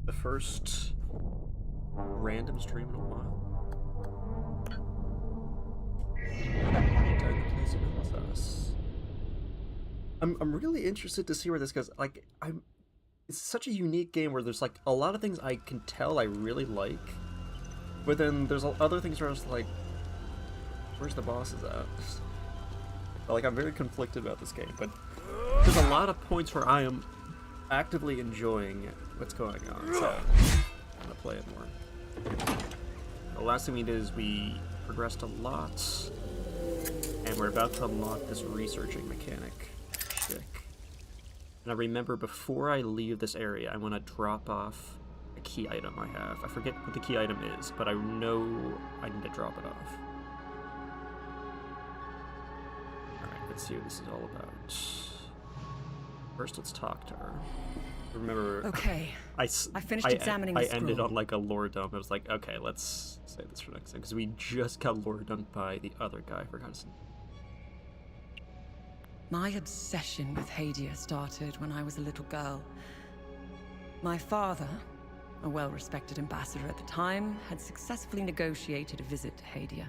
The first random stream in a while. Time to play some with us. I'm really interested to see where this goes. Like, it's such a unique game where there's like a lot of things I can tell I really like, but then there's other things where I was like, where's the bosses at? Like, I'm very conflicted about this game, but there's a lot of points where I am actively enjoying what's going on, so I'm gonna play it more. The last thing we did is we progressed a lot, and we're about to unlock this researching mechanic. Sick. And I remember before I leave this area, I want to drop off a key item I have. I forget what the key item is, but I know I need to drop it off. Alright, let's see what this is all about. First, let's talk to her. Remember, okay. I finished examining the scroll. I ended on like a lore dump. I was like, okay, let's save this for next time, because we just got lore dumped by the other guy. I forgot his name. My obsession with Hadia started when I was a little girl. My father, a well-respected ambassador at the time, had successfully negotiated a visit to Hadia.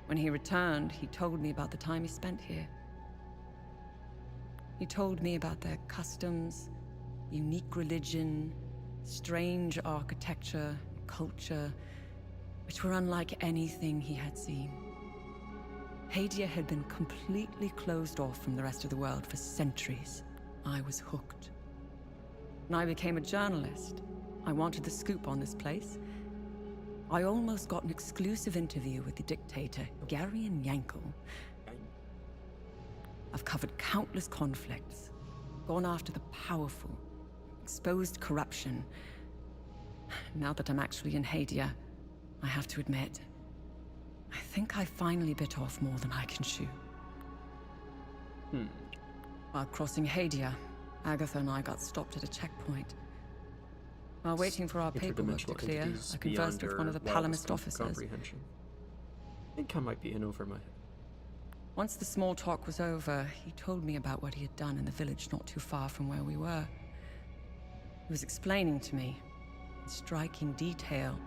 When he returned, he told me about the time he spent here. He told me about their customs, unique religion, strange architecture, culture, which were unlike anything he had seen. Hadia had been completely closed off from the rest of the world for centuries. I was hooked. When I became a journalist, I wanted the scoop on this place. I almost got an exclusive interview with the dictator, Garion Yankel. I've covered countless conflicts, gone after the powerful, exposed corruption. Now that I'm actually in Hadia, I have to admit, I think I finally bit off more than I can chew. While crossing Hadia, Agatha and I got stopped at a checkpoint. While waiting for our paperwork to clear, I conversed with one of the Palamist officers. I think I might be in over my head. Once the small talk was over, he told me about what he had done in the village not too far from where we were. He was explaining to me, in striking detail,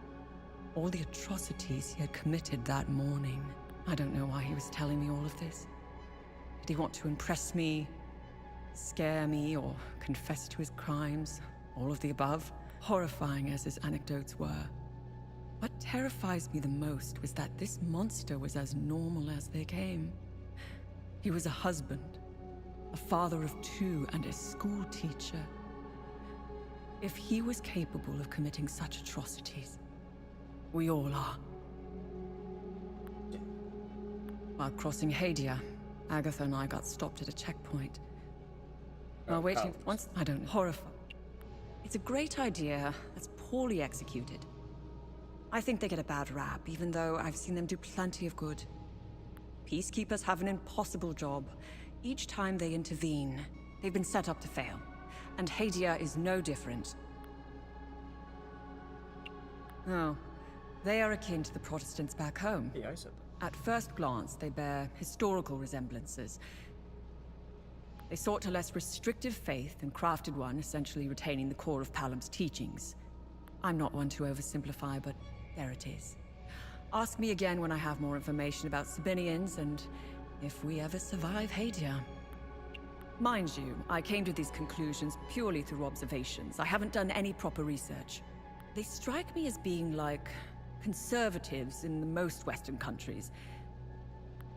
all the atrocities he had committed that morning. I don't know why he was telling me all of this. Did he want to impress me, scare me, or confess to his crimes? All of the above, horrifying as his anecdotes were. What terrifies me the most was that this monster was as normal as they came. He was a husband, a father of two, and a school teacher. If he was capable of committing such atrocities, we all are. While crossing Hadia, Agatha and I got stopped at a checkpoint. While waiting, horrified. It's a great idea that's poorly executed. I think they get a bad rap, even though I've seen them do plenty of good. Peacekeepers have an impossible job. Each time they intervene, they've been set up to fail. And Hadia is no different. Oh, they are akin to the Protestants back home. Yeah, I said that. At first glance, they bear historical resemblances. They sought a less restrictive faith and crafted one, essentially retaining the core of Palam's teachings. I'm not one to oversimplify, but there it is. Ask me again when I have more information about Sabinians and if we ever survive Hadia. Mind you, I came to these conclusions purely through observations. I haven't done any proper research. They strike me as being like conservatives in the most Western countries.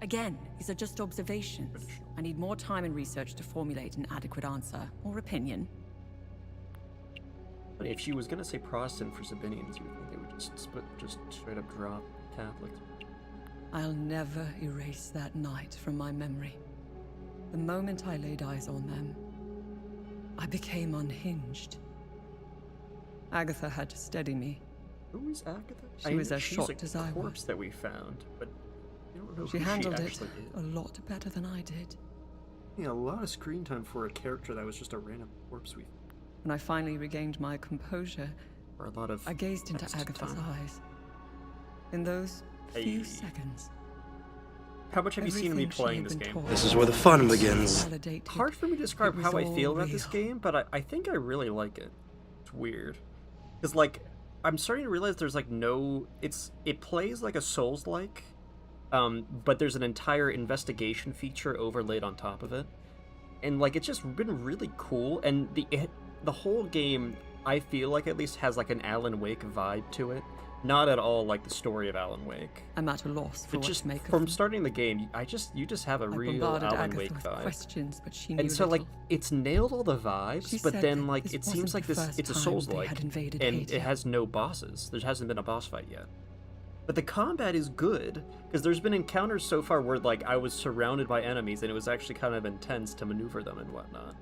Again, these are just observations. I need more time and research to formulate an adequate answer or opinion. But if she was gonna say Protestant for Sabinians, you would think they would just straight up drop Catholics. I'll never erase that night from my memory. The moment I laid eyes on them, I became unhinged. Agatha had to steady me. Who is Agatha? She was as shocked as I was. She's a corpse that we found, but I don't know who she she handled it actually is. a lot better than I did. Yeah, a lot of screen time for a character that was just a random corpse we. When I finally regained my composure, Or a lot of I gazed into Agatha's eyes. In those few seconds, how much have you seen me playing this game? This is where the fun begins. Hard for me to describe how I feel about this game, but I think I really like it. It's weird. Because like I'm starting to realize there's like no, it plays like a Souls-like, but there's an entire investigation feature overlaid on top of it, and like it's just been really cool. And the whole game, I feel like at least has like an Alan Wake vibe to it. Not at all like the story of Alan Wake. I'm at a loss for But what just to make of from them. starting the game, you just have a I real bombarded Alan Agatha Wake with vibe. questions, but she knew And so like little. it's nailed all the She vibes, but said then that like this it seems wasn't like the this first it's a time Souls they like, had invaded and Haiti. it has no bosses. There hasn't been a boss fight yet. But the combat is good, because there's been encounters so far where like I was surrounded by enemies and it was actually kind of intense to maneuver them and whatnot.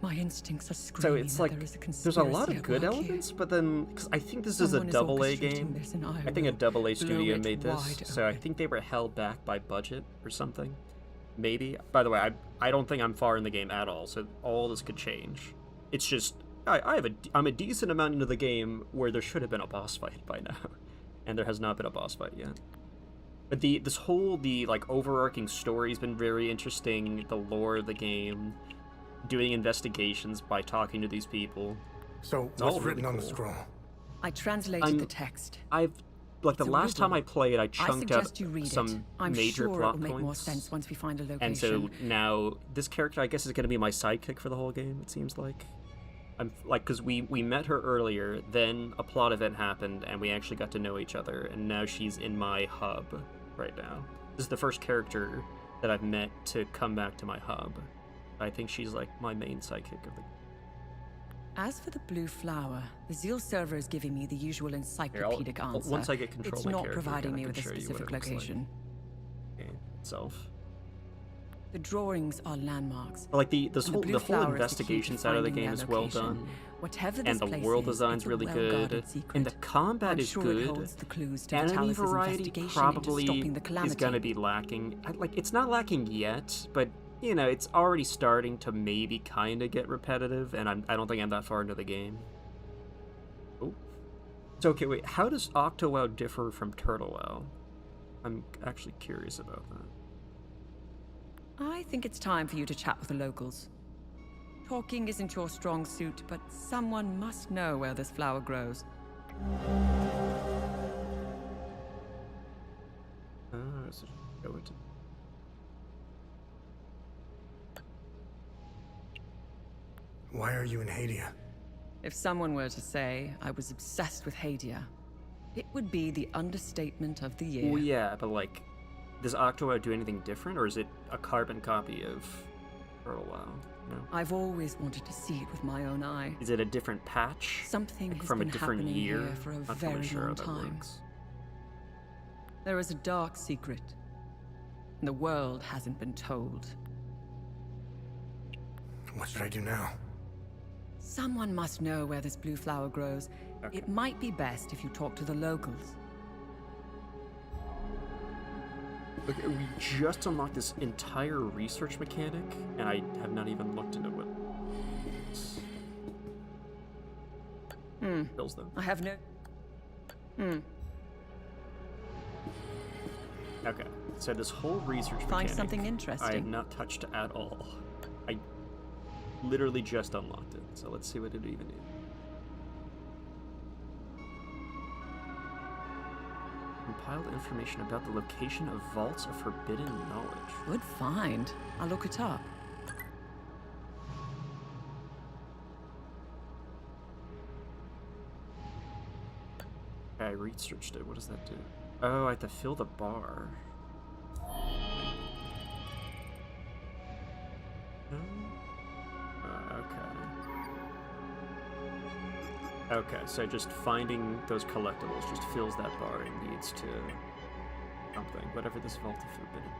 My instincts are So screaming it's that like there is a there's a lot conspiracy of at good work here. elements, but then because I think this is a Someone is double A orchestrating game. this, and I I think a will double A blow studio it made this, wide so I open. think they were held back by budget or something. Maybe. By the way, I don't think I'm far in the game at all, so all this could change. It's just I'm a decent amount into the game where there should have been a boss fight by now, and there has not been a boss fight yet. But the like overarching story's been very interesting. The lore of the game, doing investigations by talking to these people. So, It's all what's written really on the cool. scroll? I translated the text. I've like the It's a last time I riddle. played, I I chunked out suggest you read it. some I'm major sure plot it will make more points. sense once we find a location. And so now this character, I guess, is going to be my sidekick for the whole game. It seems like I'm like because we met her earlier, then a plot event happened, and we actually got to know each other, and now she's in my hub right now. This is the first character that I've met to come back to my hub. I think she's like my main sidekick of the. As for the blue flower, the Zeal server is giving me the usual encyclopedic answer. Once I get control it's of my not character providing again, me I with a can show you what specific it looks like. location. Game itself. The drawings are landmarks. But like the and whole blue the whole flower is the investigation key to side of the finding game their is well location. done. Whatever this And the place world is, design's it's a really well-guarded good, secret. and the combat I'm is sure good. it holds the clues to the Enemy Talus' variety investigation into probably stopping the is calamity. gonna be lacking. Like it's not lacking yet, but you know it's already starting to maybe kind of get repetitive, and I don't think I'm that far into the game. Oh, so okay, wait. How does Octowow differ from Turtlewow? I'm actually curious about that. I think it's time for you to chat with the locals. Talking isn't your strong suit, but someone must know where this flower grows. So go into. Why are you in Hadia? If someone were to say I was obsessed with Hadia, it would be the understatement of the year. Well, yeah, but like, does Octowow do anything different, or is it a carbon copy of Turtlewow? You know? I've always wanted to see it with my own eye. Is it a different patch? Something Like has from a been different happening year? here for a Not very really sure how long that time. works. There is a dark secret. And the world hasn't been told. What should I do now? Someone must know where this blue flower grows. Okay. It might be best if you talk to the locals. Okay, we just unlocked this entire research mechanic, and I have not even looked into what kills them. I have no... Okay, so this whole research Find mechanic, something I have interesting. not touched at all. I literally just unlocked it, so let's see what it even is. Compiled information about the location of vaults of forbidden knowledge. Good find. I'll look it up. Okay, I researched it. What does that do? Oh, I have to fill the bar. Okay. Okay, so just finding those collectibles just fills that bar and leads to something. Whatever this vault of forbidden.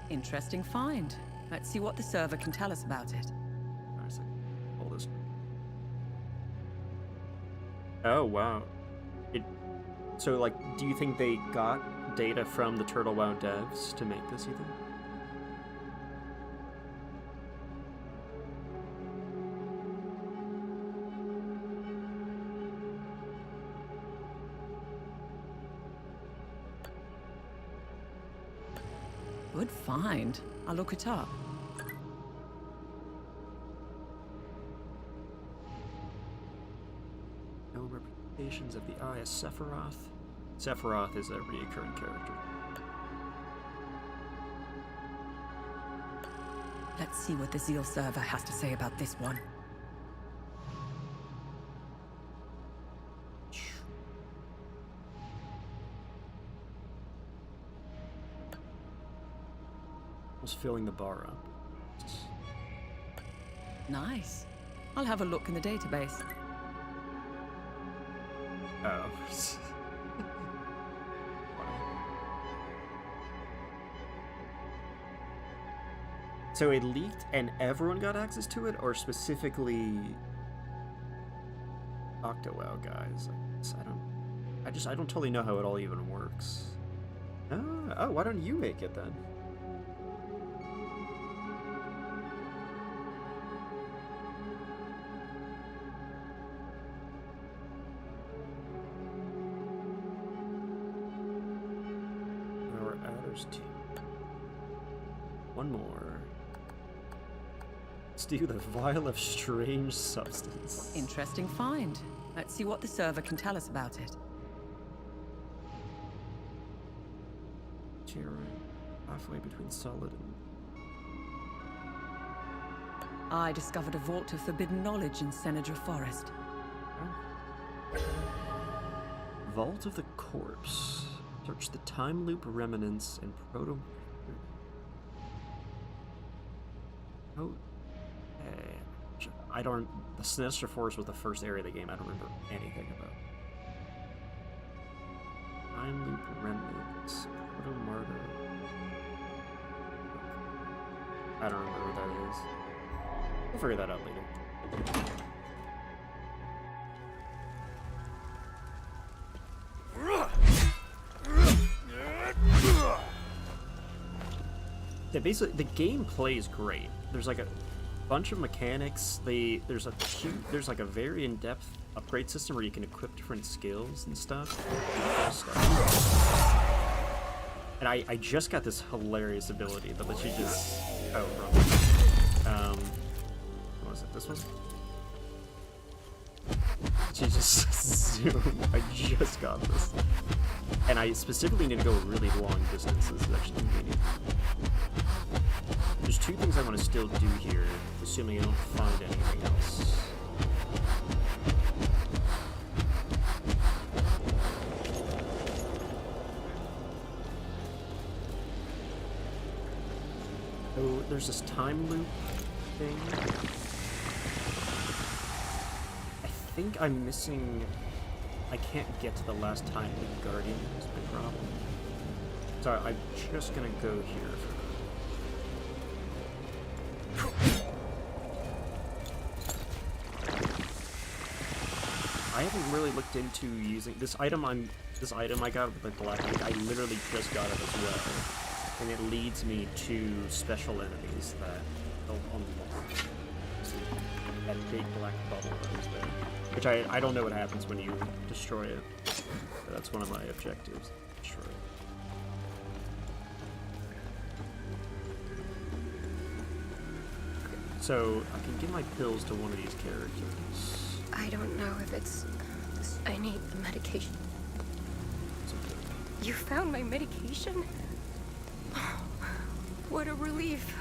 Interesting find. Let's see what the server can tell us about it. Alright, so all this. Oh wow. So like, do you think they got data from the Turtlewow devs to make this? You think? Good find. I'll look it up. Patience of the Eye of Sephiroth. Sephiroth is a recurring character. Let's see what the Zeal server has to say about this one. Was filling the bar up. Nice. I'll have a look in the database. Oh. So it leaked and everyone got access to it, or specifically Octowell guys? I don't totally know how it all even works. Oh, why don't you make it then? Our Adder's team. One more. Let's do the Vial of Strange Substance. Interesting find. Let's see what the server can tell us about it. Halfway between solid and... I discovered a vault of forbidden knowledge in Senator Forest. Vault of the Corpse. Search the time loop remnants and proto... Oh... I don't... The Sinister Forest was the first area of the game I don't remember anything about. Time loop remnants. Proto Martyr. I don't remember what that is. We'll figure that out later. Yeah, basically, the game plays great. There's like a bunch of mechanics. There's like a very in-depth upgrade system where you can equip different skills and stuff. And I just got this hilarious ability that lets you just... Oh, wrong. What was it? This one? You just zoom. I just got this. And I specifically need to go really long distances. It's actually convenient. There's two things I want to still do here, assuming I don't find anything else. So there's this time loop thing. I think I'm missing... I can't get to the last time loop guardian is my problem. So I'm just gonna go here for... I haven't really looked into using this item. This item I got with the black ink, I literally just got it as well, and it leads me to special enemies that will unlock. That big black bubble that was there, which I don't know what happens when you destroy it. But that's one of my objectives. Destroy it. So I can give my pills to one of these characters. I don't know if it's... I need the medication. It's okay. You found my medication? Oh, what a relief.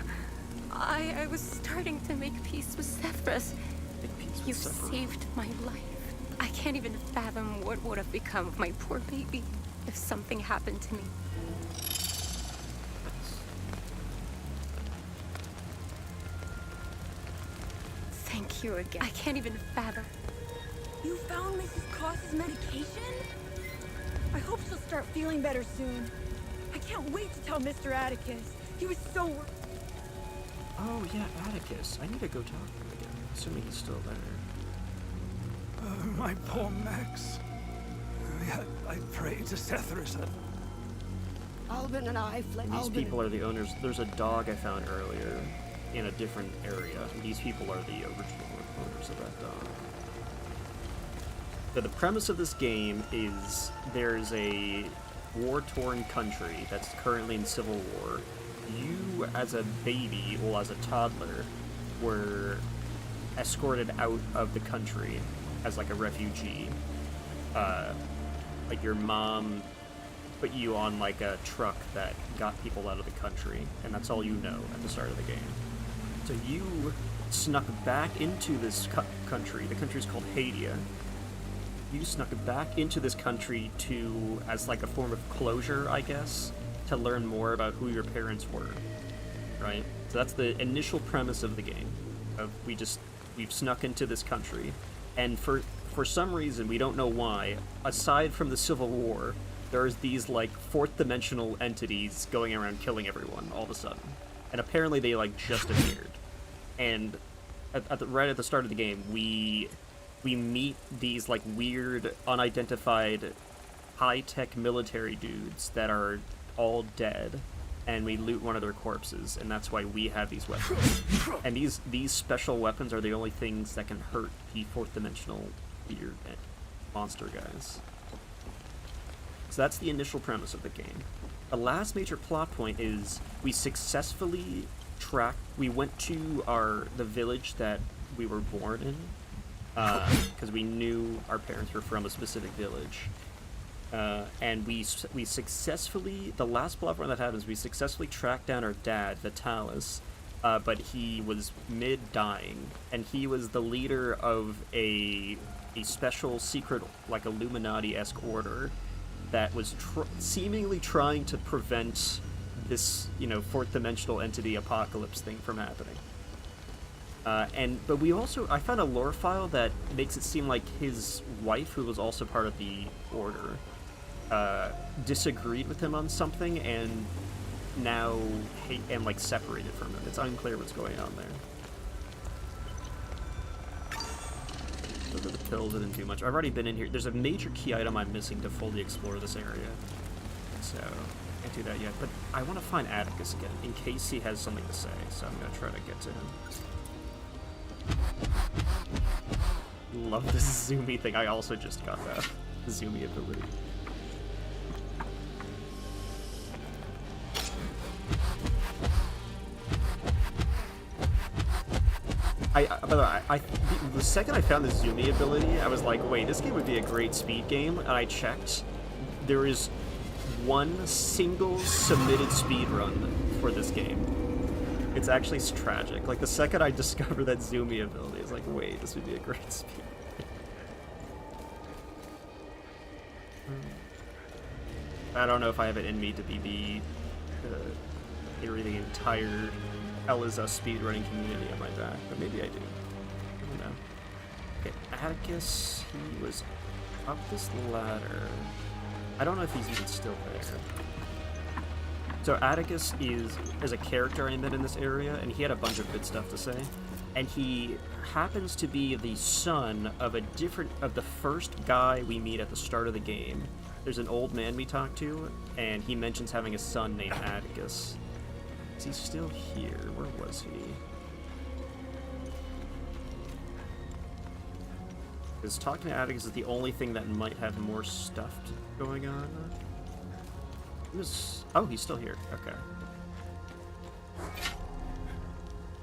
I was starting to make peace with Sephiroth. Make peace with You Sephiroth. saved my life. I can't even fathom what would have become of my poor baby if something happened to me. Thank you again. I can't even fathom. You found Mrs. Cross's medication? I hope she'll start feeling better soon. I can't wait to tell Mr. Atticus. He was so... Oh yeah, Atticus. I need to go talk to him again. Assuming he's still there. My poor Max. I prayed to Sephiroth. Albin and I fled. These people are the owners. There's a dog I found earlier in a different area. And these people are the original owners of that dog. So the premise of this game is there's a war-torn country that's currently in civil war. You, as a baby, well, as a toddler, were escorted out of the country as like a refugee, like your mom put you on like a truck that got people out of the country, and that's all you know at the start of the game. So you snuck back into this country. The country's called Hadia. You snuck back into this country to, as like a form of closure, I guess, to learn more about who your parents were, right? So that's the initial premise of the game. We've snuck into this country, and for some reason, we don't know why, aside from the Civil War, there's these like fourth dimensional entities going around killing everyone all of a sudden. And apparently they like just appeared. And right at the start of the game, we meet these like weird, unidentified, high-tech military dudes that are all dead, and we loot one of their corpses, and that's why we have these weapons. And these special weapons are the only things that can hurt the fourth dimensional weird monster guys. So that's the initial premise of the game. The last major plot point is we successfully we went to the village that we were born in, because we knew our parents were from a specific village. And we successfully, the last plot point that happens, we successfully tracked down our dad, Vitalis, but he was mid-dying, and he was the leader of a special secret, like Illuminati-esque order that was seemingly trying to prevent this, fourth dimensional entity apocalypse thing from happening. But I found a lore file that makes it seem like his wife, who was also part of the order, disagreed with him on something and now hate and like separated from him. It's unclear what's going on there. Look at the pills, didn't do much. I've already been in here. There's a major key item I'm missing to fully explore this area, so can't do that yet. But I want to find Atticus again in case he has something to say. So I'm gonna try to get to him. Love this zoomy thing. I also just got that zoomy ability. By the way, the second I found the zoomy ability, I was like, wait, this game would be a great speed game, and I checked. There is one single submitted speed run for this game. It's actually tragic. Like, the second I discovered that zoomy ability, I was like, wait, this would be a great speed game. I don't know if I have it in me to be the entire Hell is a speedrunning community on my back, but maybe I do. I don't know. Okay, Atticus, he was up this ladder. I don't know if he's even still there. So Atticus is a character I met in this area, and he had a bunch of good stuff to say. And he happens to be the son of the first guy we meet at the start of the game. There's an old man we talk to, and he mentions having a son named Atticus. Is he still here? Where was he? Because talking to Atticus is the only thing that might have more stuff going on. Oh, he's still here. Okay.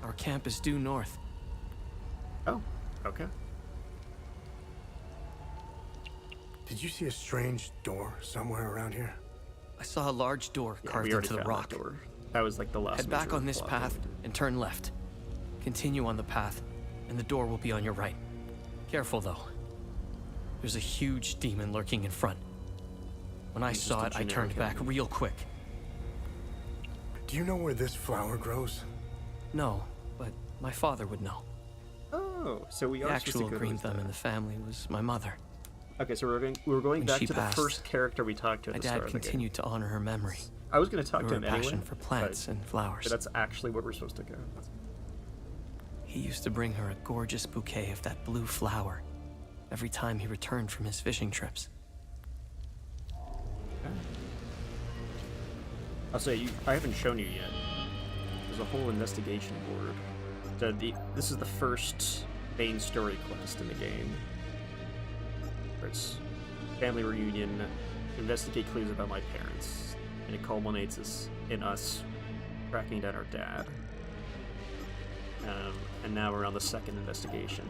Our camp is due north. Oh, okay. Did you see a strange door somewhere around here? I saw a large door carved we already into the found rock. that door. That was like the last. Head back major on this plot path point. and turn left. Continue on the path, and the door will be on your right. Careful, though. There's a huge demon lurking in front. When I He's saw just it, a I turned generic back enemy. real quick. Do you know where this flower grows? No, but my father would know. Oh, so we The are actual supposed to go green towards thumb that. in the family was my mother. Okay, so we're going When back she to passed, the first character we talked to at My the start dad of the game. continued to honor her memory. I was going to talk to Her him anyway. passion for plants and flowers. But that's actually where we're supposed to go. He used to bring her a gorgeous bouquet of that blue flower every time he returned from his fishing trips. I'll say, I haven't shown you yet. There's a whole investigation board. So this is the first main story quest in the game. Where it's family reunion, investigate clues about my parents, and it culminates in us tracking down our dad. And now we're on the second investigation.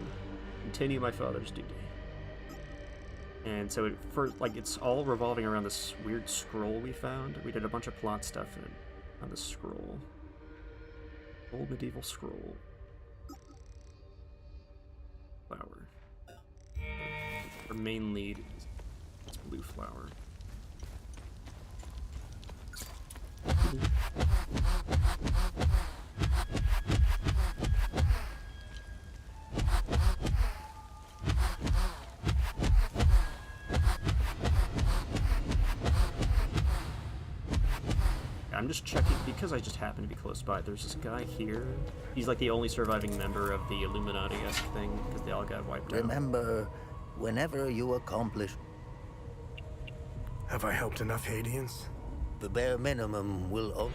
Continue my father's duty. And so it's all revolving around this weird scroll we found. We did a bunch of plot stuff on the scroll. Old medieval scroll. Flower. Our main lead is blue flower. I'm just checking, because I just happen to be close by, there's this guy here. He's like the only surviving member of the Illuminati-esque thing, because they all got wiped out. Remember, whenever you accomplish Have I helped enough Haitians? the bare minimum will...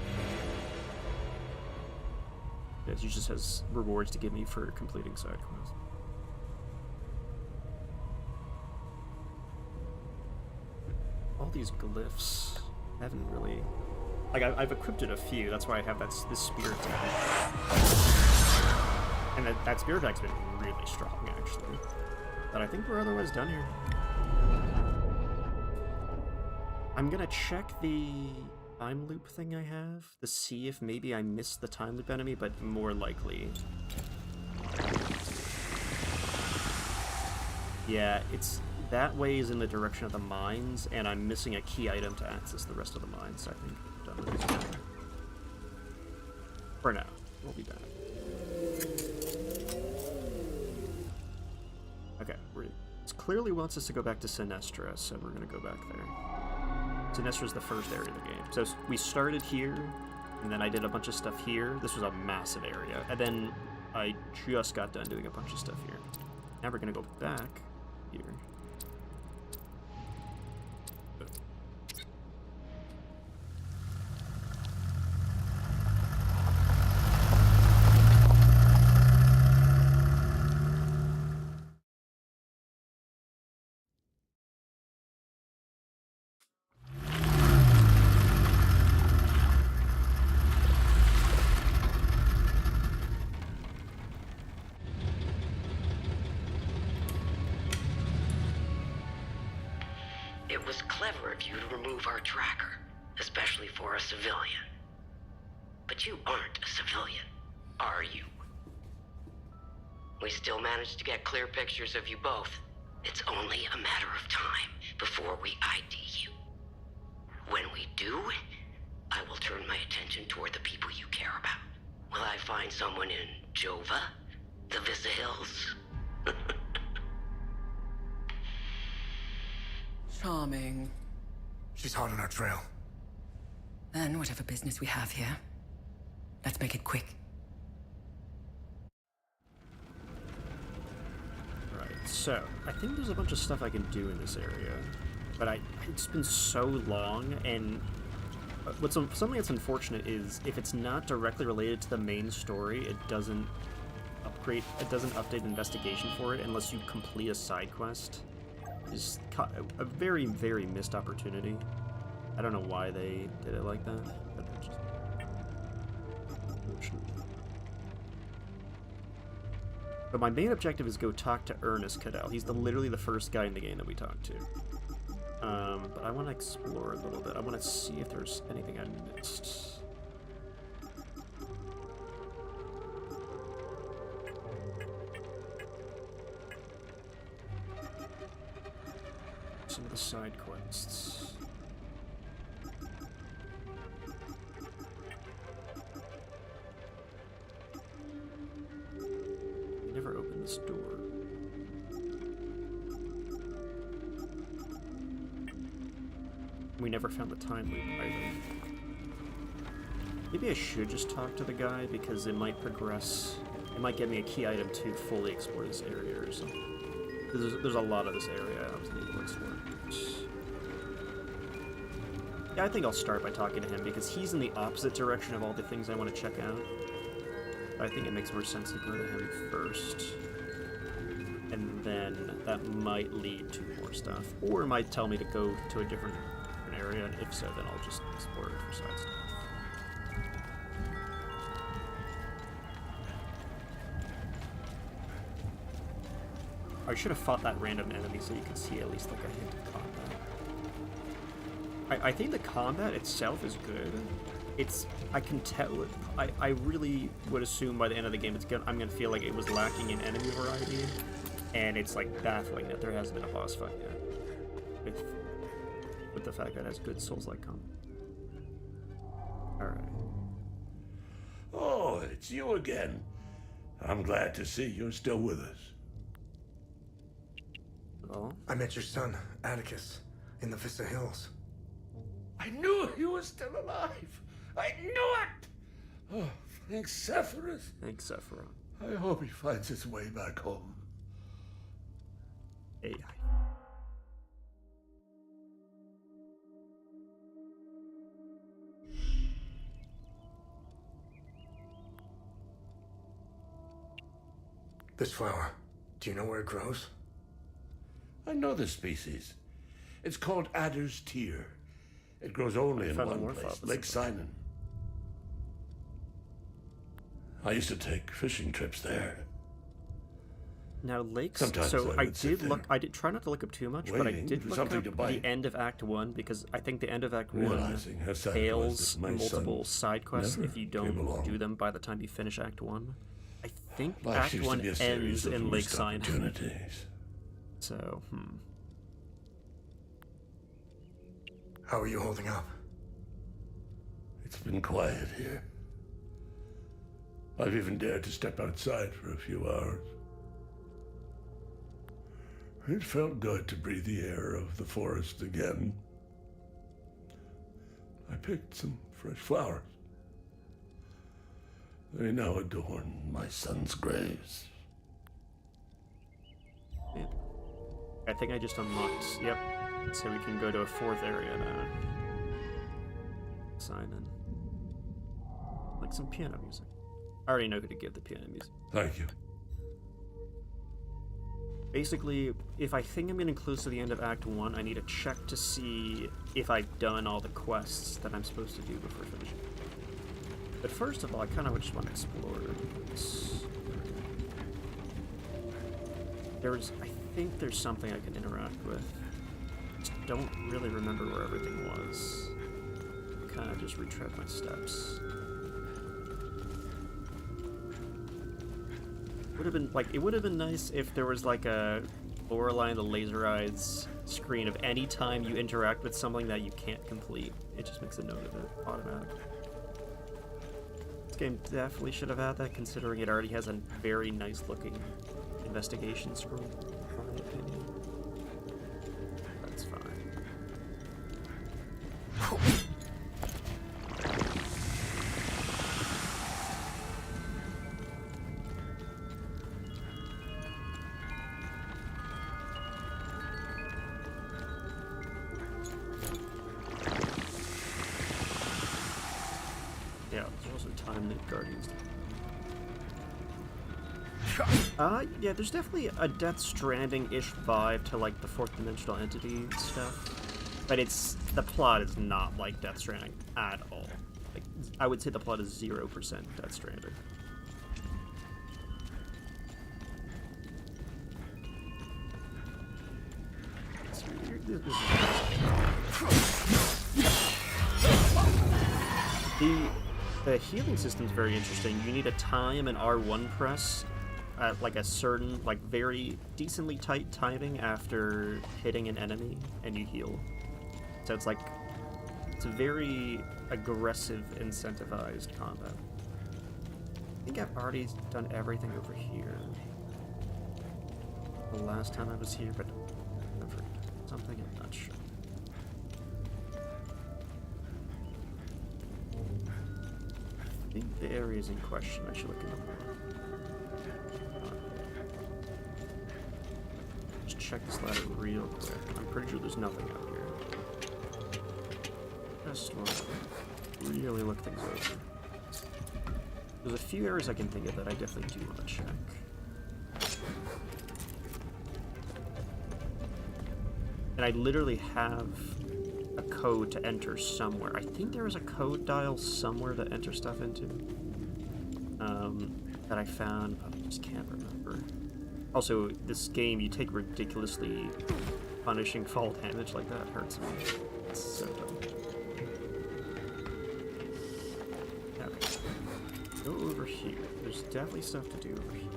Yeah, he just has rewards to give me for completing side quests. All these glyphs haven't really... Like, I've equipped it a few, that's why I have this spirit tag. And that spirit tag's been really strong, actually. But I think we're otherwise done here. I'm gonna check the time loop thing I have to see if maybe I missed the time loop enemy, but more likely. Yeah, that way is in the direction of the mines, and I'm missing a key item to access the rest of the mines, so I think I'm done with this one. For now. We'll be back. Okay, it clearly wants us to go back to Sinestra, so we're gonna go back there. Sinestra's the first area of the game. So we started here, and then I did a bunch of stuff here. This was a massive area, and then I just got done doing a bunch of stuff here. Now we're gonna go back here. It was clever of you to remove our tracker, especially for a civilian. But you aren't a civilian, are you? We still managed to get clear pictures of you both. It's only a matter of time before we ID you. When we do, I will turn my attention toward the people you care about. Will I find someone in Jova? The Vista Hills? Charming. She's hot on our trail. Then whatever business we have here, let's make it quick. Right, so I think there's a bunch of stuff I can do in this area, but it's been so long, and something that's unfortunate is if it's not directly related to the main story, it doesn't update investigation for it unless you complete a side quest. Is a very, very missed opportunity. I don't know why they did it like that, but it just unfortunate. But my main objective is go talk to Ernest Cadell. He's literally the first guy in the game that we talked to. But I want to explore a little bit. I want to see if there's anything I missed. Some of the side quests. We never opened this door. We never found the time loop either. Maybe I should just talk to the guy because it might progress. It might get me a key item to fully explore this area or something. There's a lot of this area I was able to explore. Yeah, I think I'll start by talking to him because he's in the opposite direction of all the things I want to check out. I think it makes more sense to go to him first. And then that might lead to more stuff. Or it might tell me to go to a different area, and if so, then I'll just explore it for side stuff. I should have fought that random enemy so you could see at least like a hint of combat. I think the combat itself is good. I can tell it. I really would assume by the end of the game I'm gonna feel like it was lacking in enemy variety, and it's like baffling that there hasn't been a boss fight yet. With the fact that it has good Souls-like combat. All right. Oh, it's you again. I'm glad to see you're still with us. Oh. I met your son, Atticus, in the Vista Hills. I knew he was still alive. I knew it! Oh, thanks, Sephiroth. Thanks, Sephiroth. I hope he finds his way back home. Hey. This flower, do you know where it grows? I know the species. It's called Adder's Tear. It grows only in one place, Lake Simon. I used to take fishing trips there. Now, lakes. Sometimes so I I would sit did look. there I did try not to look up too much, but I waiting did for look something up to bite. the end of Act 1 because I think the end of Act 1 Realizing how sad it was fails that my multiple son side quests never if you came don't along. do them by the time you finish Act 1. I think Life Act seems to 1 be a series ends of in Lake missed Simon. opportunities. So, How are you holding up? It's been quiet here. I've even dared to step outside for a few hours. It felt good to breathe the air of the forest again. I picked some fresh flowers. They now adorn my son's graves. yeah. I think I just unlocked. Yep. So we can go to a fourth area now. Sign in. Like some piano music. I already know who to give the piano music. Thank you. Basically, if I think I'm getting close to the end of Act 1, I need to check to see if I've done all the quests that I'm supposed to do before finishing. But first of all, I kind of just want to explore this. I think there's something I can interact with. Just don't really remember where everything was. Kind of just retread my steps. It would have been nice if there was like a Lorelei the Laser Eyes screen of any time you interact with something that you can't complete. It just makes a note of it automatically. This game definitely should have had that, considering it already has a very nice looking investigation screen, in my opinion. That's fine. Yeah, there's also time that Guardians. Yeah, there's definitely a Death Stranding-ish vibe to like the fourth dimensional entity stuff, but the plot is not like Death Stranding at all. Like, I would say the plot is 0% Death Stranding. The healing system's very interesting. You need a time and R1 press at like a certain, like very decently tight timing after hitting an enemy, and you heal. So it's a very aggressive, incentivized combat. I think I've already done everything over here. The last time I was here, but I forgot something, I'm not sure. I think the areas in question I should look into more. Just check this ladder real quick. I'm pretty sure there's nothing out here. Just want to really look things over. There's a few areas I can think of that I definitely do want to check. And I literally have a code to enter somewhere. I think there is a code dial somewhere to enter stuff into. That I found, but I just can't remember. Also, this game, you take ridiculously punishing fall damage like that. Hurts me. It's so dumb. Okay. Go over here. There's definitely stuff to do over here.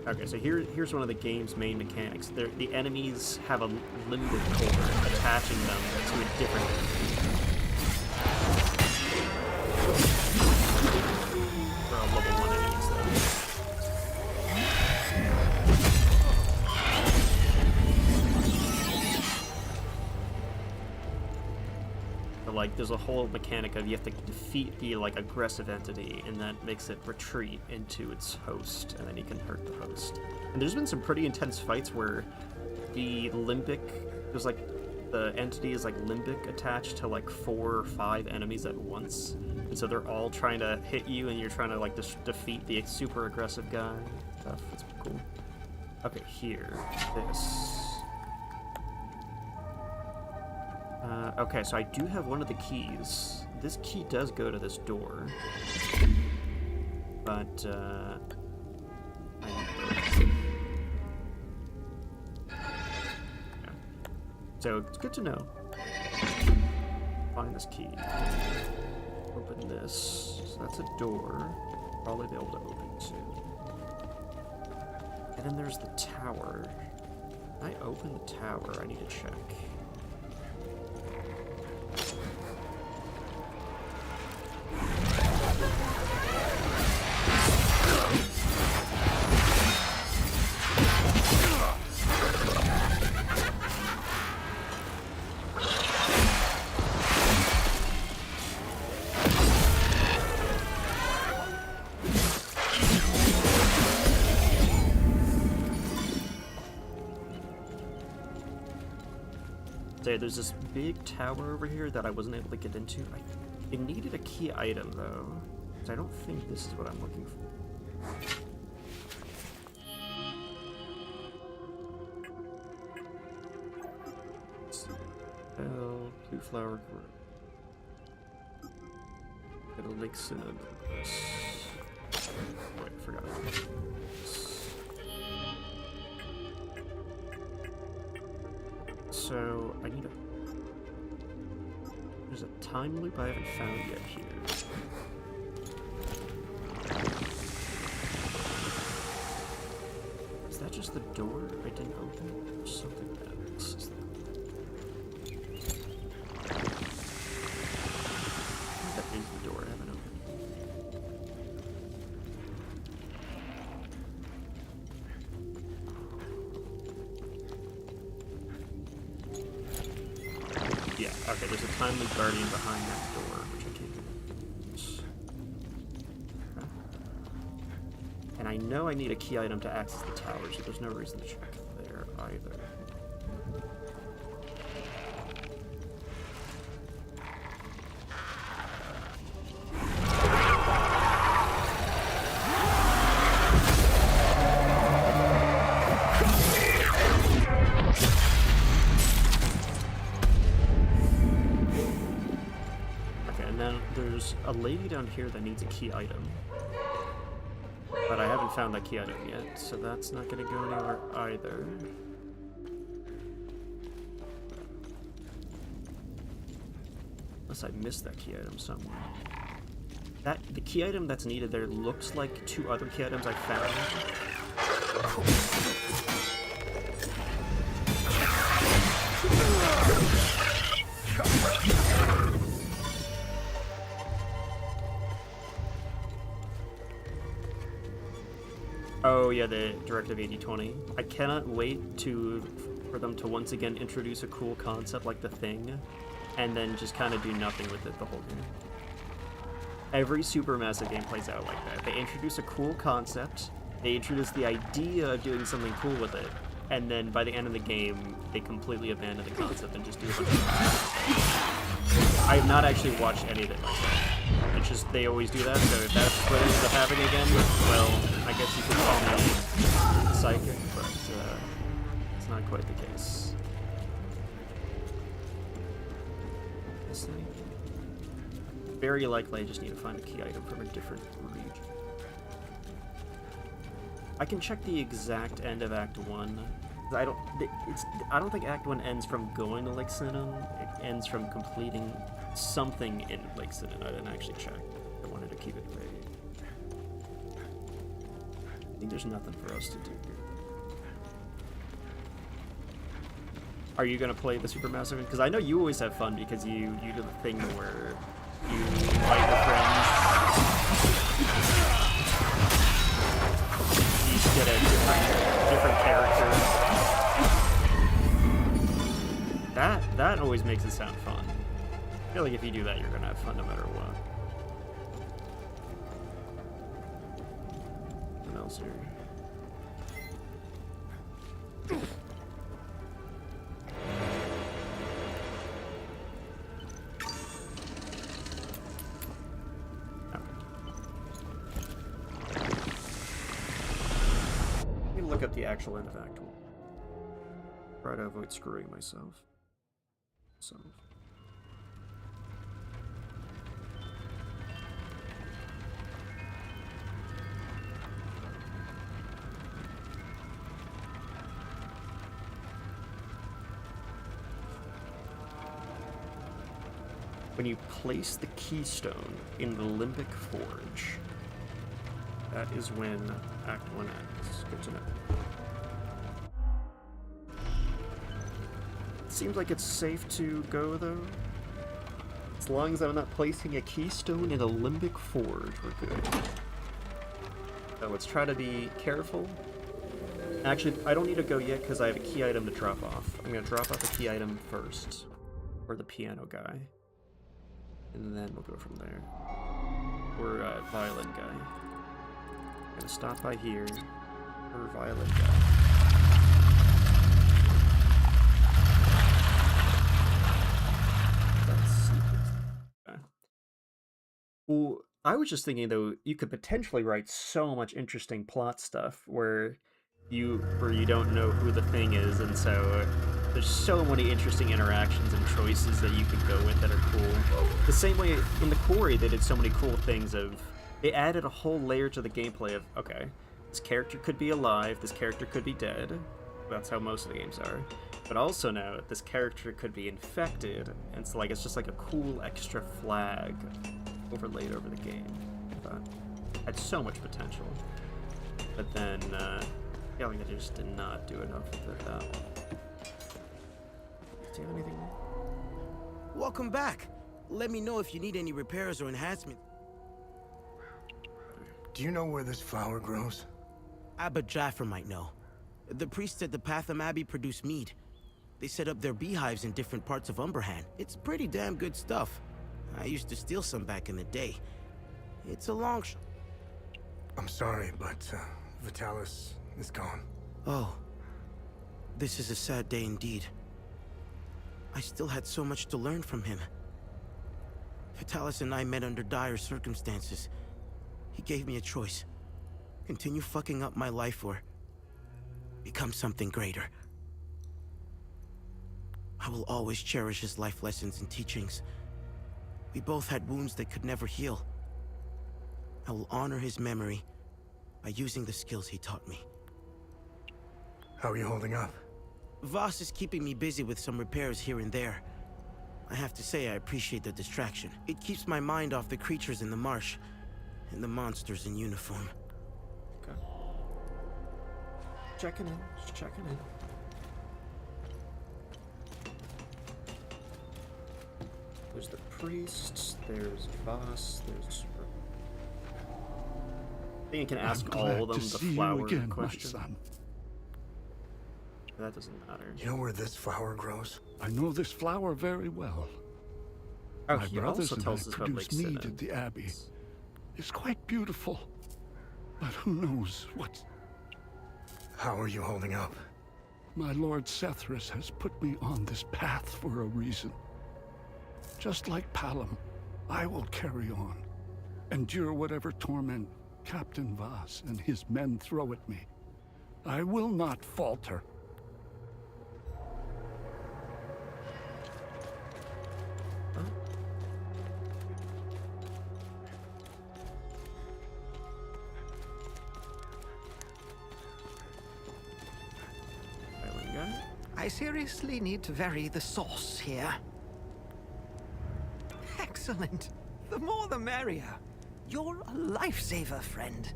Okay, so here's one of the game's main mechanics. The enemies have a limited core attaching them to a different enemy. For a level 1 enemies, though. So, like, there's a whole mechanic of you have to defeat the, like, aggressive entity, and that makes it retreat into its host, and then you can hurt the host. And there's been some pretty intense fights where the there's, like, the entity is, like, limbic attached to, like, 4 or 5 enemies at once. And so they're all trying to hit you, and you're trying to, like, defeat the super aggressive guy. Stuff. It's cool. Okay, here. This. Okay, so I do have one of the keys. This key does go to this door. But, I need both. Yeah. So, it's good to know. Find this key. Open this. So that's a door. Probably be able to open too. And then there's the tower. Can I open the tower? I need to check. There's this big tower over here that I wasn't able to get into. It needed a key item, though. So I don't think this is what I'm looking for. Bell, blue flower grove. Get a lake synod. Wait, I forgot. So, I need a... There's a time loop I haven't found yet here. Is that just the door I didn't open? Or something else? Is that is the door I haven't opened. Yeah, okay, there's a time loop guardian behind that door, which I can't get. Okay. And I know I need a key item to access the tower, so there's no reason to check there either. A lady down here that needs a key item, but I haven't found that key item yet, so that's not going to go anywhere either. Unless I missed that key item somewhere. The key item that's needed there looks like 2 other key items I found. Oh yeah, the Directive 8020. I cannot wait for them to once again introduce a cool concept like the Thing, and then just kind of do nothing with it the whole game. Every Supermassive game plays out like that. They introduce a cool concept, they introduce the idea of doing something cool with it, and then by the end of the game, they completely abandon the concept and just do a bunch of I have not actually watched any of it myself. It's just, they always do that, so if that's what ends up happening again, well, I guess you could call me psychic, but it's not quite the case. This thing? very likely I just need to find a key item from a different region. I can check the exact end of Act 1. I don't think Act 1 ends from going to Lake Sinnoh. It ends from completing something in Lake Sinnoh. I didn't actually check. I wanted to keep it vague. I think there's nothing for us to do here. Are you gonna play the Supermassive? Because I know you always have fun because you do the thing where you invite your friends. You each get a different character. That always makes it sound fun. I feel like if you do that, you're gonna have fun no matter what. What else here? Look up the actual end of Act 1. Try to avoid screwing myself. When you place the keystone in the Limbic Forge, that is when Act 1 ends. Good to know. Seems like it's safe to go, though. As long as I'm not placing a keystone in a Limbic Forge, we're good. So let's try to be careful. Actually, I don't need to go yet because I have a key item to drop off. I'm going to drop off the key item first. For the piano guy. And then we'll go from there. Or violin guy. I'm gonna stop by here for violin guy. That's okay. Well, I was just thinking though, you could potentially write so much interesting plot stuff where you don't know who the thing is, and so there's so many interesting interactions and choices that you could go with that are cool. The same way in the Quarry, they did so many cool things of, they added a whole layer to the gameplay of, okay, this character could be alive, this character could be dead. That's how most of the games are. But also now, this character could be infected, and so like it's just like a cool extra flag overlaid over the game. I thought it had so much potential. But then, yeah, like I just did not do enough with that one. Do you have anything more? Welcome back. Let me know if you need any repairs or enhancement. Do you know where this flower grows? Abbot Jaffer might know. The priests at the Patham Abbey produce mead. They set up their beehives in different parts of Umberhan. It's pretty damn good stuff. I used to steal some back in the day. It's a long shot. I'm sorry, but Vitalis is gone. Oh. This is a sad day indeed. I still had so much to learn from him. Vitalis and I met under dire circumstances. He gave me a choice. Continue fucking up my life or become something greater. I will always cherish his life lessons and teachings. We both had wounds that could never heal. I will honor his memory by using the skills he taught me. How are you holding up? Voss is keeping me busy with some repairs here and there. I have to say I appreciate the distraction. It keeps my mind off the creatures in the marsh and the monsters in uniform. Okay. Checking in. Just checking in. There's the priests, there's Voss, there's... I think you can ask all of them the flower question. That doesn't matter. You know where this flower grows? I know this flower very well. Oh, My he brothers also and I tells us about produce Lake mead Sinnoh. at the Abbey. It's quite beautiful, but who knows what... How are you holding up? My Lord Sethris has put me on this path for a reason. Just like Palom, I will carry on, endure whatever torment Captain Voss and his men throw at me. I will not falter. I seriously need to vary the sauce here. Excellent. The more the merrier. You're a lifesaver, friend.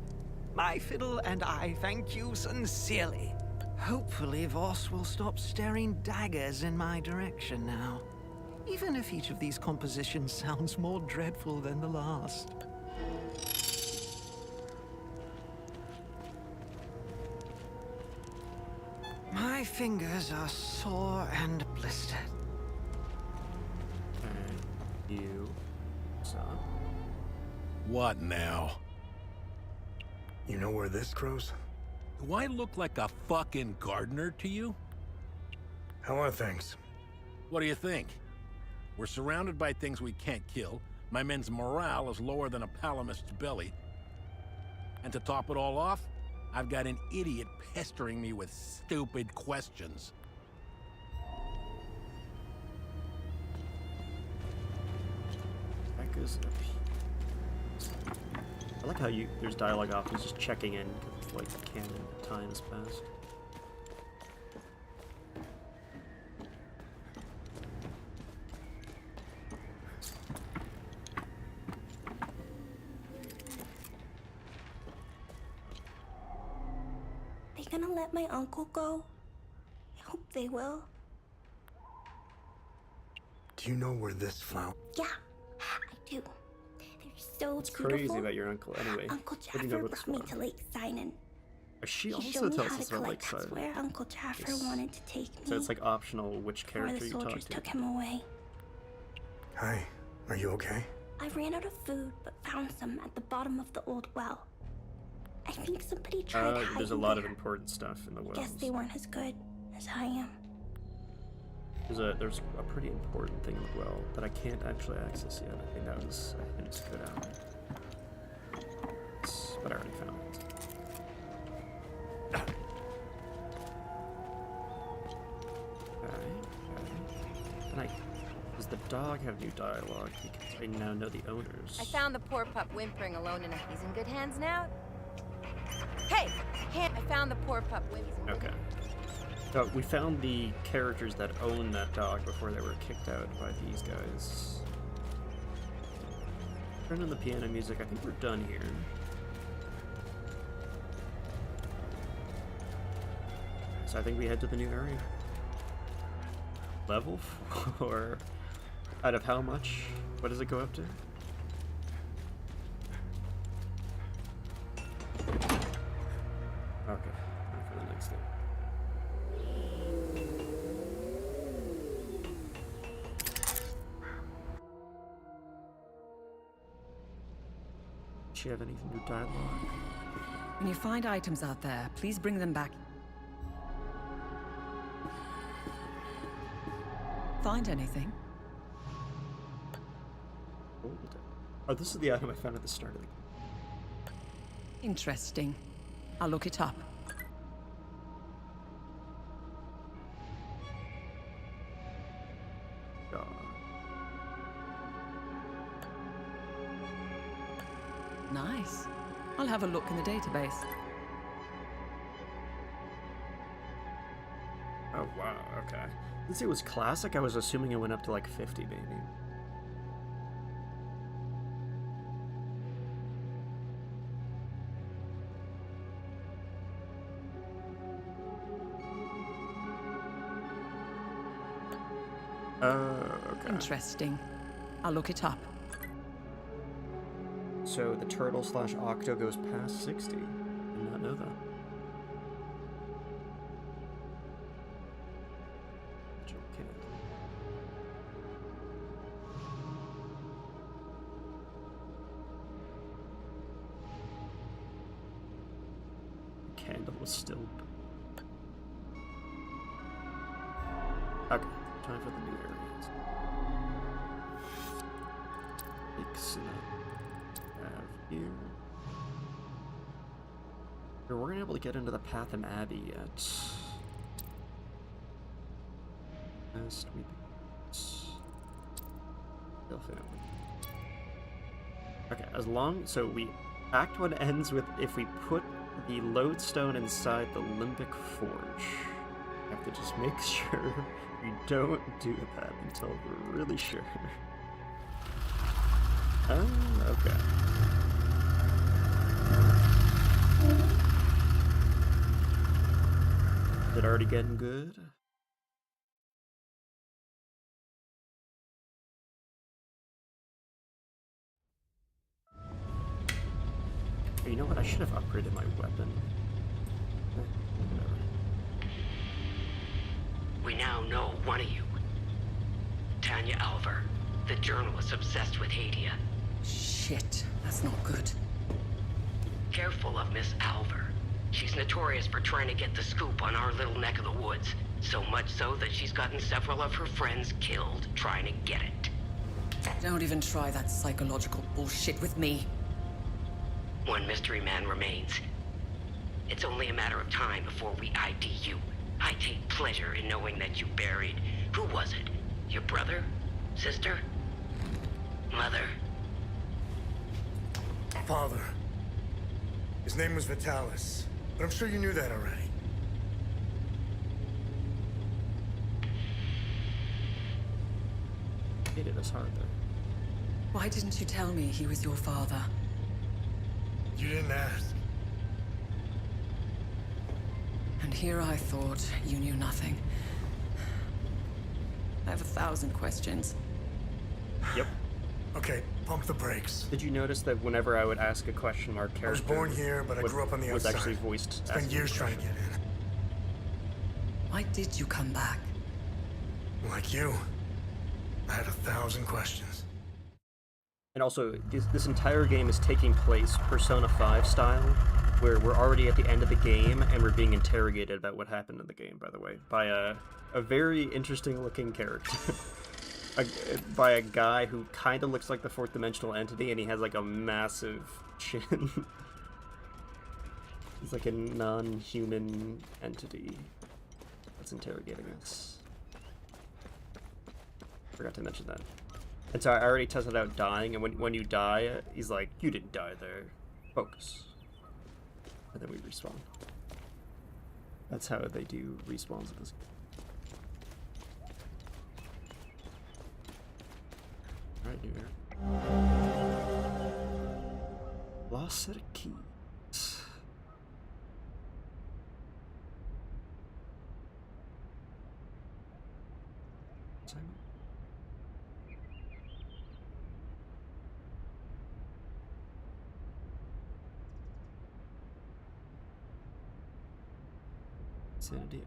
My fiddle and I thank you sincerely. Hopefully Voss will stop staring daggers in my direction now. Even if each of these compositions sounds more dreadful than the last. My fingers are sore and blistered. And you stop. What now? You know where this grows? Do I look like a fucking gardener to you? How are things? What do you think? We're surrounded by things we can't kill. My men's morale is lower than a palamist's belly. And to top it all off, I've got an idiot pestering me with stupid questions. That goes up. I like how there's dialogue options just checking in, because like canon time has passed. They gonna let my uncle go? I hope they will. Do you know where this flower... Yeah, I do. They're so It's beautiful. crazy about your uncle, anyway. Uncle What do you know Jaffer about this brought me one? to Lake Sinan. She He also showed me tells how to us about collect. Lakeside. That's where Uncle Jaffer Yes. wanted to take me. So it's like optional which before character the you talk soldiers to. took him away. Hi, are you okay? I ran out of food, but found some at the bottom of the old well. I think somebody tried hiding There's a lot of there. important stuff in the wells. Guess they weren't as good as I am. There's a pretty important thing in the well that I can't actually access yet. I think that was a hint to go down. But I already found it. Okay. Does the dog have new dialogue? Because I now know the owners. I found the poor pup whimpering alone in he's in good hands now. Hey! I found the poor pup whimpering. Okay. So we found the characters that own that dog before they were kicked out by these guys. Turn on the piano music. I think we're done here. So I think we head to the new area. Level 4? Out of how much? What does it go up to? Okay, time for the next thing. Does she have any new dialogue? When you find items out there, please bring them back. Find anything? Oh, this is the item I found at the start of the game. Interesting. I'll look it up. Nice. I'll have a look in the database. Oh, wow, okay. Since it was classic, I was assuming it went up to like 50, maybe. Okay. Interesting. I'll look it up. So the turtle / octo goes past 60. Did not know that. Candle was still. Okay, time for the new areas. Have here. We weren't able to get into the Patham Abbey yet. Last week. Still family. Okay, as long so we Act 1 ends with if we put the lodestone inside the Limbic Forge. have to just make sure we don't do that until we're really sure. Okay. Is it already getting good? You know what? I should have upgraded my weapon. We now know one of you. Tanya Alver, the journalist obsessed with Hadia. Shit, that's not good. Careful of Miss Alver. She's notorious for trying to get the scoop on our little neck of the woods. So much so that she's gotten several of her friends killed trying to get it. Don't even try that psychological bullshit with me. One mystery man remains. It's only a matter of time before we ID you. I take pleasure in knowing that you buried... Who was it? Your brother? Sister? Mother? Father. His name was Vitalis, but I'm sure you knew that already. It hit us hard there. Why didn't you tell me he was your father? You didn't ask. And here I thought you knew nothing. I have 1,000 questions. Yep. Okay, pump the brakes. Did you notice that whenever I would ask a question, our character I was born here, but I grew up on the was outside. actually voiced. Spent years trying to get in. Why did you come back? Like you, I had 1,000 questions. And also, this entire game is taking place Persona 5 style, where we're already at the end of the game and we're being interrogated about what happened in the game, by the way, by a very interesting looking character. By a guy who kind of looks like the fourth dimensional entity, and he has like a massive chin. He's like a non-human entity that's interrogating us. Forgot to mention that. And so I already tested out dying, and when you die, he's like, you didn't die there. Focus. And then we respawn. That's how they do respawns in this game. Alright, here. Lost set of keys. Sanity.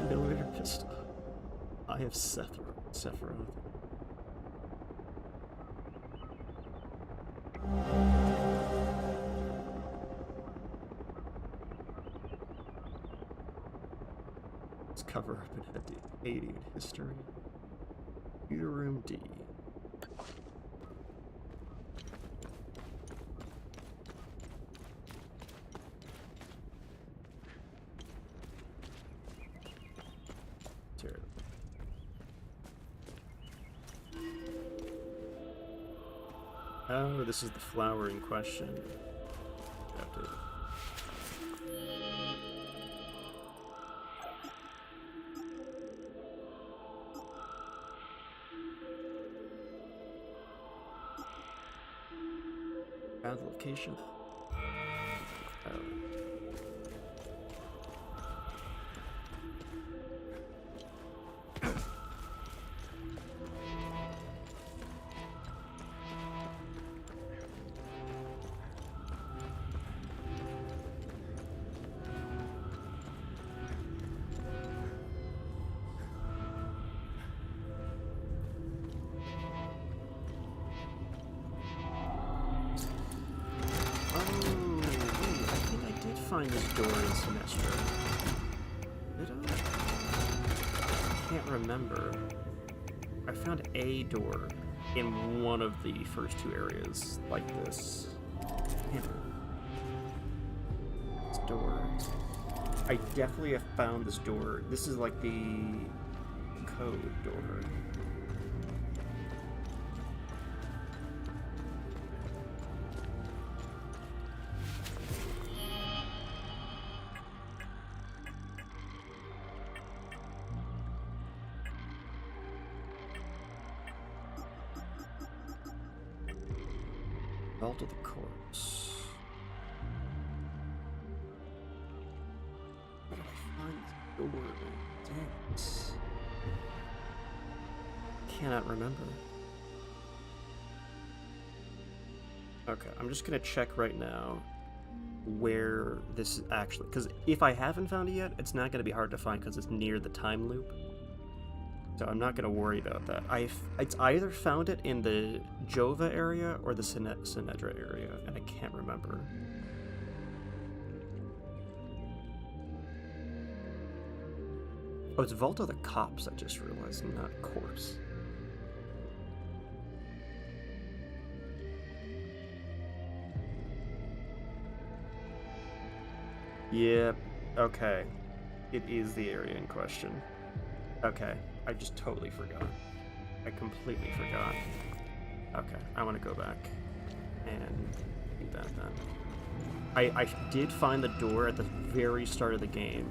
Elevator pistol. I have Sephiroth. Let's cover up and head to 80 in history. Computer room D. Oh, this is the flower in question. Have to... Found the location. Find this door in Sinestro. Did I? Can't remember. I found a door in one of the first two areas like this. Damn it. This door. I definitely have found this door. This is like the code door. Vault of the Corpse. Where did I find the door? Damn it. Cannot remember. Okay, I'm just gonna check right now where this is actually, because if I haven't found it yet, it's not gonna be hard to find because it's near the time loop. So I'm not gonna worry about that. It's either found it in the Jova area or the Sinedra area, and I can't remember. Oh, it's Vault of the Cops, I just realized, not Corpse. Yep, okay. It is the area in question. Okay, I just totally forgot. I completely forgot. Okay, I want to go back and do that then. I did find the door at the very start of the game,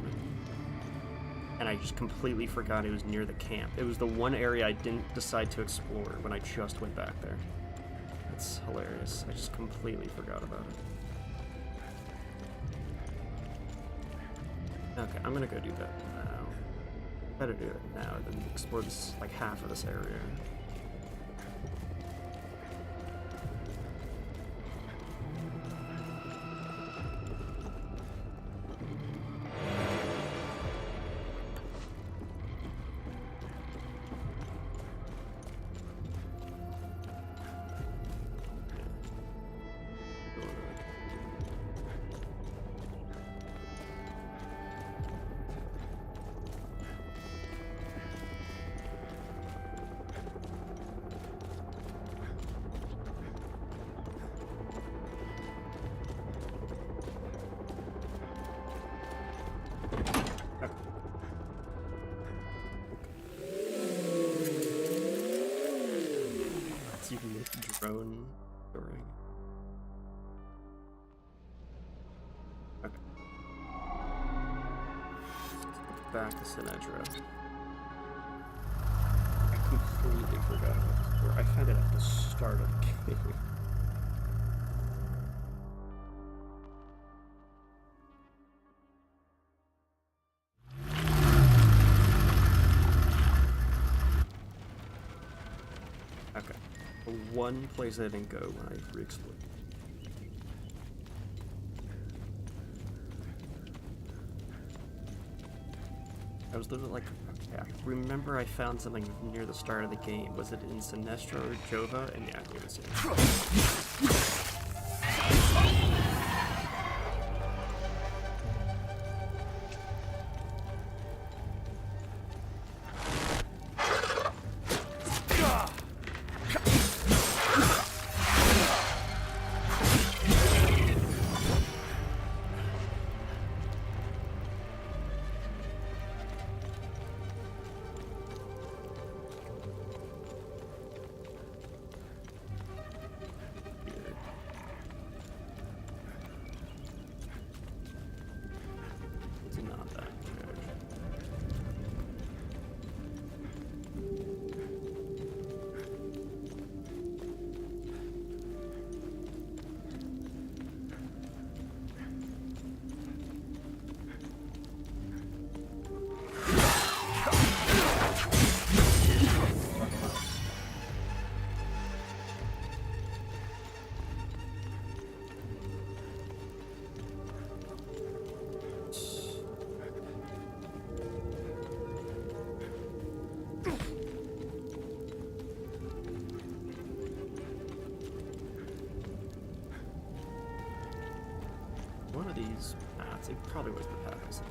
and I just completely forgot it was near the camp. It was the one area I didn't decide to explore when I just went back there. It's hilarious. I just completely forgot about it. Okay, I'm gonna go do that now. Better do it now than explore this, like, half of this area. Drone story. Okay. Back to Sinedra. I completely forgot about this door. I found it at the start of the game. One place I didn't go when I re-explored. I was literally like, yeah, remember I found something near the start of the game. Was it in Sinestro or Jova? And yeah, it was it. One of these paths, it probably was the path I said.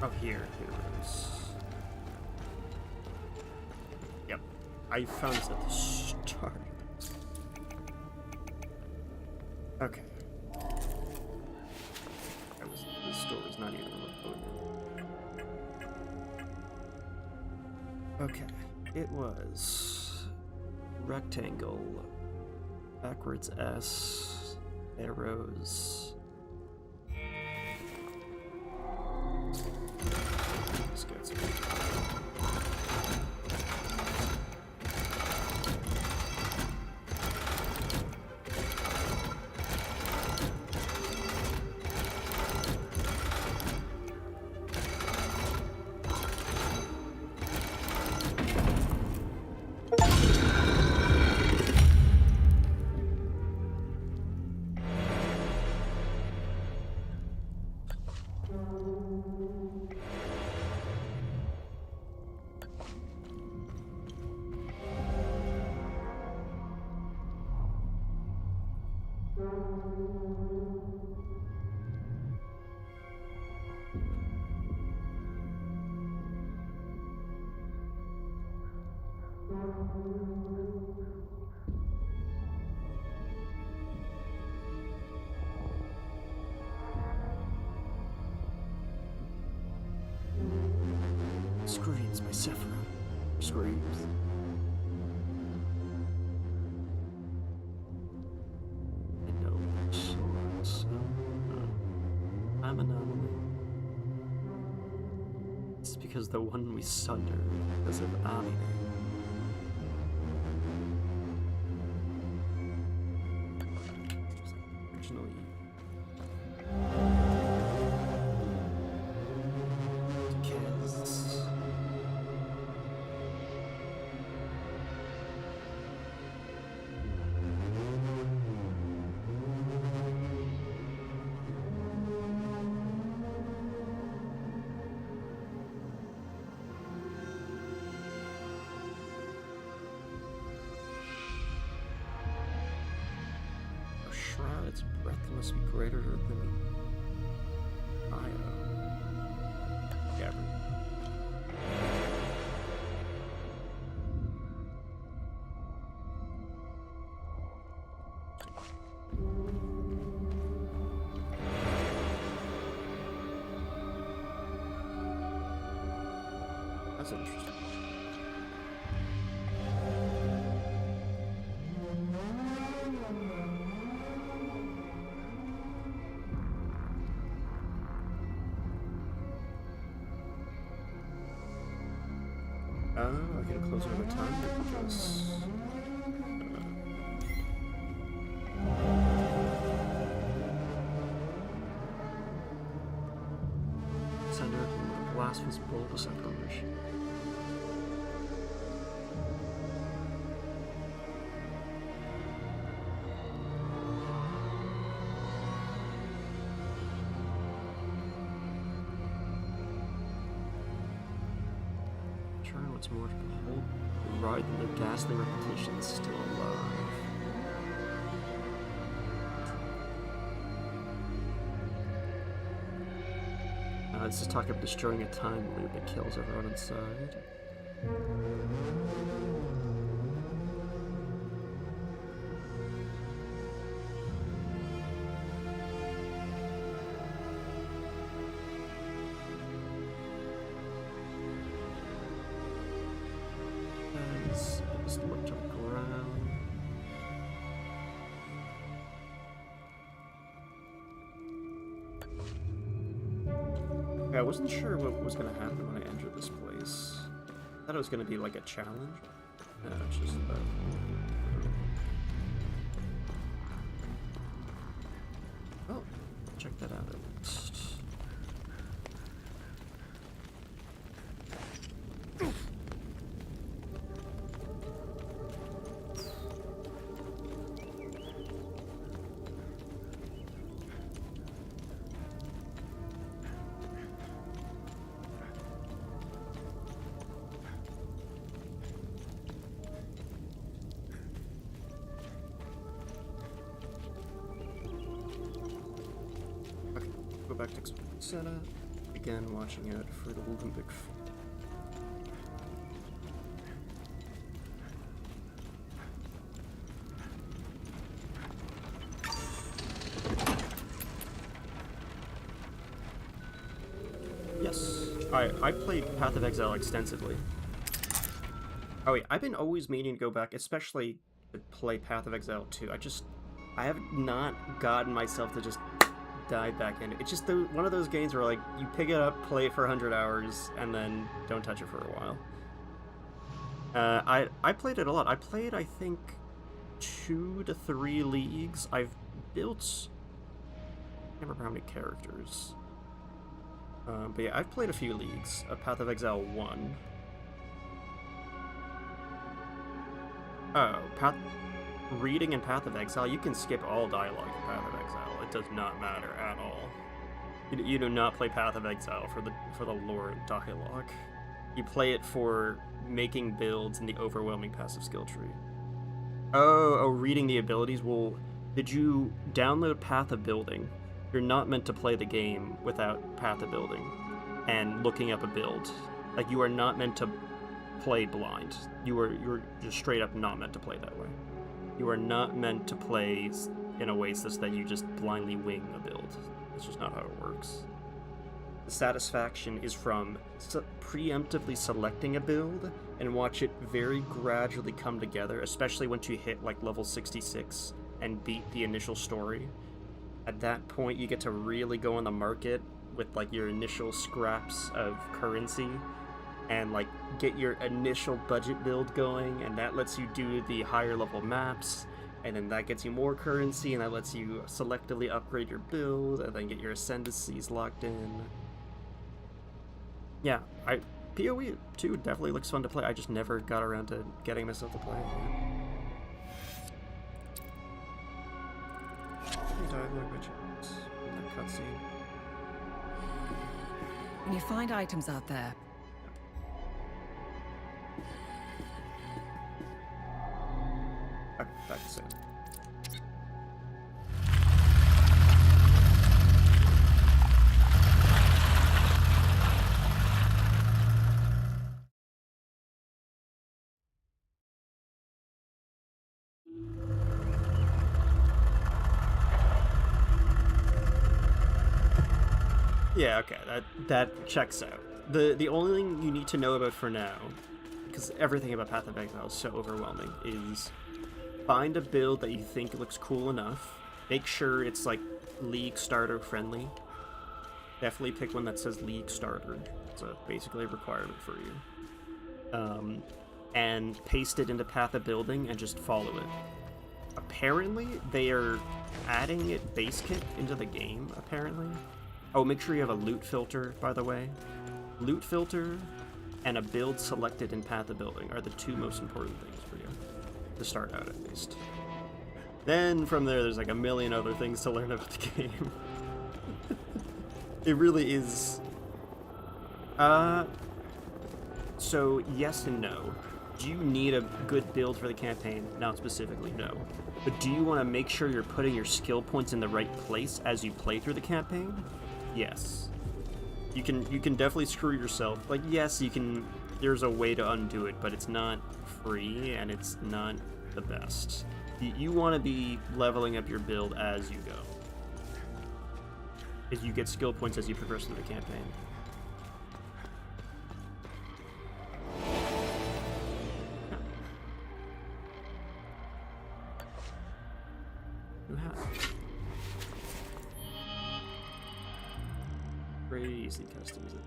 Oh, here it is. Yep, I found this at the start. Okay. The story's not even loading. Okay, it was rectangle, backwards S, arrows. Let's get some. Screams by Sephiroth. Screams. I know swords. I'm an anomaly. It's because the one we sundered is of Amine. Originally. Kids. Its breath must be greater than Gabriel. That's interesting. I get closer over time because sender blasphemous bulbous apparition. What's more to behold, the ride in the ghastly repetition is still alive. This is talk of destroying a time loop that kills everyone inside. Just look to the ground. Yeah, I wasn't sure what was going to happen when I entered this place. I thought it was going to be like a challenge. No, it's just oh, check that out at least. Back to setup. We again, watching out for the limbic. Yes, I played Path of Exile extensively. Oh wait, I've been always meaning to go back, especially to play Path of Exile 2. I have not gotten myself to just dive back in. It's just one of those games where, like, you pick it up, play it for 100 hours, and then don't touch it for a while. I played it a lot. I played, I think, 2 to 3 leagues. I've built... I can't remember how many characters. But yeah, I've played a few leagues. Path of Exile 1. Oh, reading in Path of Exile, you can skip all dialogue in Path of Exile. It does not matter at all. You do not play Path of Exile for the lore and dialogue. You play it for making builds in the overwhelming passive skill tree. Oh, reading the abilities? Well, did you download Path of Building? You're not meant to play the game without Path of Building and looking up a build. Like, you are not meant to play blind. You're just straight up not meant to play that way. You are not meant to play in a way such that you just blindly wing a build. It's just not how it works. The satisfaction is from preemptively selecting a build and watch it very gradually come together, especially once you hit like level 66 and beat the initial story. At that point, you get to really go on the market with like your initial scraps of currency and like get your initial budget build going, and that lets you do the higher level maps, and then that gets you more currency, and that lets you selectively upgrade your build and then get your ascendancies locked in. Yeah, PoE 2 definitely looks fun to play. I just never got around to getting myself to play it. Dialogue rituals in that cutscene. When you find items out there, back to Sam. Yeah, okay, that checks out. The only thing you need to know about for now, because everything about Path of Exile is so overwhelming, is find a build that you think looks cool enough. Make sure it's like League Starter friendly. Definitely pick one that says League Starter. It's basically a requirement for you. And paste it into Path of Building and just follow it. Apparently, they are adding it base kit into the game, apparently. Oh, make sure you have a loot filter, by the way. Loot filter and a build selected in Path of Building are the two most important things for you. To start out, at least. Then, from there, there's like a million other things to learn about the game. It really is... So, yes and no. Do you need a good build for the campaign? Not specifically, no. But do you want to make sure you're putting your skill points in the right place as you play through the campaign? Yes. You can definitely screw yourself. Like, yes, you can... There's a way to undo it, but it's not free, and it's not the best. You want to be leveling up your build as you go. Because you get skill points as you progress through the campaign. New hat. Crazy customs it.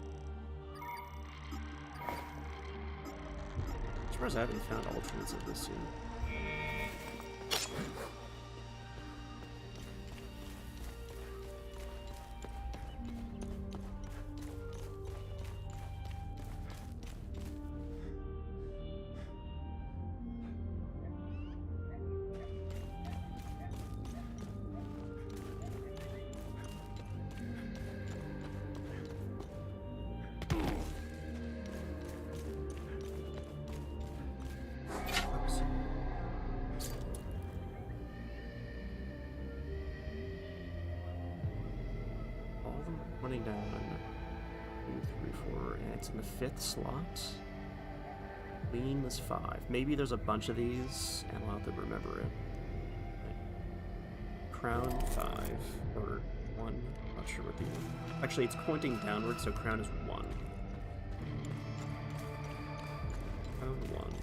I'm surprised I haven't found alternates of this yet. Running down. 2, 3, 4, and it's in the 5th slot. Queen was 5. Maybe there's a bunch of these, and I'll have to remember it. Crown 5, or 1. Not sure what the... Actually, it's pointing downward, so crown is 1. Crown 1.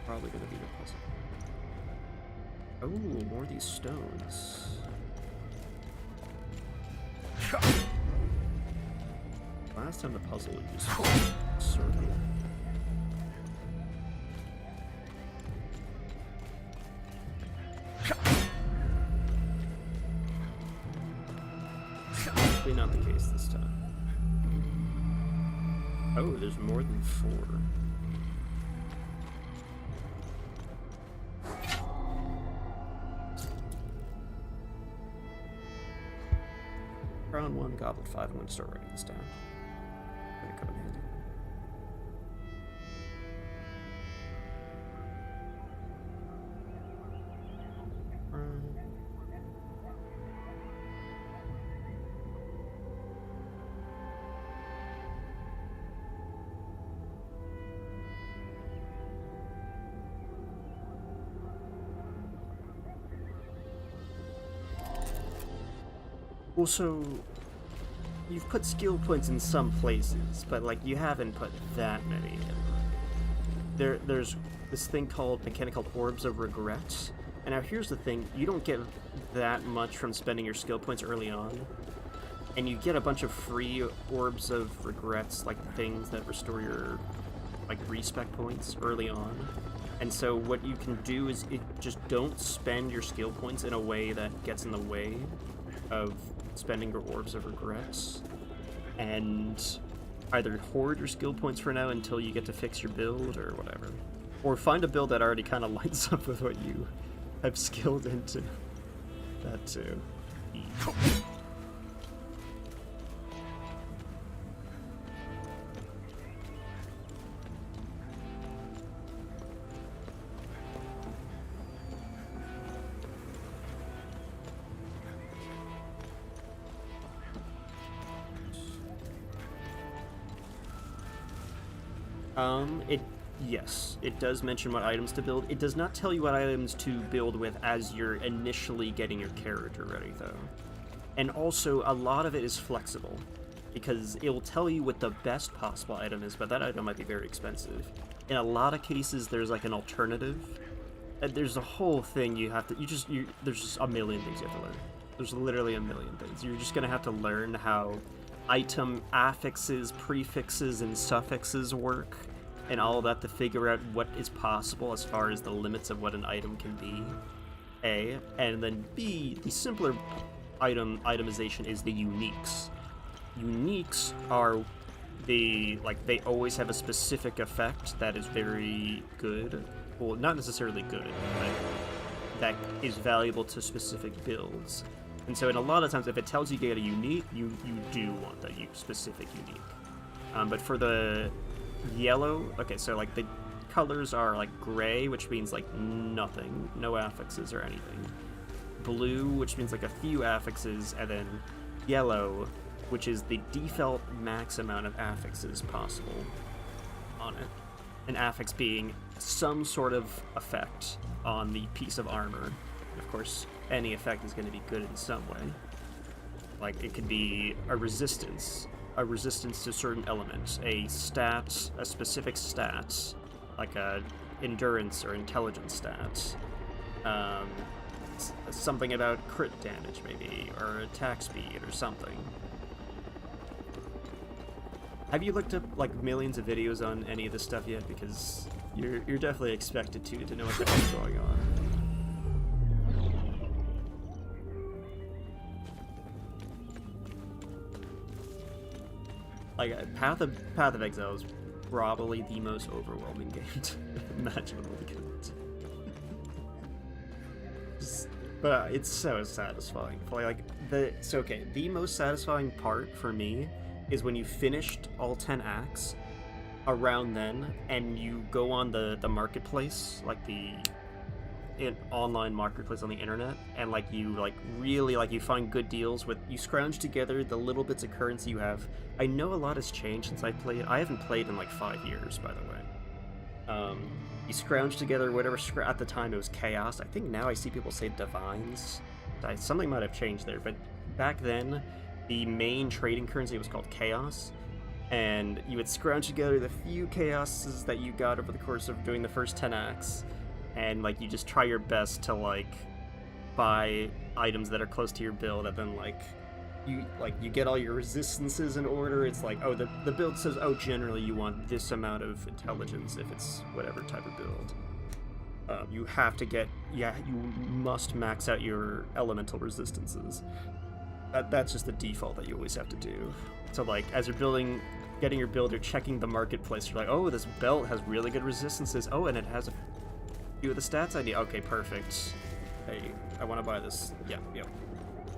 Probably gonna be the puzzle. Oh, more of these stones. Last time the puzzle used circle. Probably not the case this time. Oh, there's more than 4. Round 1, Goblet 5. I'm going to start writing this down. Gonna come in handy. Also, you've put skill points in some places, but like you haven't put that many in. There's this thing called mechanic called Orbs of Regret. And now here's the thing, you don't get that much from spending your skill points early on. And you get a bunch of free Orbs of Regrets, like things that restore your like respec points early on. And so what you can do is just don't spend your skill points in a way that gets in the way of spending your Orbs of Regrets, and either hoard your skill points for now until you get to fix your build or whatever, or find a build that already kind of lines up with what you have skilled into. That too. Yes, it does mention what items to build. It does not tell you what items to build with as you're initially getting your character ready, though. And also, a lot of it is flexible, because it will tell you what the best possible item is, but that item might be very expensive. In a lot of cases, there's like an alternative. There's a whole thing you have to, there's just a million things you have to learn. There's literally a million things. You're just gonna have to learn how item affixes, prefixes, and suffixes work, and all of that to figure out what is possible as far as the limits of what an item can be, A. And then B, the simpler itemization is the uniques. Uniques are they always have a specific effect that is very good. Well, not necessarily good, but that is valuable to specific builds. And so in a lot of times, if it tells you to get a unique, you do want that specific unique. But for the yellow, okay, so like the colors are like gray, which means like nothing, no affixes or anything. Blue, which means like a few affixes, and then yellow, which is the default max amount of affixes possible on it. An affix being some sort of effect on the piece of armor. And of course, any effect is going to be good in some way. Like, it could be a resistance to certain elements, a stat, a specific stat, like a endurance or intelligence stat, something about crit damage maybe, or attack speed or something. Have you looked up like millions of videos on any of this stuff yet? Because you're definitely expected to know what the heck's going on. Like, Path of Exile is probably the most overwhelming game imaginable to get into. But it's so satisfying. The most satisfying part for me is when you finished all 10 acts around then, and you go on the marketplace, like the an online marketplace on the internet, and like you really you find good deals with, you scrounge together the little bits of currency you have. I know a lot has changed since I played. I haven't played in like 5 years, by the way. You scrounge together whatever, at the time it was chaos. I think now I see people say divines. Something might have changed there, but back then the main trading currency was called chaos, and you would scrounge together the few chaoses that you got over the course of doing the first 10 acts, and like you just try your best to like buy items that are close to your build, and then you get all your resistances in order. It's like, oh, the build says, oh, generally you want this amount of intelligence if it's whatever type of build. You have to get, you must max out your elemental resistances. That's just the default that you always have to do. So like, as you're getting your build, you're checking the marketplace. You're like, oh, this belt has really good resistances. Oh, and it has a few of the stats I need. Okay, perfect. Hey, I want to buy this. Yeah.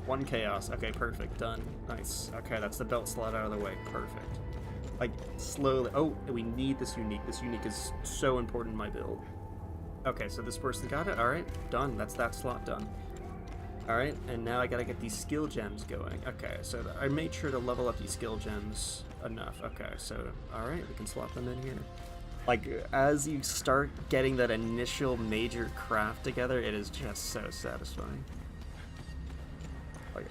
1 chaos. Okay, perfect. Done. Nice. Okay, that's the belt slot out of the way. Perfect. Like, slowly. Oh, we need this unique. This unique is so important in my build. Okay, so this person got it. Alright, done. That's that slot done. Alright, and now I gotta get these skill gems going. Okay, so I made sure to level up these skill gems enough. Okay, so, alright, we can slot them in here. Like, as you start getting that initial major craft together, it is just so satisfying. Like,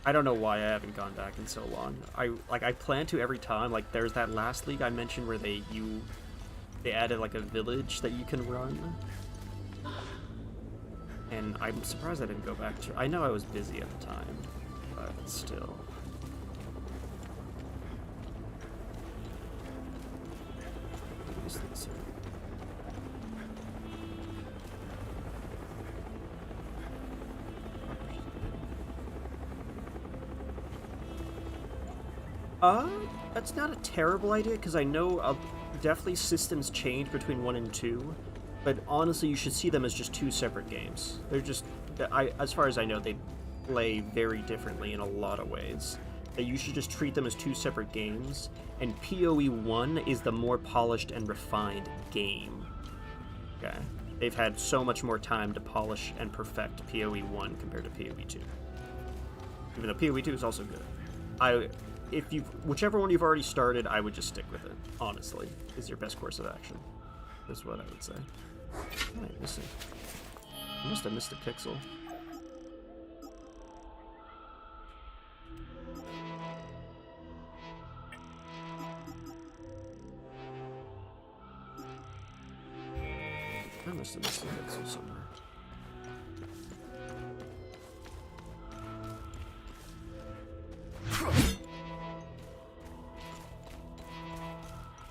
I don't know why I haven't gone back in so long. I plan to every time. Like, there's that last league I mentioned where they added like a village that you can run, and I'm surprised I didn't go back to. I know I was busy at the time, but still. That's not a terrible idea, because I know definitely systems change between 1 and 2, but honestly you should see them as just 2 separate games. They're just, as far as I know, they play very differently in a lot of ways. That you should just treat them as 2 separate games, and PoE 1 is the more polished and refined game. Okay? They've had so much more time to polish and perfect PoE 1 compared to PoE 2. Even though PoE 2 is also good. Whichever one you've already started, I would just stick with it, honestly, is your best course of action. That's what I would say. What am I missing? I must have missed a pixel. I must have missed a pixel somewhere.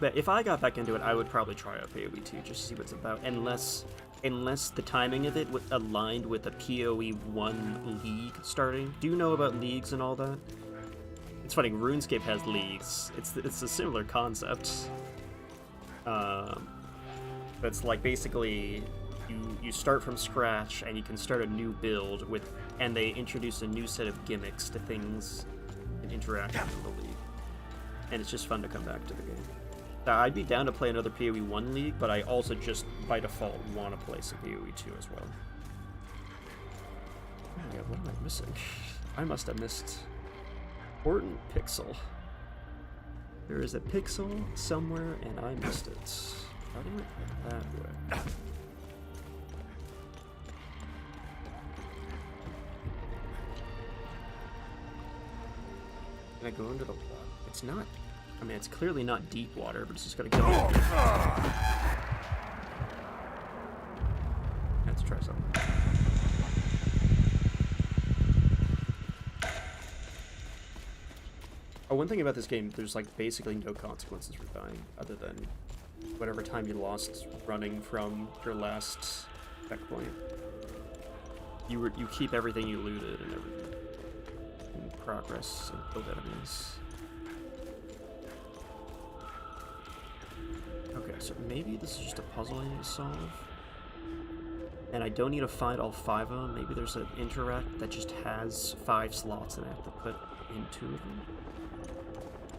But if I got back into it, I would probably try out PoE 2 just to see what it's about, unless the timing of it aligned with the PoE 1 league starting. Do you know about leagues and all that? It's funny, RuneScape has leagues. It's a similar concept. It's like basically you start from scratch and you can start a new build and they introduce a new set of gimmicks to things and interaction in the league. And it's just fun to come back to the game. I'd be down to play another PoE 1 league, but I also just, by default, want to play some PoE 2 as well. Oh yeah, what am I missing? I must have missed important pixel. There is a pixel somewhere, and I missed it. How do I get that way? Can I go into the water? It's not. I mean, it's clearly not deep water, but it's just gotta go. Let's try something. Oh, one thing about this game, there's like basically no consequences for dying, other than whatever time you lost running from your last checkpoint. You keep everything you looted and everything. And progress and build enemies. Okay, so maybe this is just a puzzle I need to solve. And I don't need to find all 5 of them. Maybe there's an interact that just has 5 slots and I have to put in 2 of them.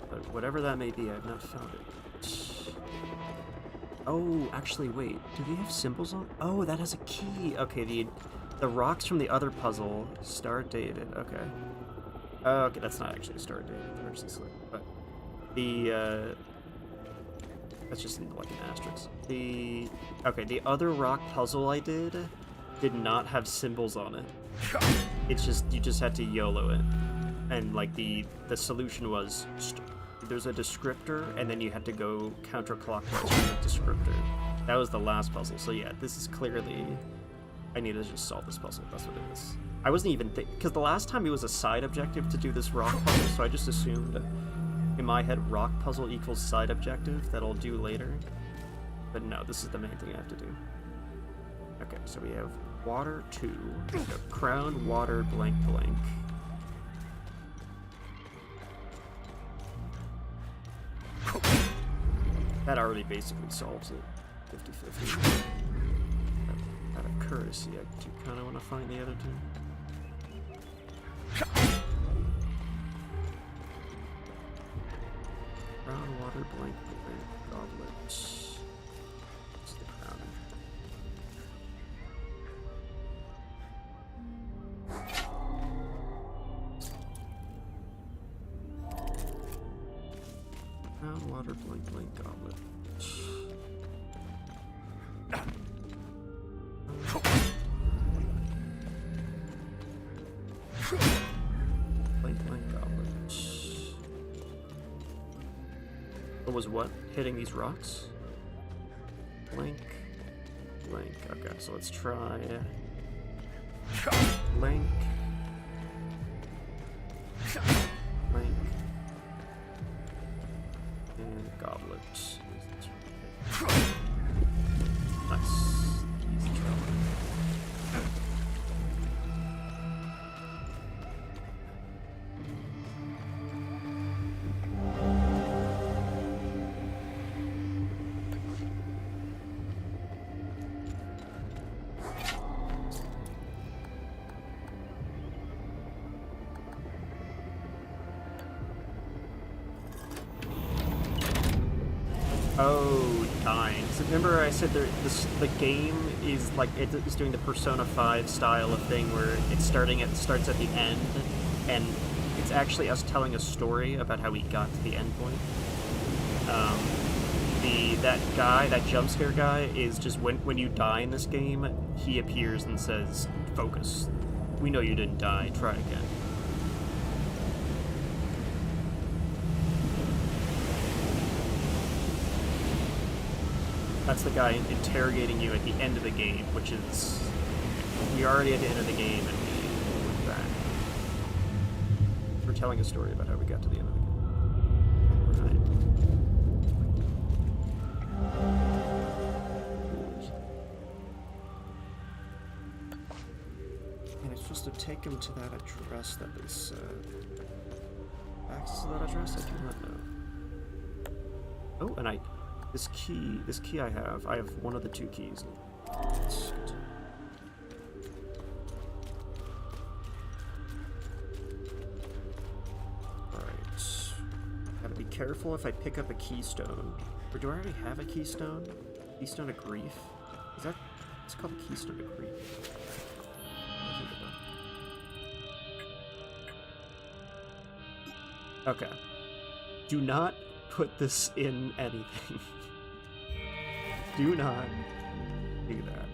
But whatever that may be, I've not found it. Oh, actually, wait. Do they have symbols on? Oh, that has a key. Okay, the rocks from the other puzzle start dated. Okay. Okay, that's not actually a start dated. They're actually slip. But the that's just like an asterisk. The other rock puzzle I did not have symbols on it. It's just you just had to YOLO it, and like the solution was there's a descriptor, and then you had to go counterclockwise with the descriptor. That was the last puzzle. So yeah, this is clearly I need to just solve this puzzle. That's what it is. I wasn't even because the last time it was a side objective to do this rock puzzle, so I just assumed in my head rock puzzle equals side objective that I'll do later. But no, this is the main thing I have to do. Okay, so we have water 2, we have crown, water, blank, blank. That already basically solves it. 50-50. Out of courtesy, I do kind of want to find the other two. Crown, water, blank, blank, goblet. This is the crown. Crown, water, blank, blank, goblet. Blank, blank, goblet. What was what? Hitting these rocks? Blank, blank. Okay, so let's try blank, blank, and goblet. Nice. Easy try. Oh, dying. So remember I said the game is like it's doing the Persona 5 style of thing where it starts at the end, and it's actually us telling a story about how we got to the end point. That jump scare guy is just when you die in this game, he appears and says, "Focus. We know you didn't die. Try again." That's the guy interrogating you at the end of the game, which is... We're already at the end of the game, and we went back. We're telling a story about how we got to the end of the game. Right. And it's supposed to take him to that address that they said. Access to that address? I do not know. Oh, and this key I have one of the two keys. Alright. Gotta be careful if I pick up a keystone. Or do I already have a keystone? Keystone of Grief? Is that... It's called a Keystone of Grief. Okay. Do not put this in anything. Do not do that.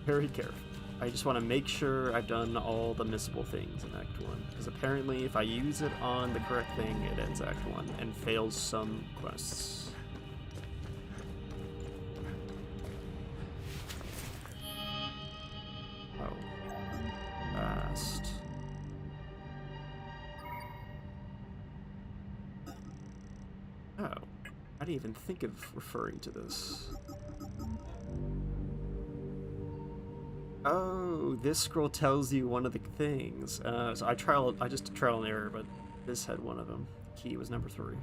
Very careful. I just want to make sure I've done all the missable things in Act 1, because apparently if I use it on the correct thing, it ends Act 1 and fails some quests. Oh. Fast. Oh, I didn't even think of referring to this. Oh, this scroll tells you one of the things. So I just trial and error, but this had one of them. Key was number 3.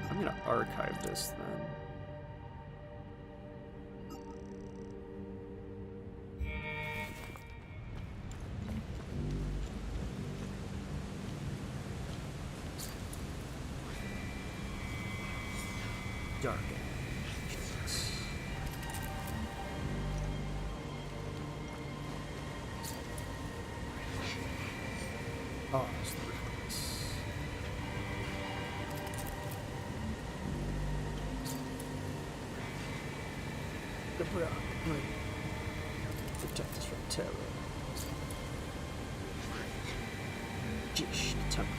I'm gonna archive this then. Dark. Oh, it's the reflex. The brown green. Protect us from terror. Dish the temperate.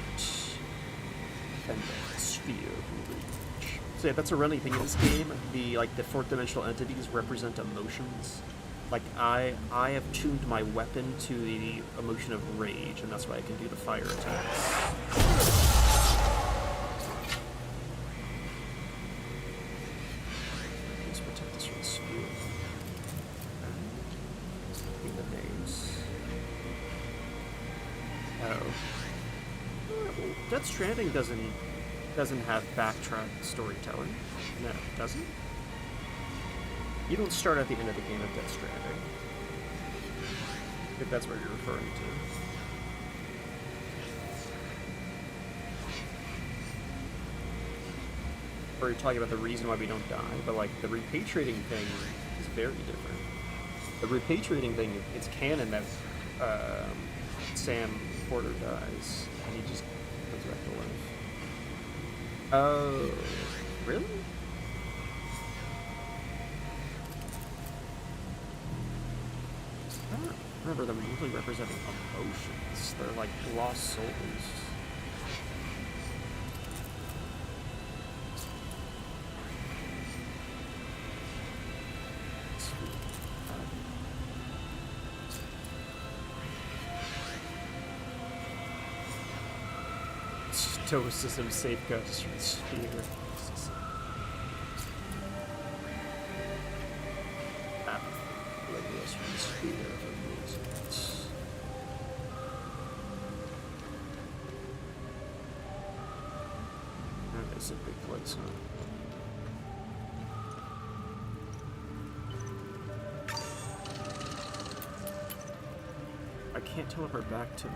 And the sphere of rage. So yeah, that's a running thing in this game. The fourth dimensional entities represent emotions. Like I have tuned my weapon to the emotion of rage, and that's why I can do the fire attacks. Please protect us from the sphere. Read the names. Oh. Death Stranding doesn't have backtrack storytelling. No, does it? You don't start at the end of the game of Death Stranding. If that's what you're referring to. Or you're talking about the reason why we don't die, but like the repatriating thing is very different. The repatriating thing, it's canon that Sam Porter dies and he just comes back to life. Oh, really? I don't remember them usually representing emotions. They're like lost souls. Stoicism safeguards from the sphere. Liberals from the sphere of amusement. That is a big place, huh? I can't teleport back to the...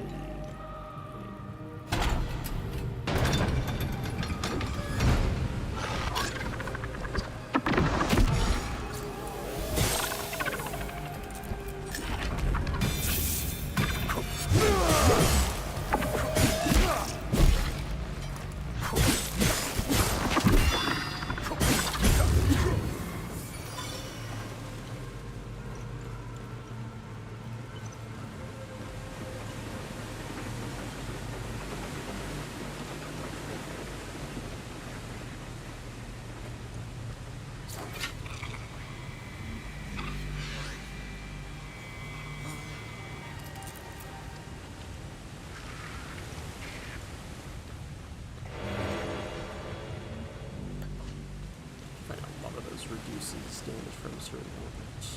Reduces damage from certain elements.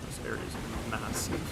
This area is massive.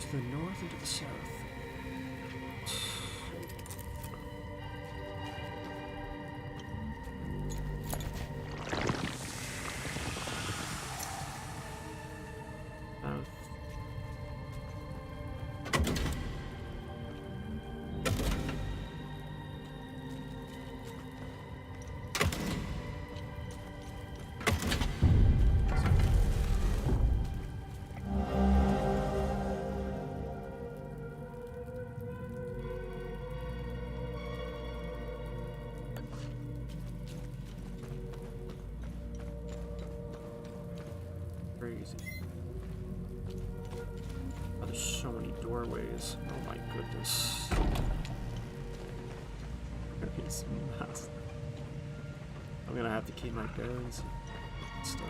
To the north and to the south. goodness. He's massive. I'm gonna have to keep my bearings and stuff.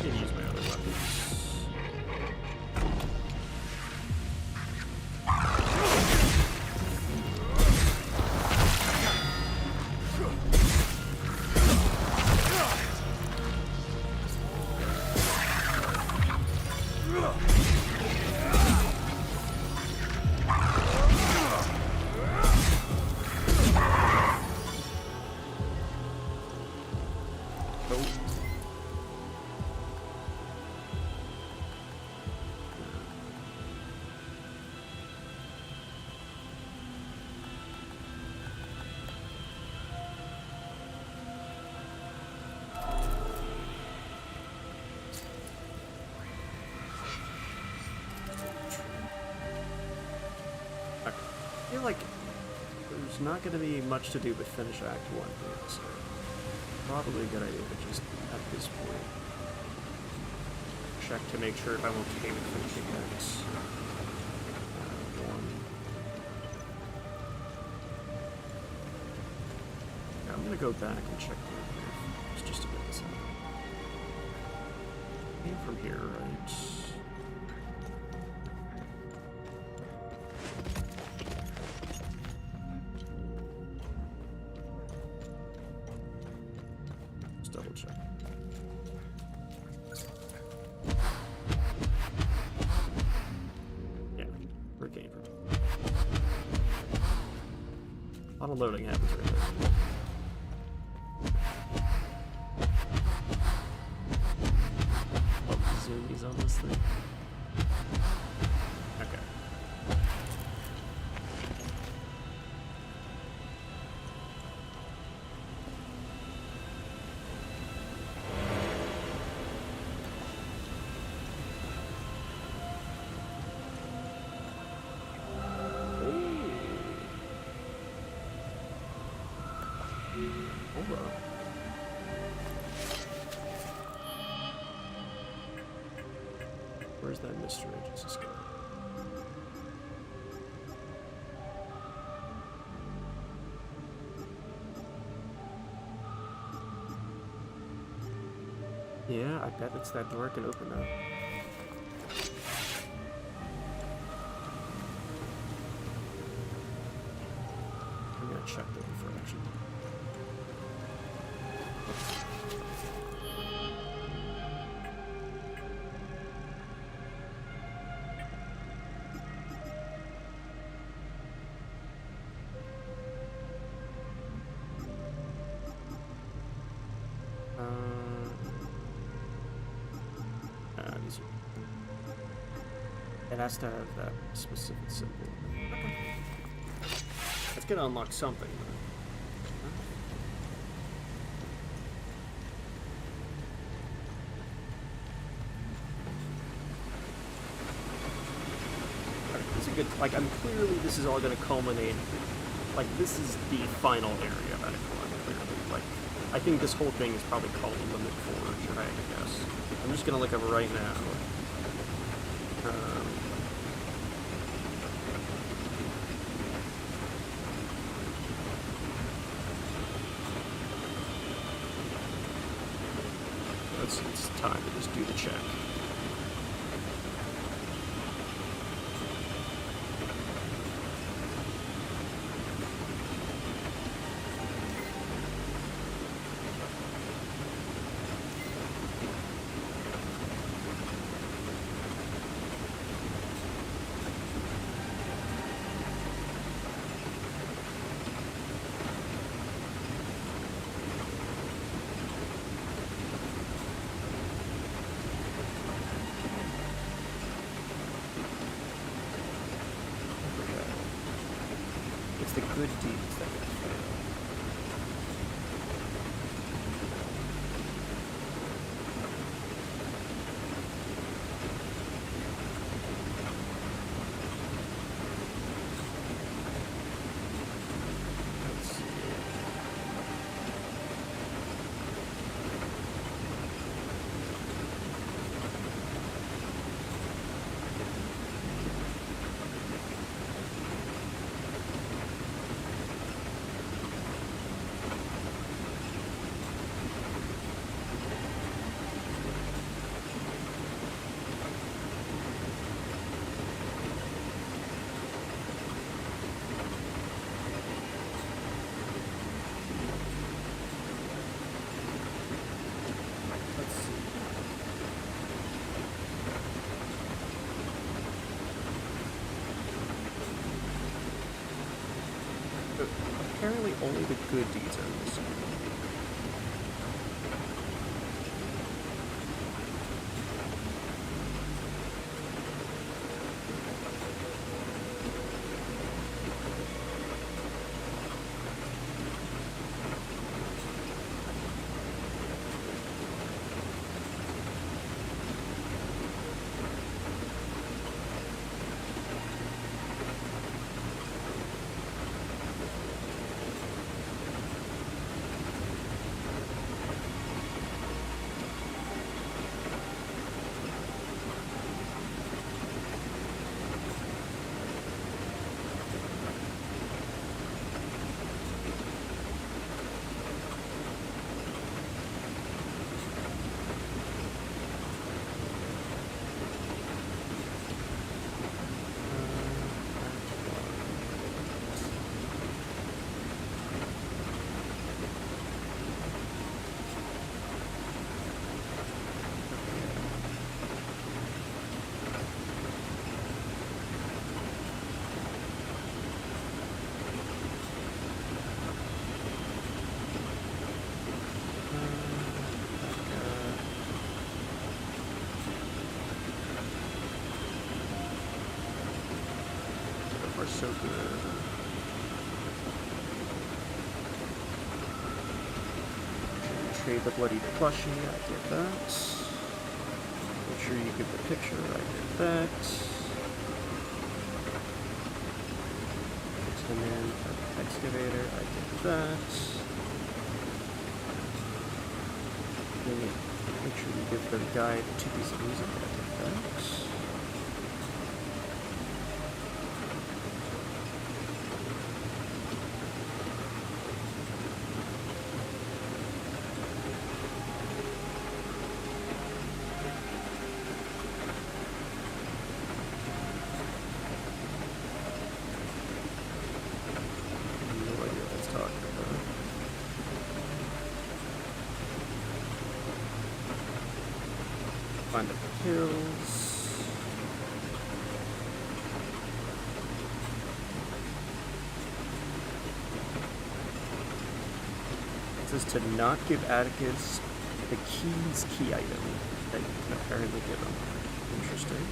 Can't use my other weapons. I feel like there's not going to be much to do but finish Act 1 here, so probably a good idea to just, at this point, check to make sure if I'm okay with finishing Act 1. Yeah, I'm going to go back and check the just to get this out. Came from here, right? Double check. Yeah, where it came from. A lot of loading happens right there. Love the zoomies on this thing. Okay. Hold up. Where's that Mr. Agency go? Yeah, I bet it's that door I can open now. I'm gonna check that before actually. These are... It has to have that specific symbol. Okay. That's gonna unlock something. This is a good, like, I'm clearly, this is all gonna culminate, like, this is the final area of Act 1, clearly. Like, I think this whole thing is probably called the Limit Forge, right, I guess. I'm just gonna look up right now. It's time to just do the check. It's the good deeds that get failed. Let's see. Unfortunately, only the good deeds are missing. So good. Trade the bloody plushie, I get that. Make sure you get the picture, I get that. Fix them in for the excavator, I get that. Make sure you give the guy the 2 pieces of music, I get that. Find the pills. It says to not give Atticus the key item that you can apparently give him. Interesting.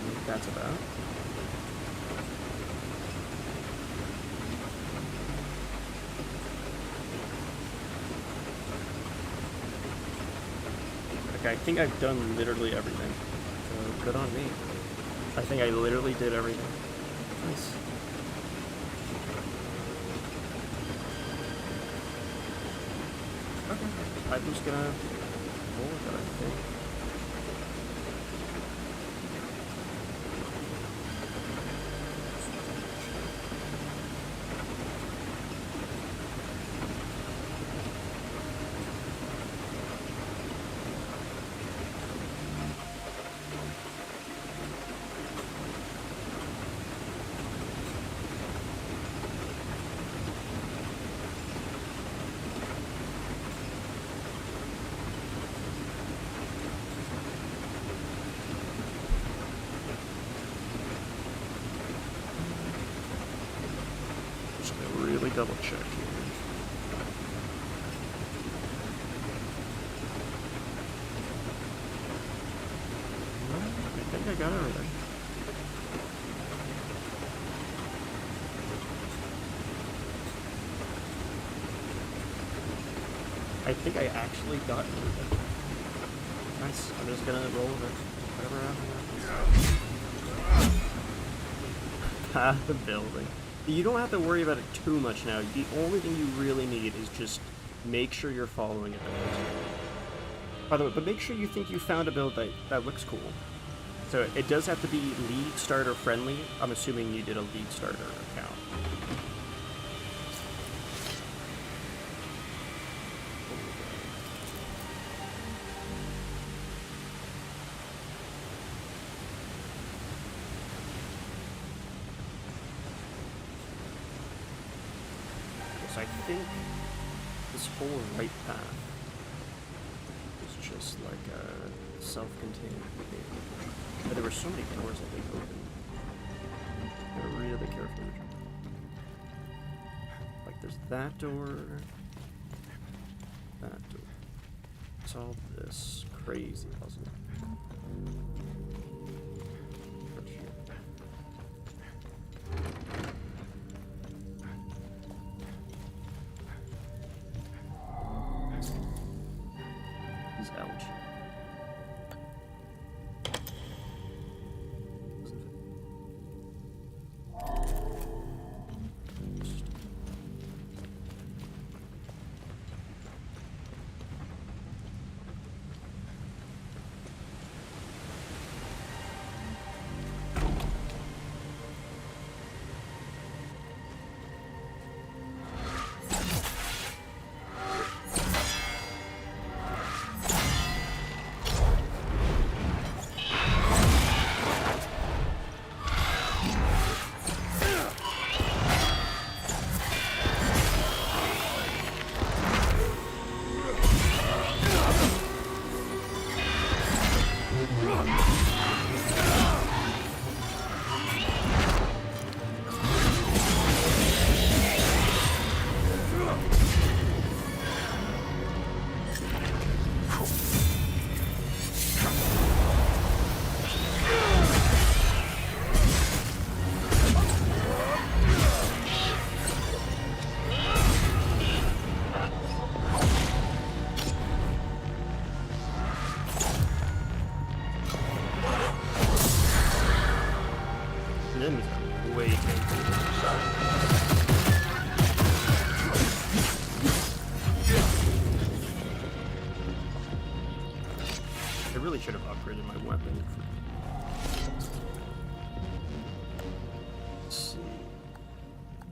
What that's about. I think I've done literally everything. So good on me. I think I literally did everything. Nice. Okay. I'm just gonna roll with it, I think. Double check here. I think I got everything. I think I actually got everything. Nice. I'm just gonna roll with it. Whatever happens. Path the building. You don't have to worry about it too much now. The only thing you really need is just make sure you're following it. By the way, but make sure you think you found a build that looks cool. So it does have to be League Starter friendly. I'm assuming you did a League Starter account. I think this whole right path is just like a self-contained thing. But there were so many doors I think open. really carefully. Like there's that door. That door. Solve this crazy puzzle. He's ouch. Way I really should have upgraded my weapon. Let's see.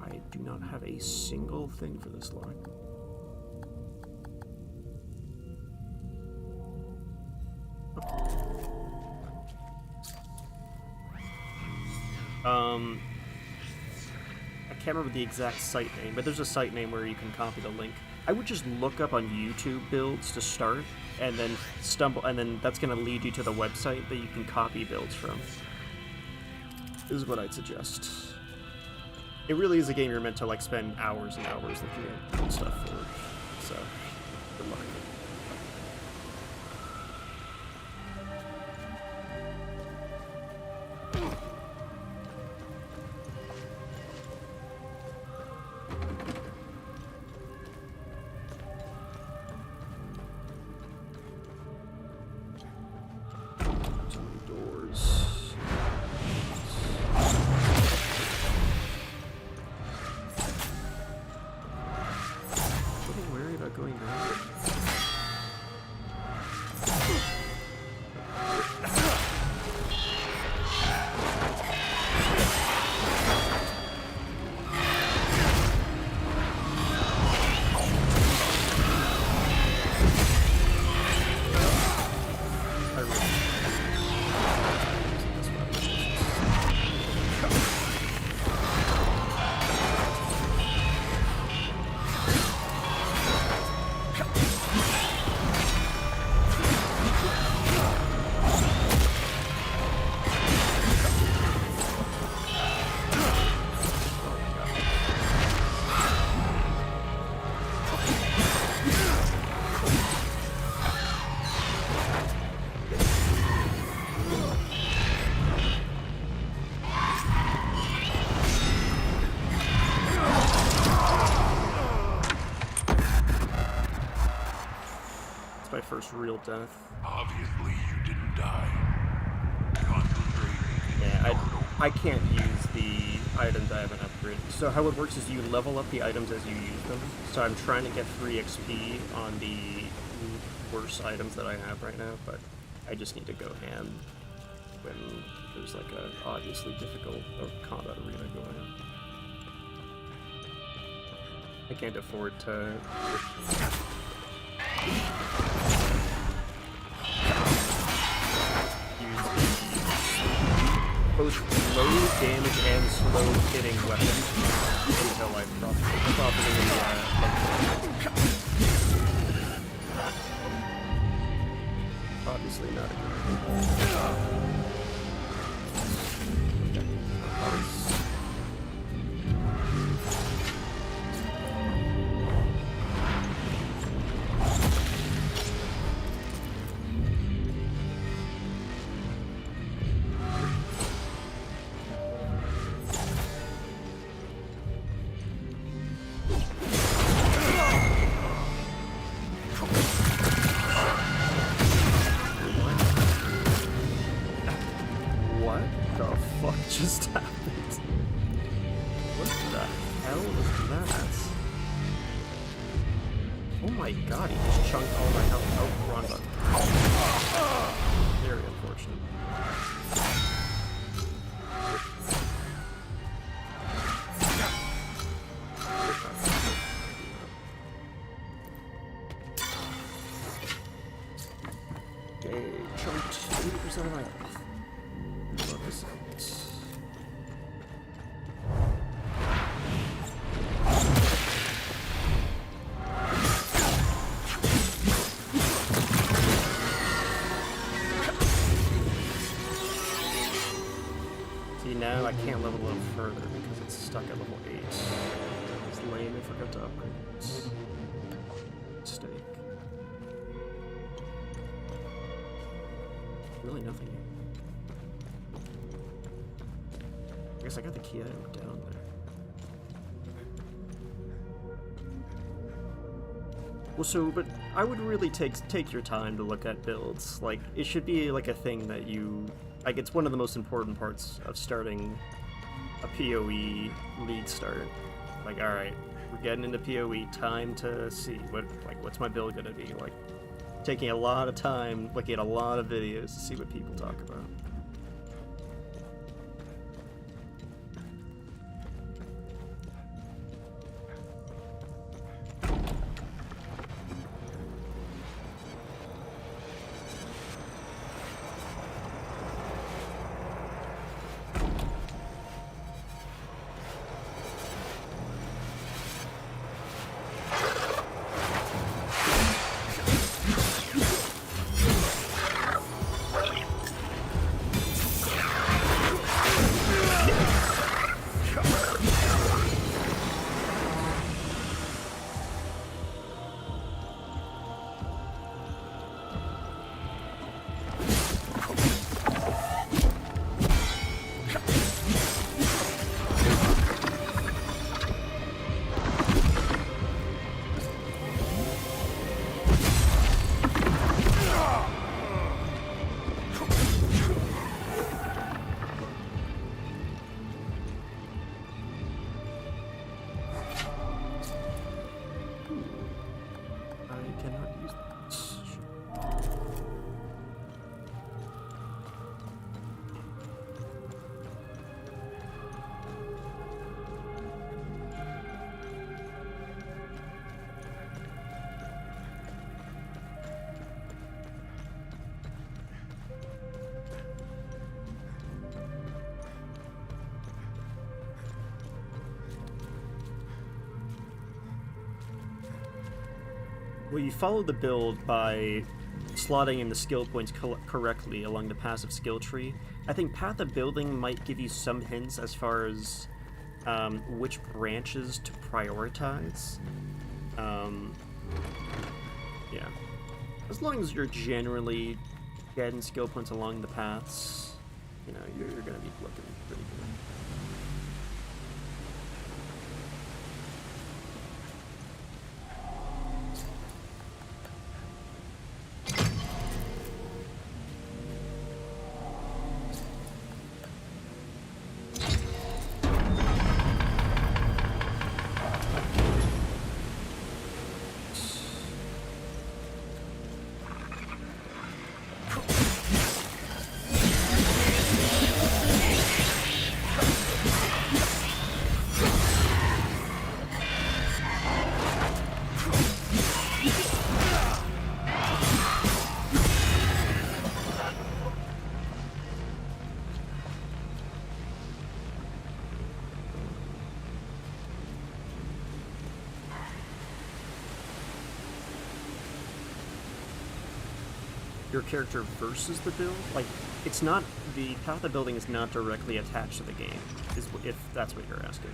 I do not have a single thing for this lock. I can't remember the exact site name, but there's a site name where you can copy the link. I would just look up on YouTube builds to start, and then and then that's going to lead you to the website that you can copy builds from. This is what I'd suggest. It really is a game you're meant to like spend hours and hours looking at stuff for, so good luck. First real death. Obviously, you didn't die. Yeah, I can't use the items I haven't upgraded. So how it works is you level up the items as you use them. So I'm trying to get free XP on the worst items that I have right now, but I just need to go ham when there's like a obviously difficult combat arena going on. I can't afford to both low damage and slow hitting weapons until I properly obviously not a good that? Oh my god, he just chunked all my health. Oh, wrong button. Very unfortunate. Okay, chunked 80% of my health. Love this out. Now I can't level a little further because it's stuck at level 8. It's lame, I forgot to upgrade it. Mistake. Really nothing here. I guess I got the key item down there. Well, so, but I would really take your time to look at builds. Like, it should be like a thing that you... Like, it's one of the most important parts of starting a PoE league start. Like, alright, we're getting into PoE, time to see what's my build gonna be. Like, taking a lot of time, looking at a lot of videos to see what people talk about. Well, you follow the build by slotting in the skill points correctly along the passive skill tree. I think Path of Building might give you some hints as far as which branches to prioritize. Yeah. As long as you're generally getting skill points along the paths, you know, you're going to be looking pretty good. Your character versus the build? Like, it's not, the Path of Building is not directly attached to the game, if that's what you're asking.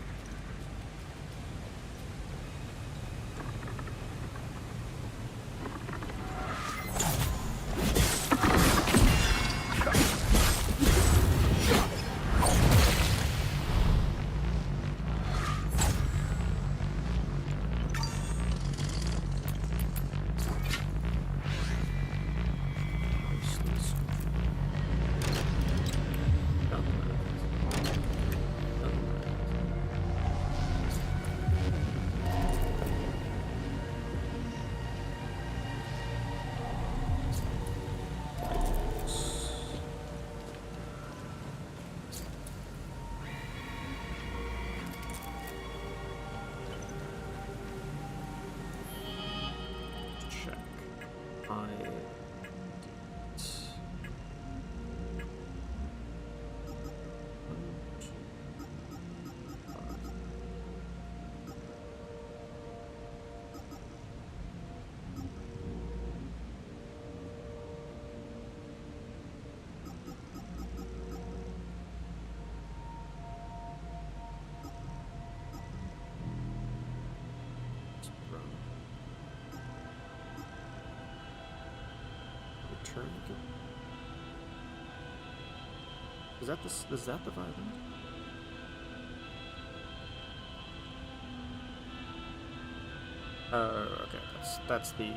tourniquet? Is that the violin? Okay, that's the...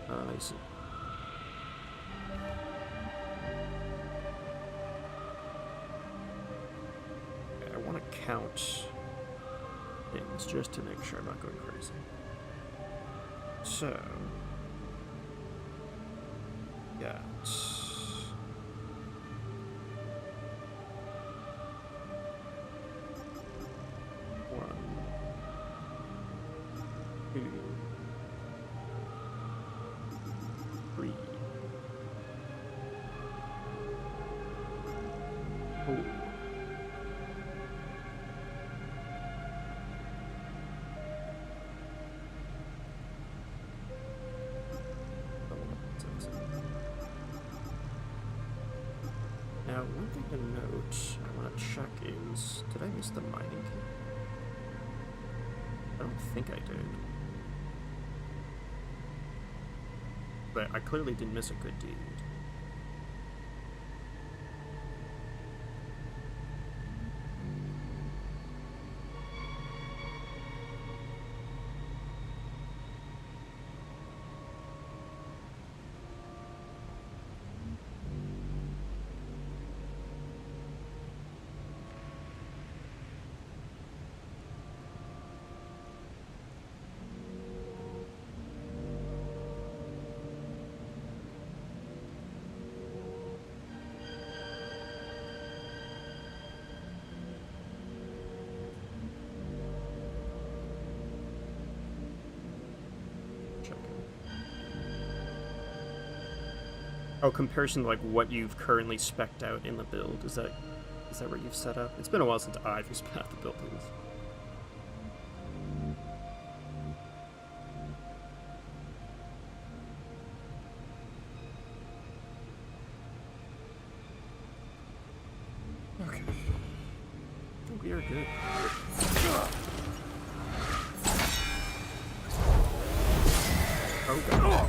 I see. Okay, I want to count things just to make sure I'm not going crazy. So, got 1, 2, 3, 4. Now, one thing to note, I want to check is, did I miss the mining key? I don't think I did. But I clearly didn't miss a good deed. Oh, comparison to like what you've currently spec'd out in the build. Is that what you've set up? It's been a while since I've used Path to build these. Okay. I think we are good. Oh god.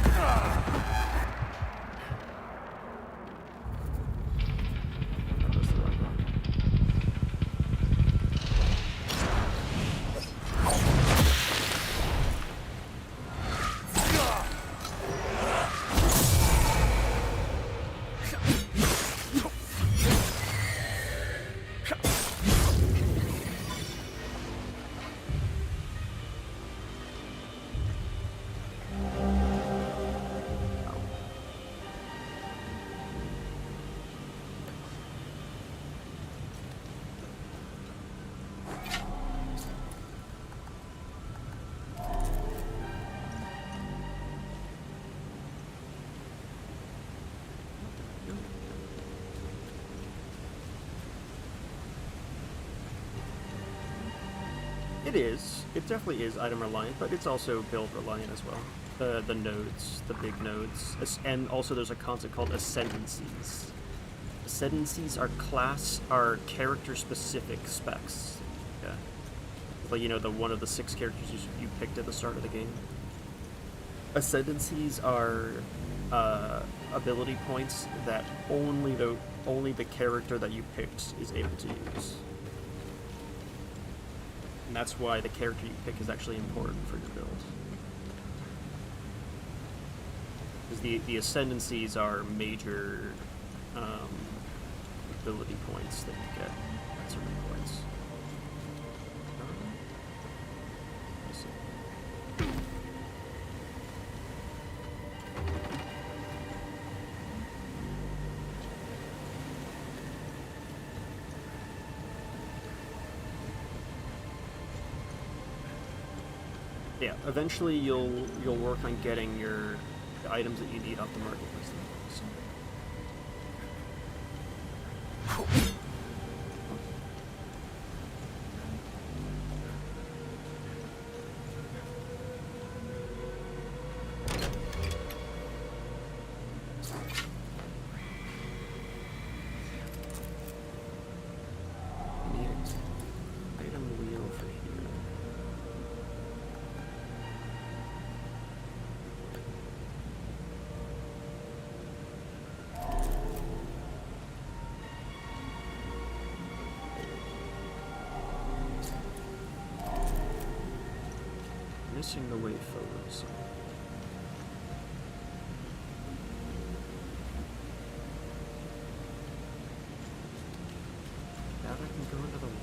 It is. It definitely is item reliant, but it's also build reliant as well. The nodes, the big nodes, and also there's a concept called ascendancies. Ascendancies are character specific specs. Yeah. Like, you know, one of the 6 characters you picked at the start of the game. Ascendancies are ability points that only the character that you picked is able to use. And that's why the character you pick is actually important for your build. Because the ascendancies are major ability points that you get at certain points. I see. Yeah, eventually you'll work on getting the items that you need off the marketplace. So. I need an item wheel for here. missing the way forward. So. Now I can go into the wall.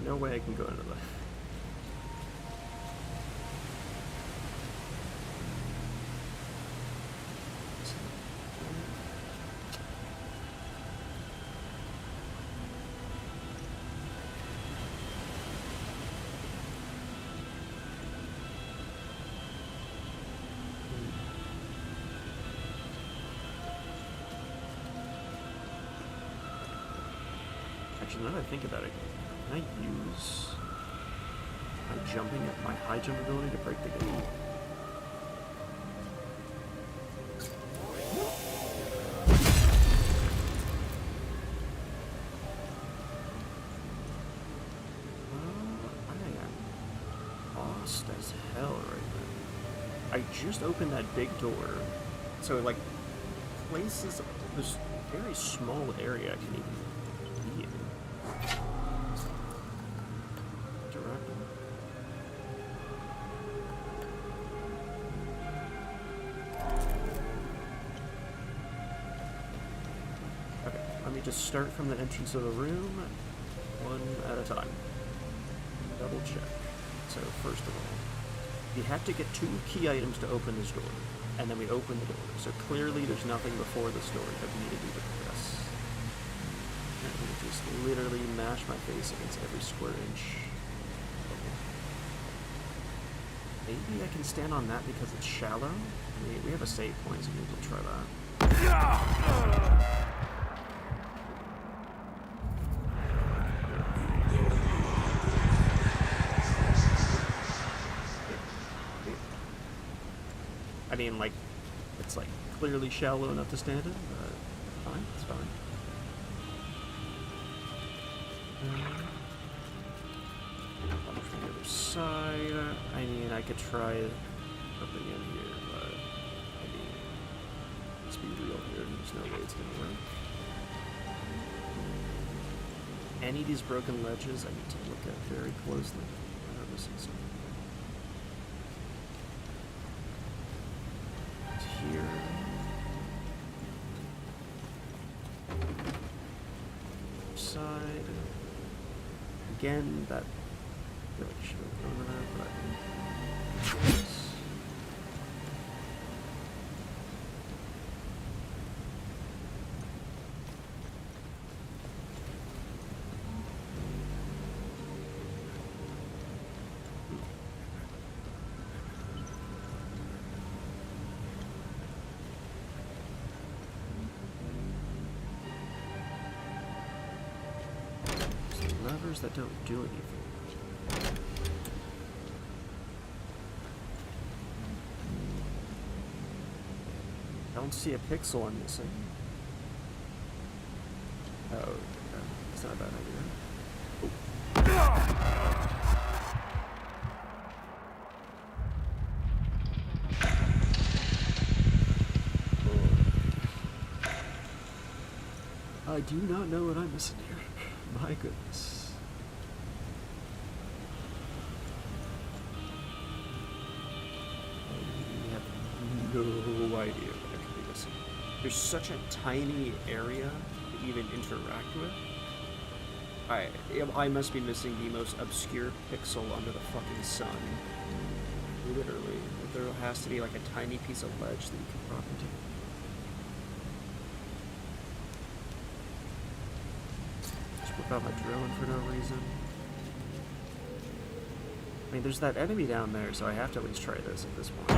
No way I can go into the... Actually, now that I think about it, can I use my high jump ability to break the gate? I am lost as hell right now. I just opened that big door, so like places, this very small area I can even be in. Just start from the entrance of the room, one at a time. Double check. So first of all, you have to get 2 key items to open this door, and then we open the door. So clearly there's nothing before this door that we need to do to press. And we just literally mash my face against every square inch. Maybe I can stand on that because it's shallow? We have a save point, so maybe we'll try that. I mean, like, it's like clearly shallow enough to stand in, but fine, it's fine. From the other side, I mean, I could try up again here, but I mean, let's be real here, there's no way it's gonna work. Any of these broken ledges I need to look at very closely. I'm missing something. Here. Side. Again, that really should have gone there, but levers that don't do anything. I don't see a pixel I'm missing. Oh, okay. That's not a bad idea. I do not know what I'm missing here. My goodness. I have no idea what I could be missing. There's such a tiny area to even interact with. I must be missing the most obscure pixel under the fucking sun. Literally. There has to be like a tiny piece of ledge that you can drop into. Whip out my drone for no reason. I mean, there's that enemy down there, so I have to at least try this at this point.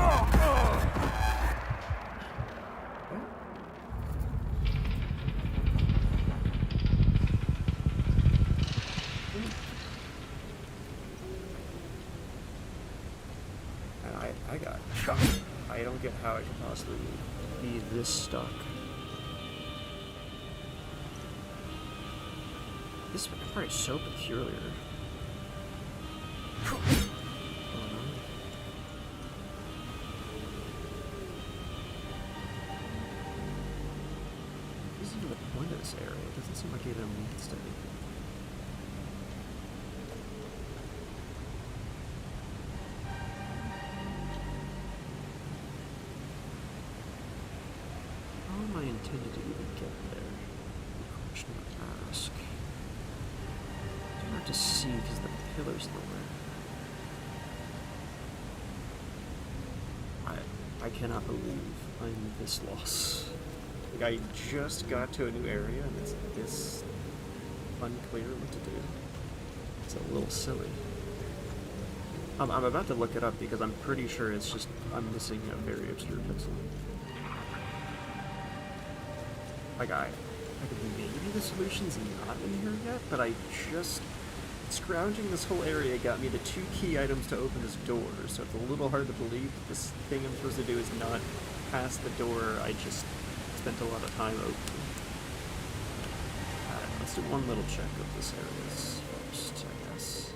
And I got stuck. I don't get how I could possibly be this stuck. This part is so peculiar. this area. It doesn't seem like even needs to be. How am I intended to even get there? Good question to ask. It's hard to see because the pillar's in the way. I cannot believe I'm this lost. Like, I just got to a new area and it's this unclear what to do. It's a little silly. I'm about to look it up because I'm pretty sure it's just I'm missing a very obscure pixel. Like, maybe the solution's not in here yet, but I just... Scrounging this whole area got me the 2 key items to open this door, so it's a little hard to believe that this thing I'm supposed to do is not past the door I just spent a lot of time opening. Alright, let's do one little check of this area first, I guess.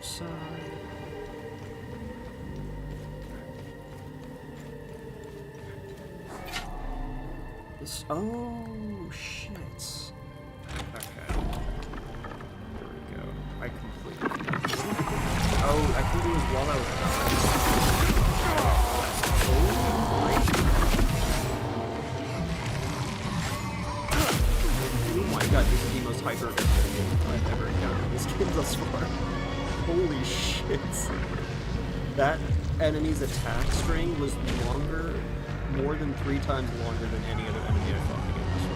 Side. This, oh shit. Okay. There we go. I completely. Oh, I think it was while I was oh my god, this is the most hyper aggressive game I've ever encountered in this game thus far. Holy shit. That enemy's attack string was more than 3 times longer than any other enemy I fought against.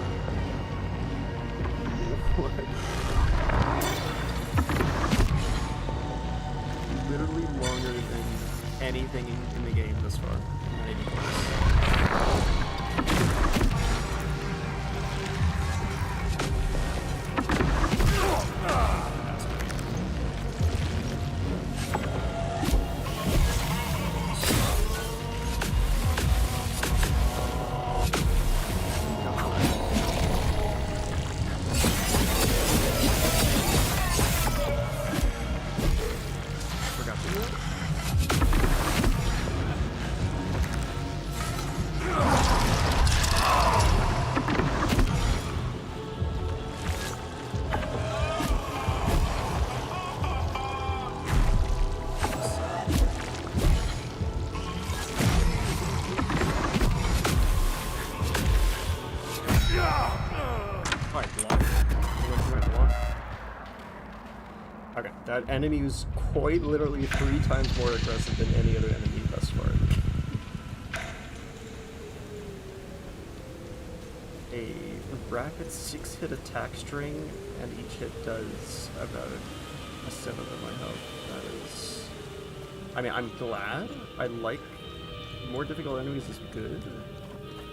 What? Literally longer than anything in the game thus far. Not even close. Okay, that enemy was quite literally 3 times more aggressive than any other enemy thus far. A rapid 6-hit attack string, and each hit does about a 7th of my health. That is... I mean, I'm glad. I like more difficult enemies is good,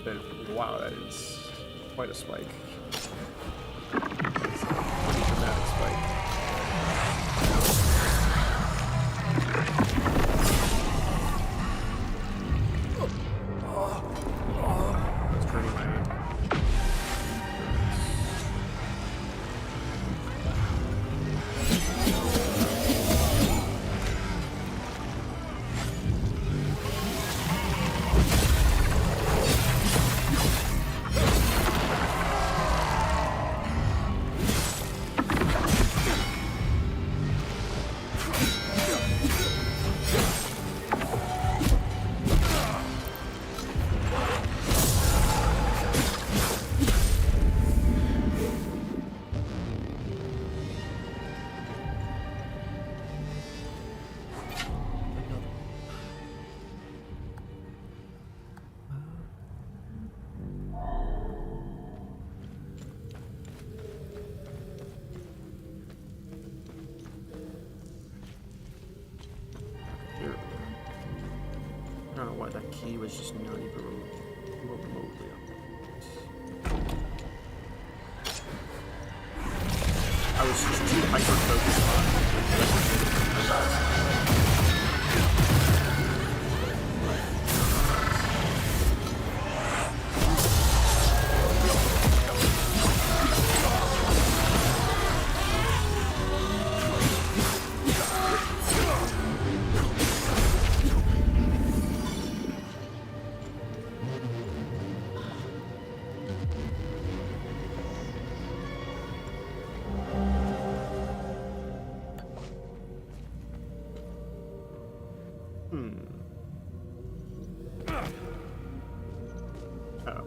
but wow, that is quite a spike. It's a pretty dramatic spike. That's turning my aim. I don't know why that key was just not even remotely up. I was just too hyper-focused on Hmm. Oh.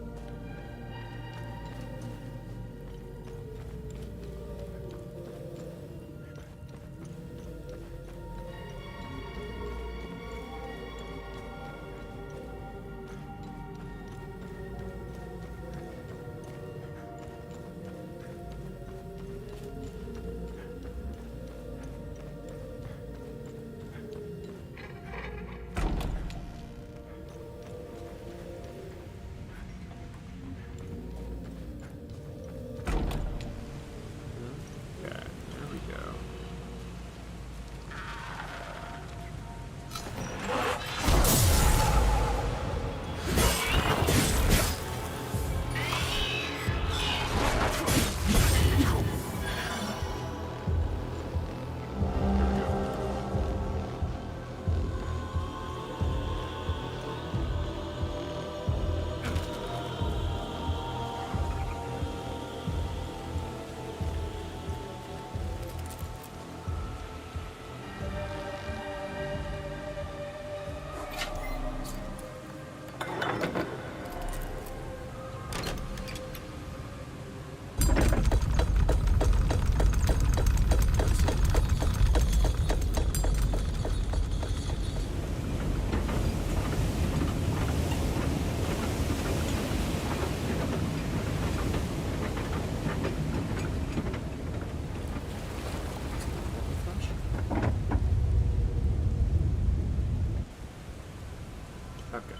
Okay.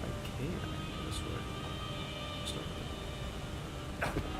I can go this way. Start with it.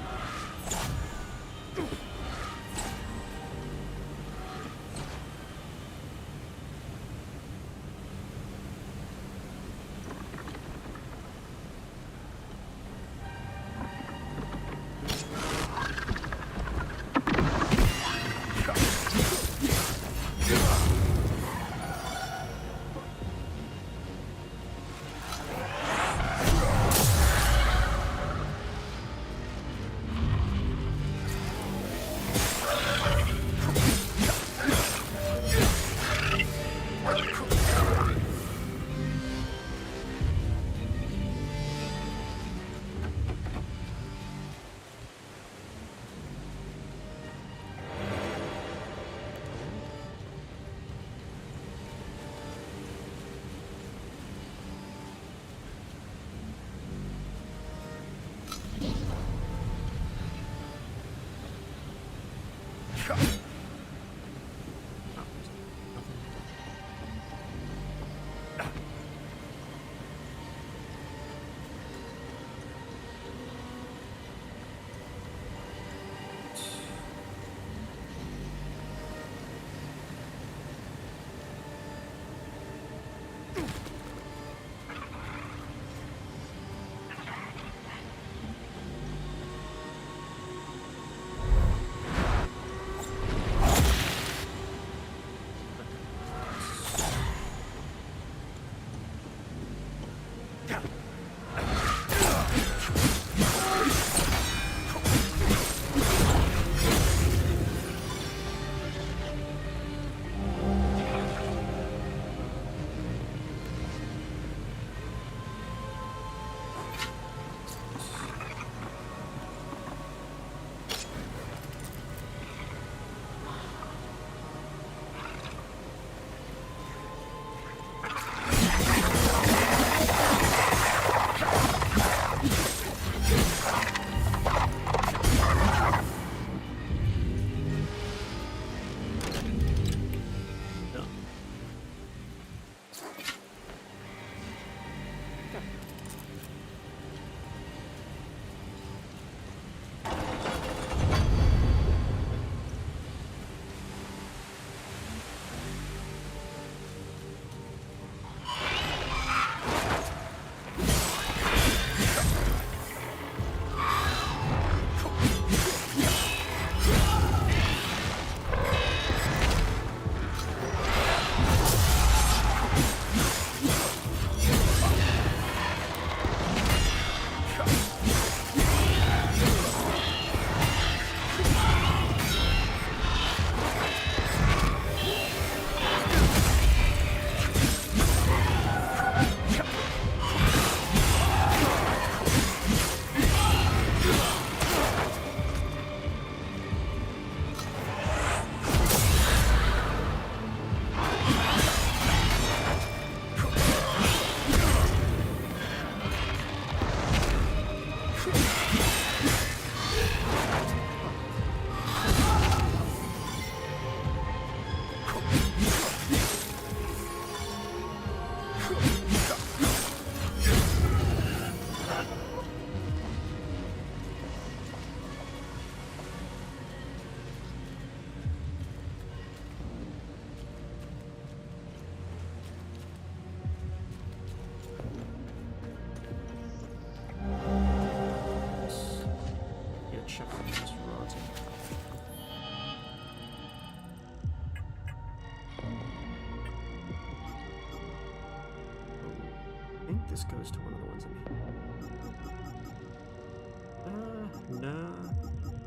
this goes to one of the ones in here.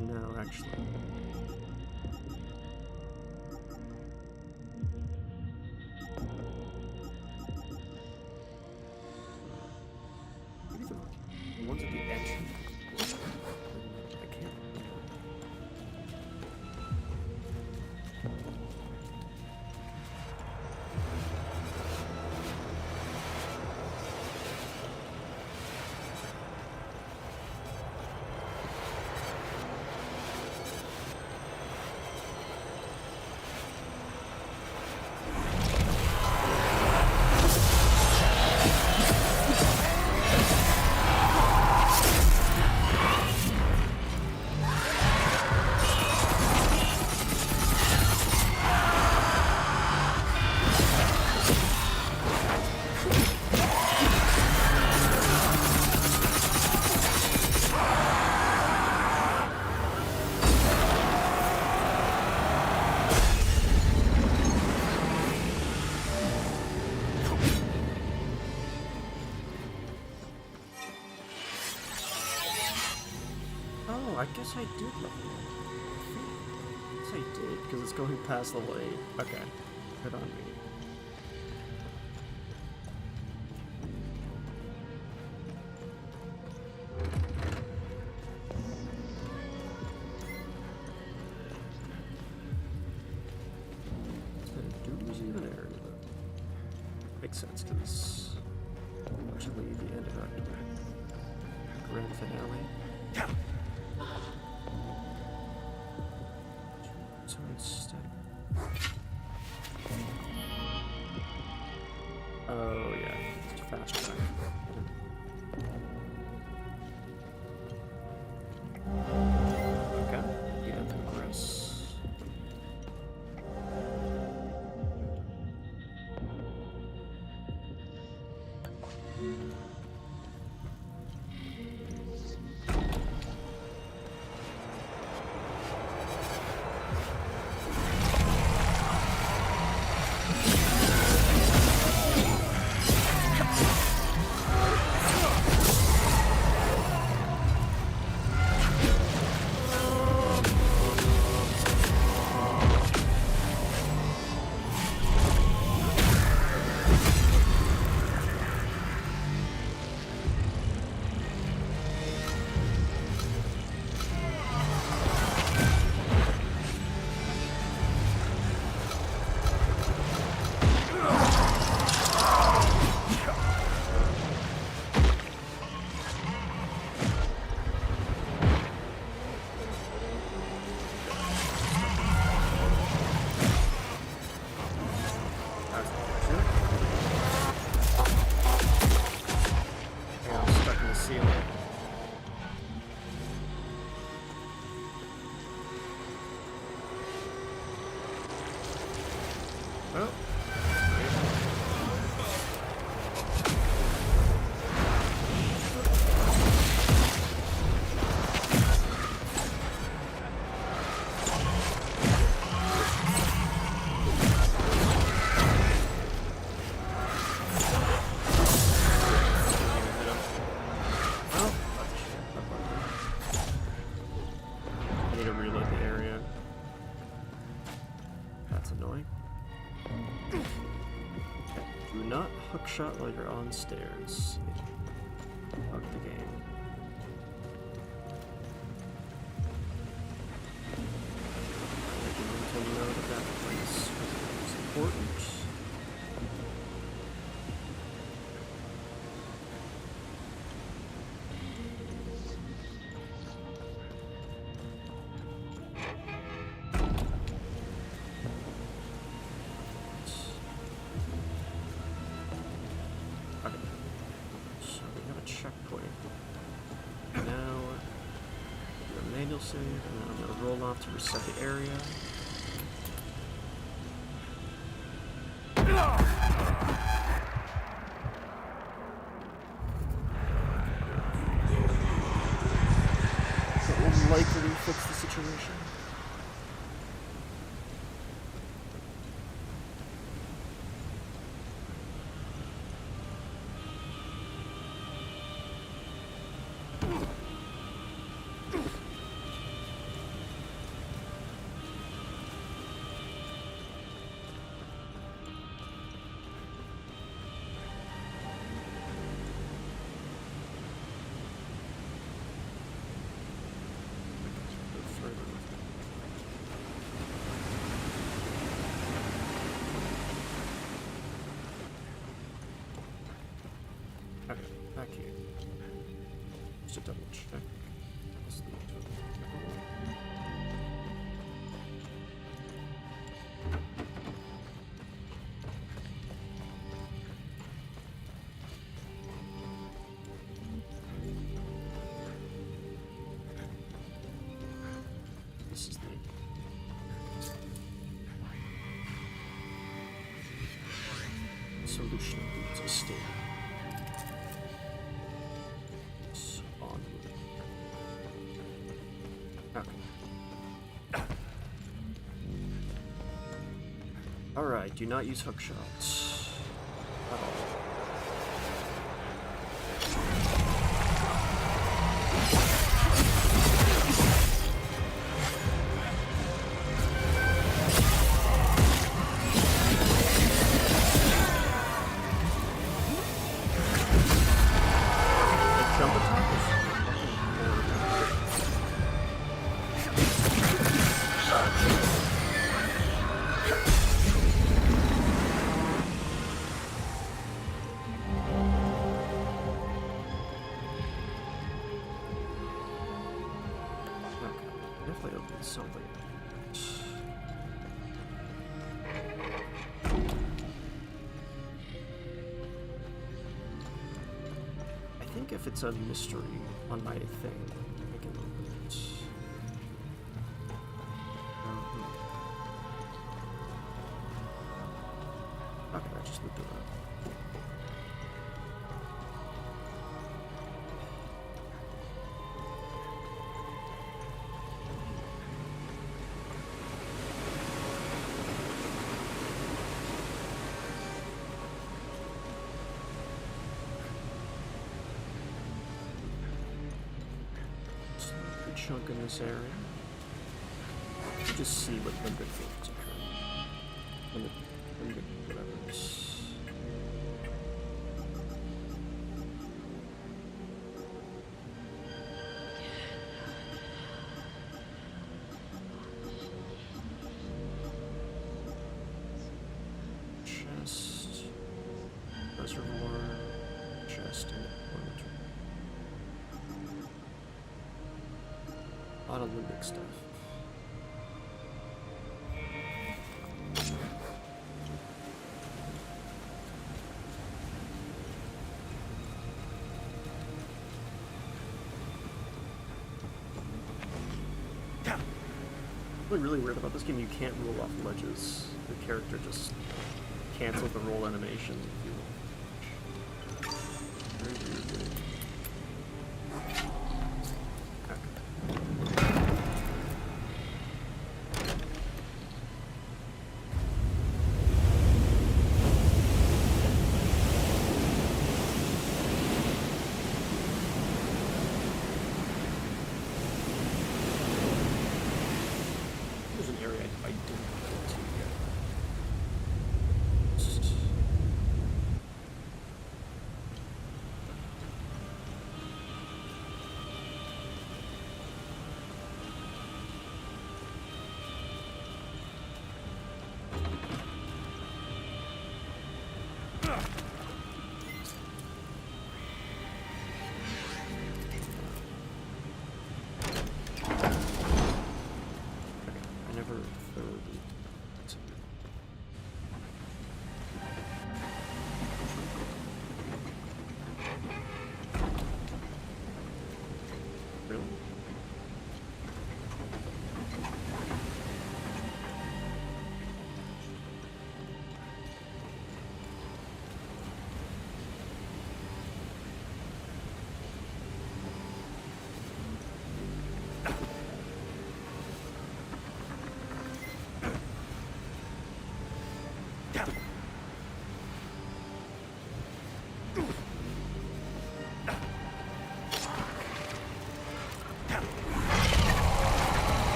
No, actually. Maybe the ones at the edge. I can't. I guess I did level it. I guess I did, because it's going past the light. Okay, good on me. Is that a dude's even area though? Makes sense, because actually the end of our grand finale. So instead. Oh yeah, it's a fast track. Okay, yeah, progress. Shot while you're on stairs. Fuck the game. Until you know that place is important. Save, and then I'm going to roll off to reset the area. That will likely fix the situation. back here. Just to double check. This is the solution of the estate. Alright, do not use hook shots. At all. The jump attack is definitely open something. I think if it's a mystery on my thing, I can open it. Okay, I just looked it up. Chunk in this area. Just see what limited things occur. Limited whatever's. Chest, reservoir, chest, and deployment. A lot of limbic stuff. What's really weird about this game, you can't roll off ledges. The character just canceled the roll animation. Very weird.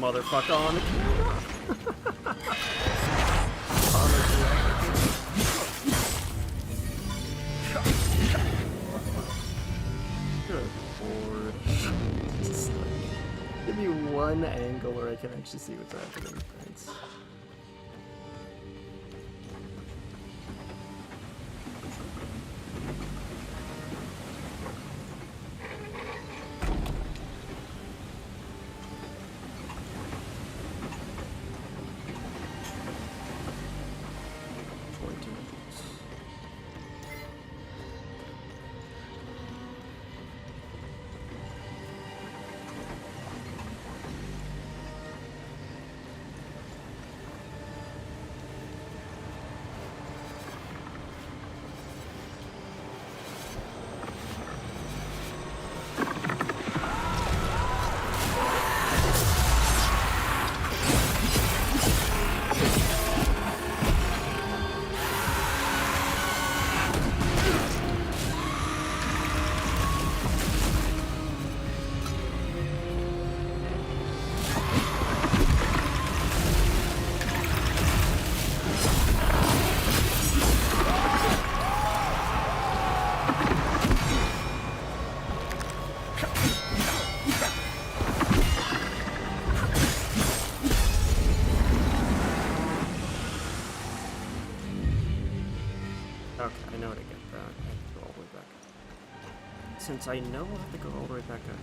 motherfucker on the camera. Good lord. Just like, give me one angle where I can actually see what's happening. Thanks. Since I know I'll have to go all the way back up.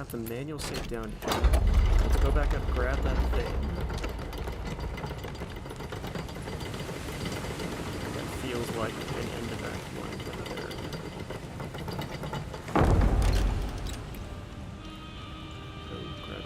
The manual save down here. Let's go back up, grab that thing. That feels like an end of Act 1 right there. Go grab it.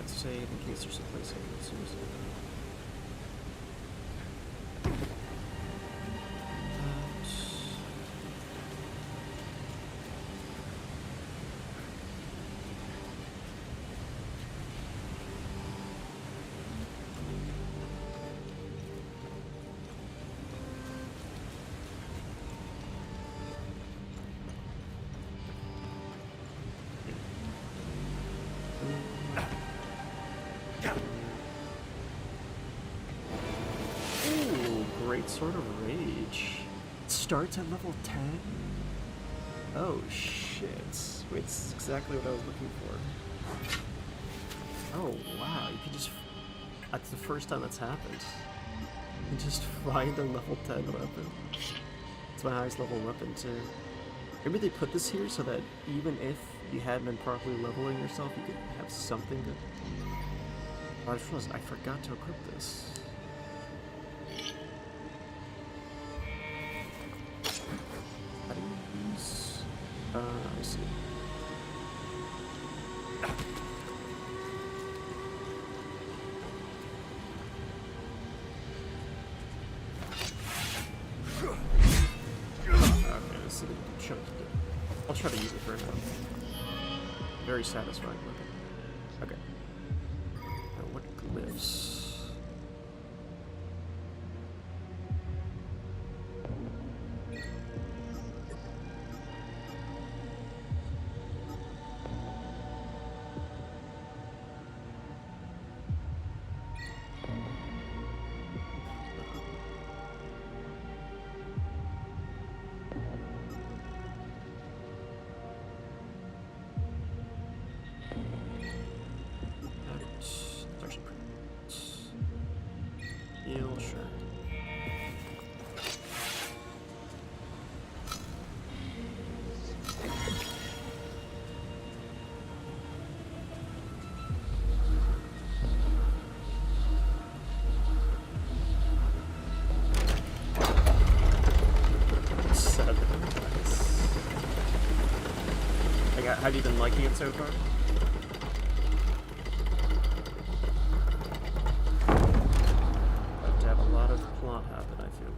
Save in case there's a place I can use it. Great Sword of Rage. It starts at level 10? Oh shit. Wait, it's exactly what I was looking for. Oh wow, you can just... That's the first time that's happened. You can just find a level 10 weapon. It's my highest level weapon too. Maybe they put this here so that even if you hadn't been properly leveling yourself, you could have something to... Oh, I just realized I forgot to equip this. I see. Okay, this is a good chunk to do. I'll try to use it for now. Very satisfying looking. Okay. Now what glyphs? heal, sure. Have you been liking it so far? About to have a lot of plot happen, I feel.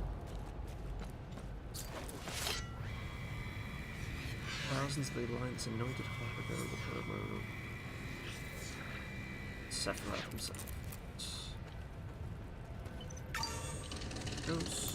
Thousands of the Alliance anointed harbinger of the Hermo. Sephiroth himself. Goes.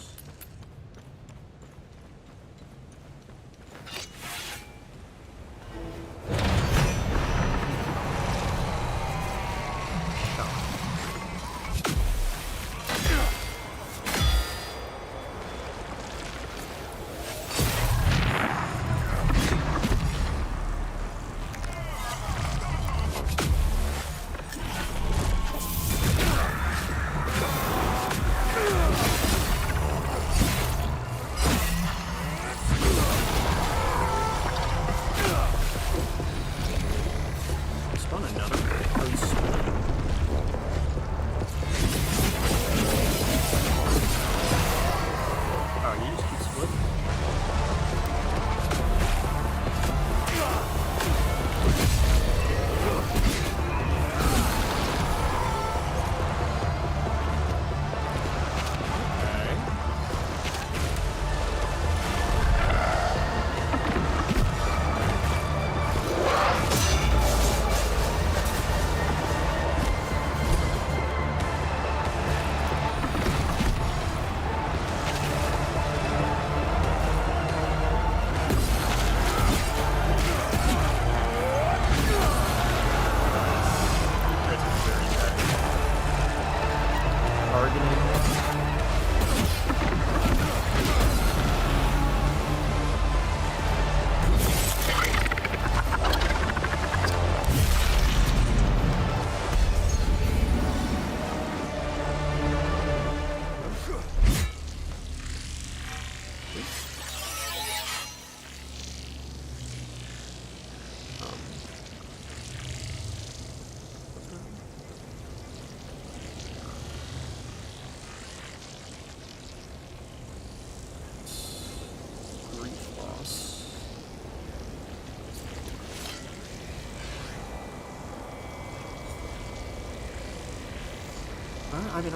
I mean,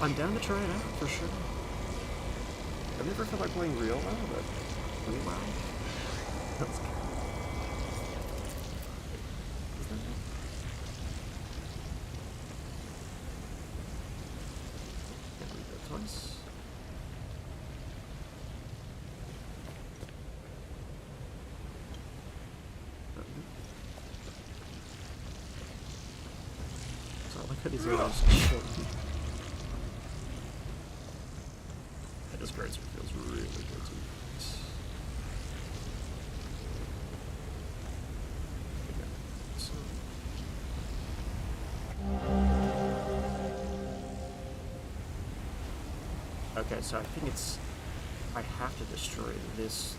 I'm down to try it out, for sure. I've never felt like playing real WoW, but real WoW. That's good. Is that it? Can't read that twice. So I like how these are just short. This bracer feels really good to me. Okay, so. Okay, so I think it's. I have to destroy this.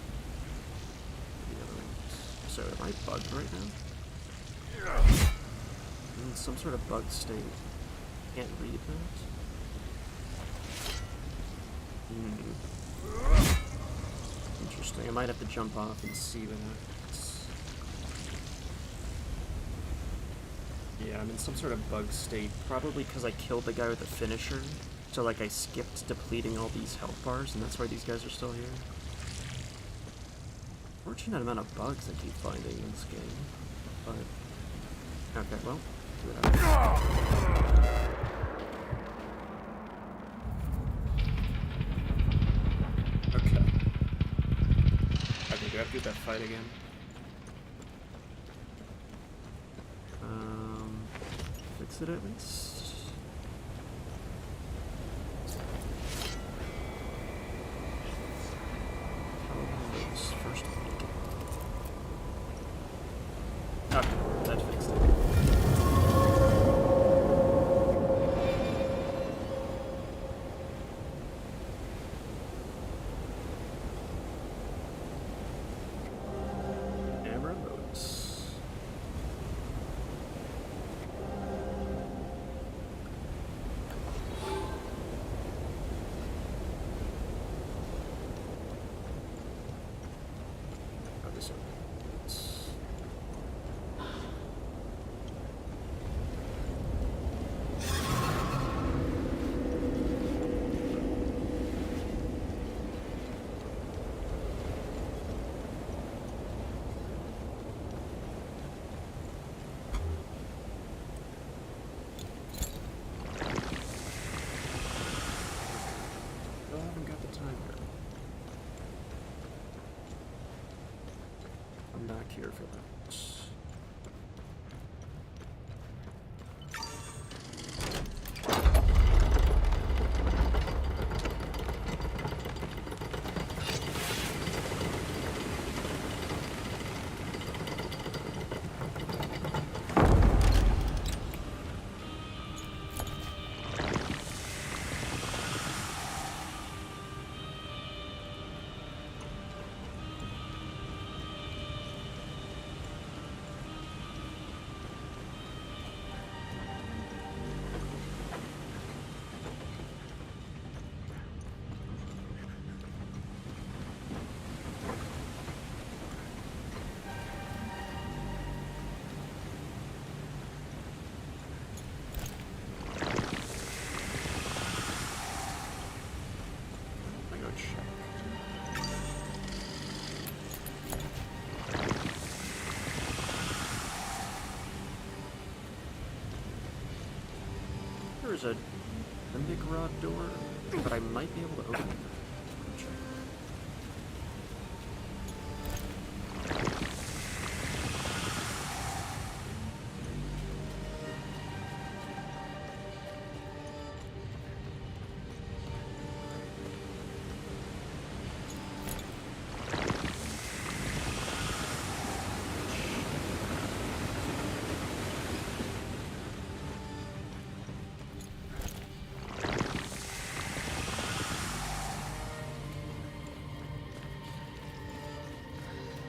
The other ones. So am I bugged right now? I'm in some sort of bug state. Can't read that. Interesting. I might have to jump off and see what happens. Yeah, I'm in some sort of bug state. Probably because I killed the guy with the finisher. So, like, I skipped depleting all these health bars, and that's why these guys are still here. Fortunate amount of bugs I keep finding in this game. But... okay, well, do what happens. Do I have to do that fight again? Fix it at least. How long was first week? Okay, that fixed it. here for that. There's a big rod door, but I might be able to open it.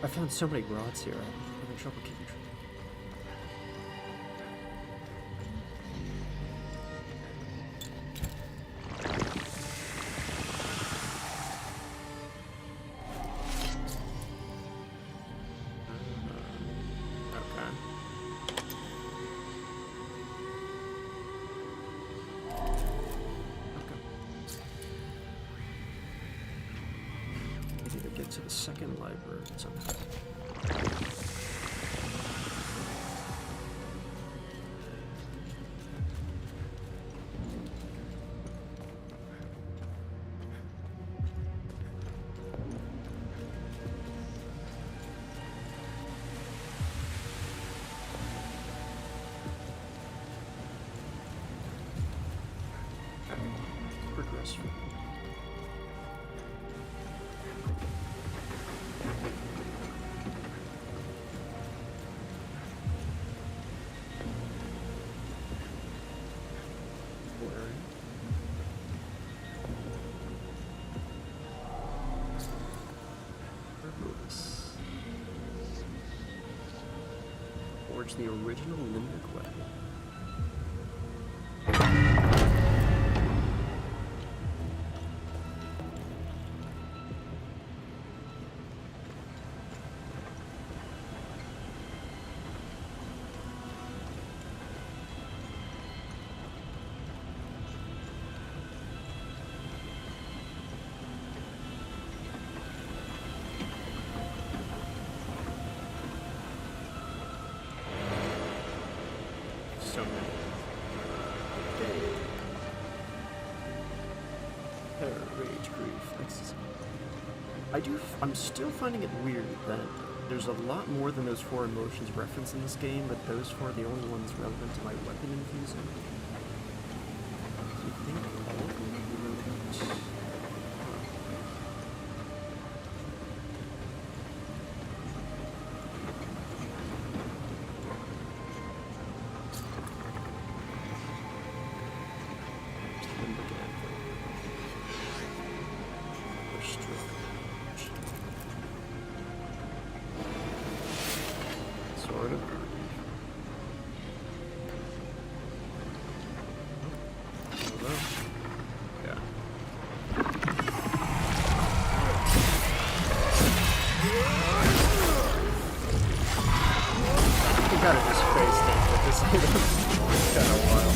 I found so many rods here, I'm having trouble keeping track. To the second library somehow. Progress forward. Forge the original limbic weapon. So many. Terror, rage, grief, ecstasy. I'm still finding it weird that there's a lot more than those 4 emotions referenced in this game, but those 4 are the only ones relevant to my weapon infusing. Do you think all of them would be relevant? Sort of. Hello. Yeah. You gotta just face it with this item. It's kind of wild.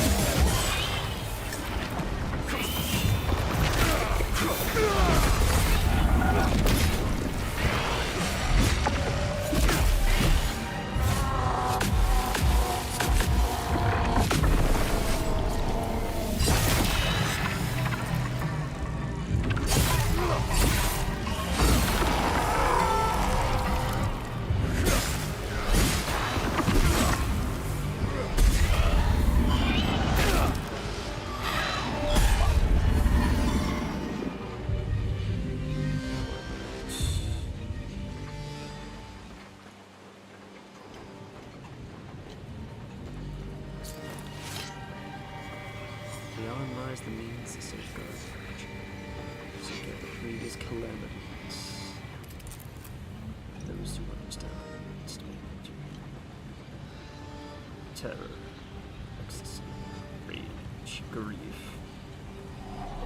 Beyond lies the means to safeguard so get the previous calamities. Those who understand terror, ecstasy, rage, grief.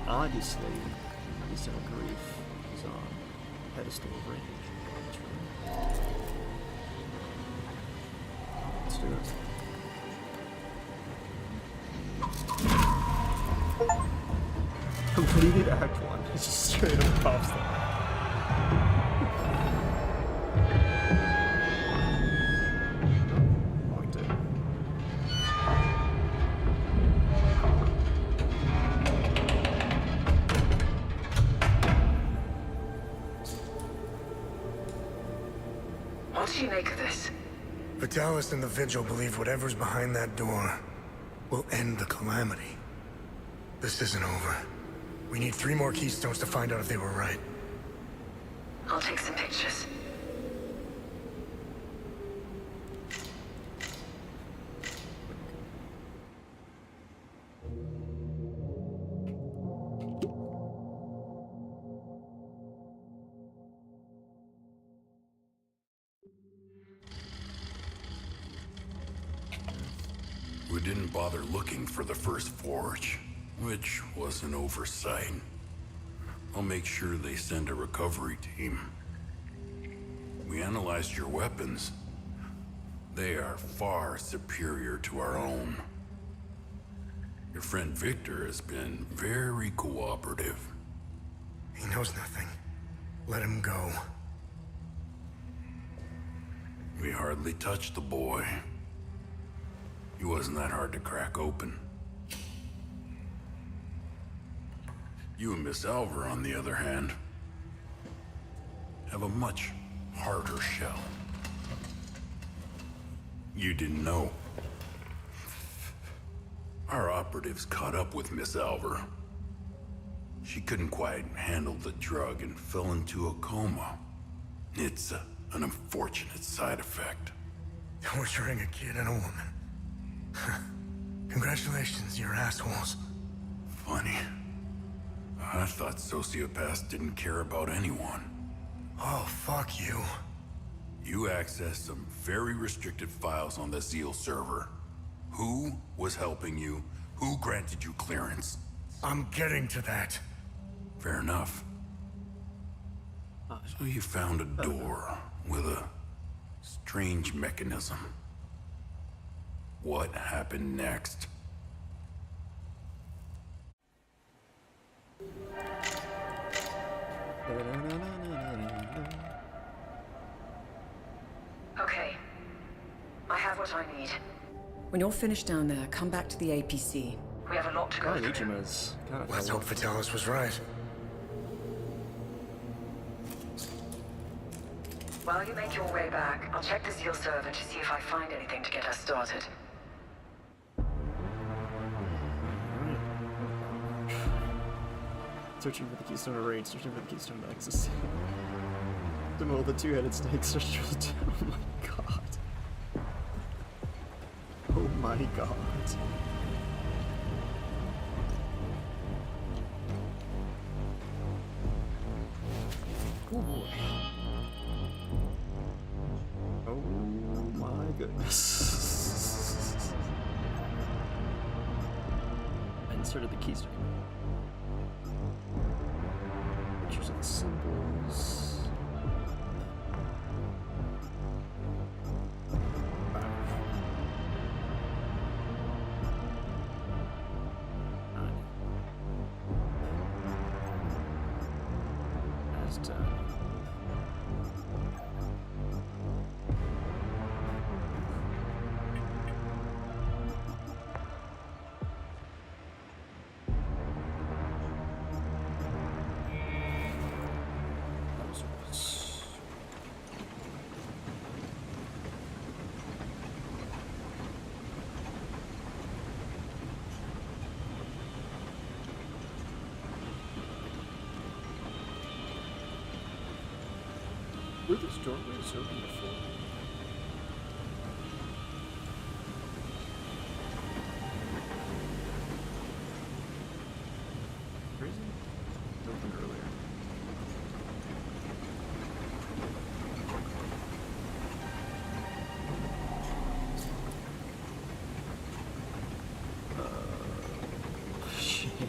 Obviously, we said grief is on pedestal of rage. Let's do it. Completed Act 1. It just straight up pops them. Locked in. What do you make of this? Vitalis and the Vigil believe whatever's behind that door will end the calamity. This isn't over. We need 3 more keystones to find out if they were right. I'll take some pictures. We didn't bother looking for the first forge, which was an oversight. I'll make sure they send a recovery team. We analyzed your weapons. They are far superior to our own. Your friend Victor has been very cooperative. He knows nothing. Let him go. We hardly touched the boy. He wasn't that hard to crack open. You and Miss Alvar, on the other hand, have a much harder shell. You didn't know. Our operatives caught up with Miss Alvar. She couldn't quite handle the drug and fell into a coma. It's an unfortunate side effect. Torturing a kid and a woman. Congratulations, you're assholes. Funny. I thought sociopaths didn't care about anyone. Oh, fuck you. You accessed some very restricted files on the Zeal server. Who was helping you? Who granted you clearance? I'm getting to that. Fair enough. So you found a door with a strange mechanism. What happened next? Okay. I have what I need. When you're finished down there, come back to the APC. We have a lot to go through. Let's hope Vitalis was right. While you make your way back, I'll check the Zeal server to see if I find anything to get us started. Searching for the keystone of rage, searching for the keystone of ecstasy. Demote the 2-headed snake, search for the oh my god. Oh my god. Oh boy. Oh my goodness. I inserted the keystone. Pictures of the symbols. That's done. Were these doorways open before?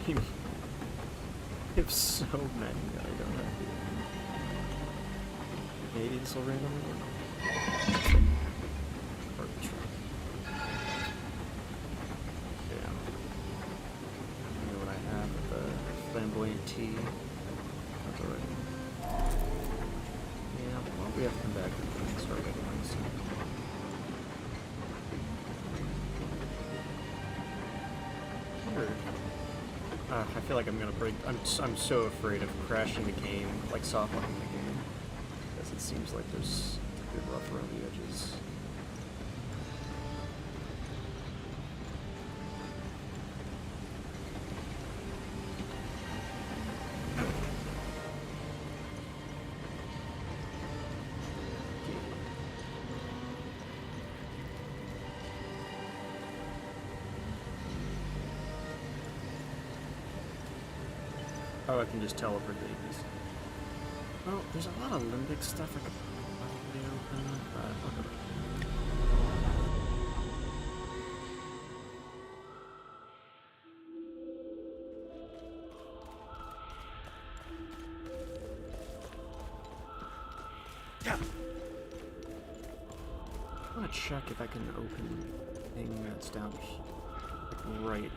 game. I have so many that I don't have here. Maybe this will randomly work. Yeah. You know what I have with the flamboyant tea. That's alright. Yeah, well, we have to come back and start getting ones. I feel like I'm gonna break. I'm so afraid of crashing the game, like soft locking the game, because it seems like there's a bit rough around the edges. Oh, I can just teleport babies. Well, there's a lot of limbic stuff I could probably open, but I'll go. I want to check if I can open the thing that's down here, like right.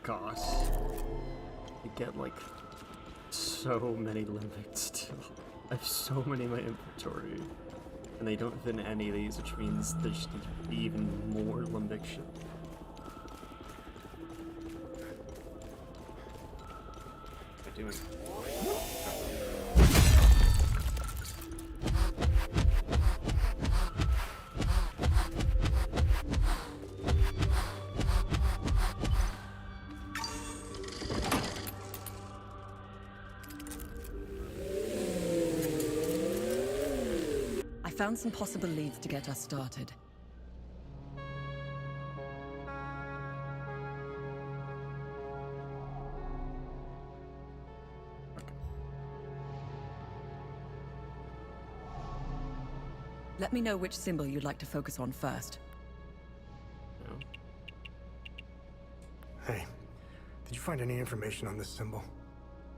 Gosh, you get like so many limbics still. I have so many in my inventory, and they don't fit in any of these, which means there just needs to be even more limbic shit. What am I doing? Found some possible leads to get us started. Let me know which symbol you'd like to focus on first. Hey, did you find any information on this symbol?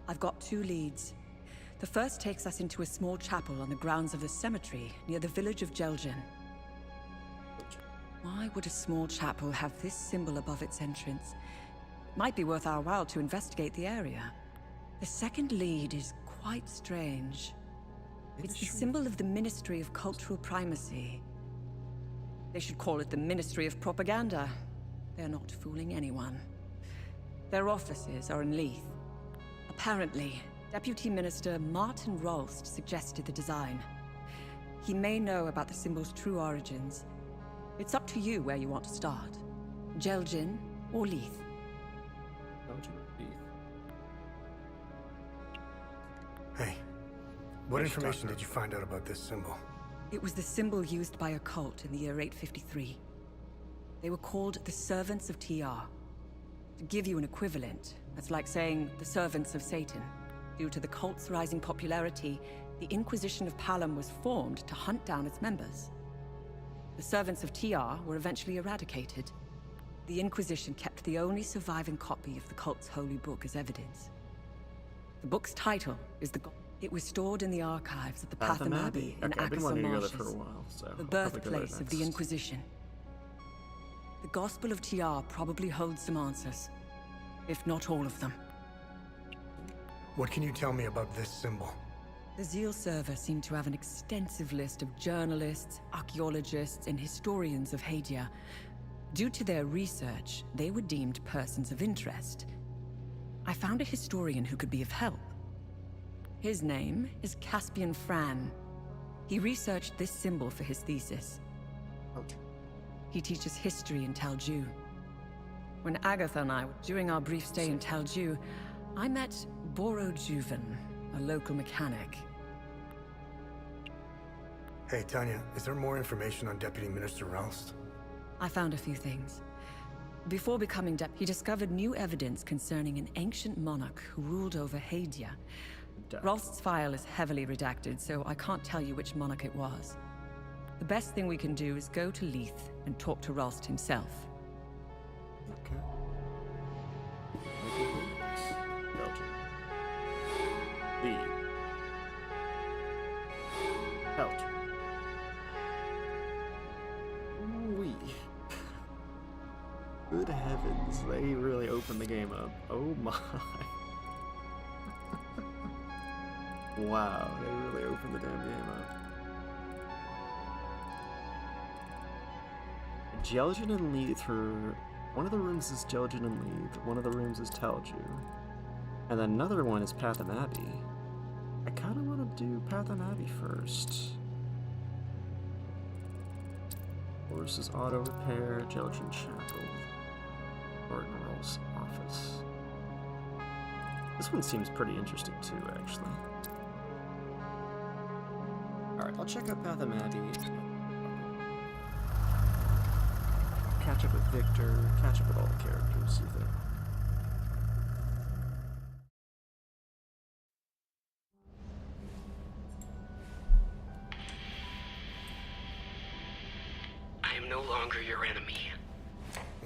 I've got 2 leads. The first takes us into a small chapel on the grounds of the cemetery near the village of Jelgin. Why would a small chapel have this symbol above its entrance? Might be worth our while to investigate the area. The second lead is quite strange. It's the symbol of the Ministry of Cultural Primacy. They should call it the Ministry of Propaganda. They're not fooling anyone. Their offices are in Leith. Apparently, Deputy Minister Martin Rolst suggested the design. He may know about the symbol's true origins. It's up to you where you want to start. Jelgin or Leith. Hey, what information did you find out about this symbol? It was the symbol used by a cult in the year 853. They were called the Servants of TR. To give you an equivalent, that's like saying the Servants of Satan. Due to the cult's rising popularity, the Inquisition of Palom was formed to hunt down its members. The Servants of TR were eventually eradicated. The Inquisition kept the only surviving copy of the cult's holy book as evidence. The book's title is It was stored in the archives of the Patham Abbey in Axel Marshes, the birthplace of the Inquisition. The Gospel of TR probably holds some answers, if not all of them. What can you tell me about this symbol? The Zeal server seemed to have an extensive list of journalists, archaeologists, and historians of Hadia. Due to their research, they were deemed persons of interest. I found a historian who could be of help. His name is Caspian Fran. He researched this symbol for his thesis. He teaches history in Talju. When Agatha and I were during our brief stay in Talju, I met Boro Juven, a local mechanic. Hey, Tanya, is there more information on Deputy Minister Roust? I found a few things. Before becoming he discovered new evidence concerning an ancient monarch who ruled over Hadia. Rolst's file is heavily redacted, so I can't tell you which monarch it was. The best thing we can do is go to Leith and talk to Rolst himself. Okay. Belgium. Lead. Belgium. Wee. Good heavens, they really opened the game up. Oh my. Wow, they really opened the damn game up. Jelgin and Leith are... One of the rooms is Jelgin and Leith, one of the rooms is Talju. And then another one is Patham Abbey. I kind of want to do Patham Abbey first. Horses Auto Repair, Jelgin Chapel, Gordon Roll's office. This one seems pretty interesting too, actually. Alright, I'll check out Patham Abbey. Catch up with Victor, catch up with all the characters, see if they... I am no longer your enemy.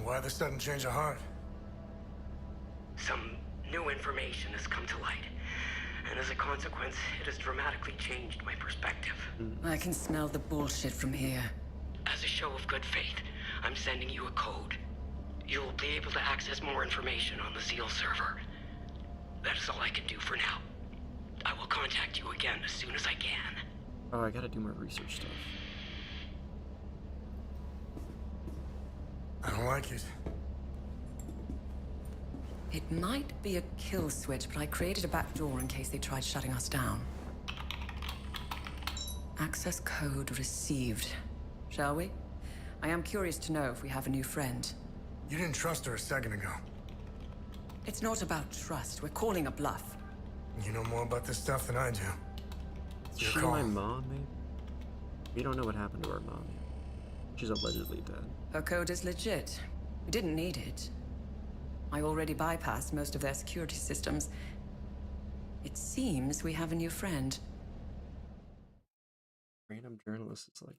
Why the sudden change of heart? Some new information has come to light, and as a consequence, it has dramatically changed my perspective. I can smell the bullshit from here. As a show of good faith, I'm sending you a code. You'll be able to access more information on the Seal server. That is all I can do for now. I will contact you again as soon as I can. Oh, I gotta do more research stuff. I don't like it. It might be a kill switch, but I created a back door in case they tried shutting us down. Access code received. Shall we? I am curious to know if we have a new friend. You didn't trust her a second ago. It's not about trust. We're calling a bluff. You know more about this stuff than I do. It's Is your she call. my mom, maybe? We don't know what happened to her mom yet. She's allegedly dead. Her code is legit. We didn't need it. I already bypassed most of their security systems. It seems we have a new friend. Random journalist, it's like...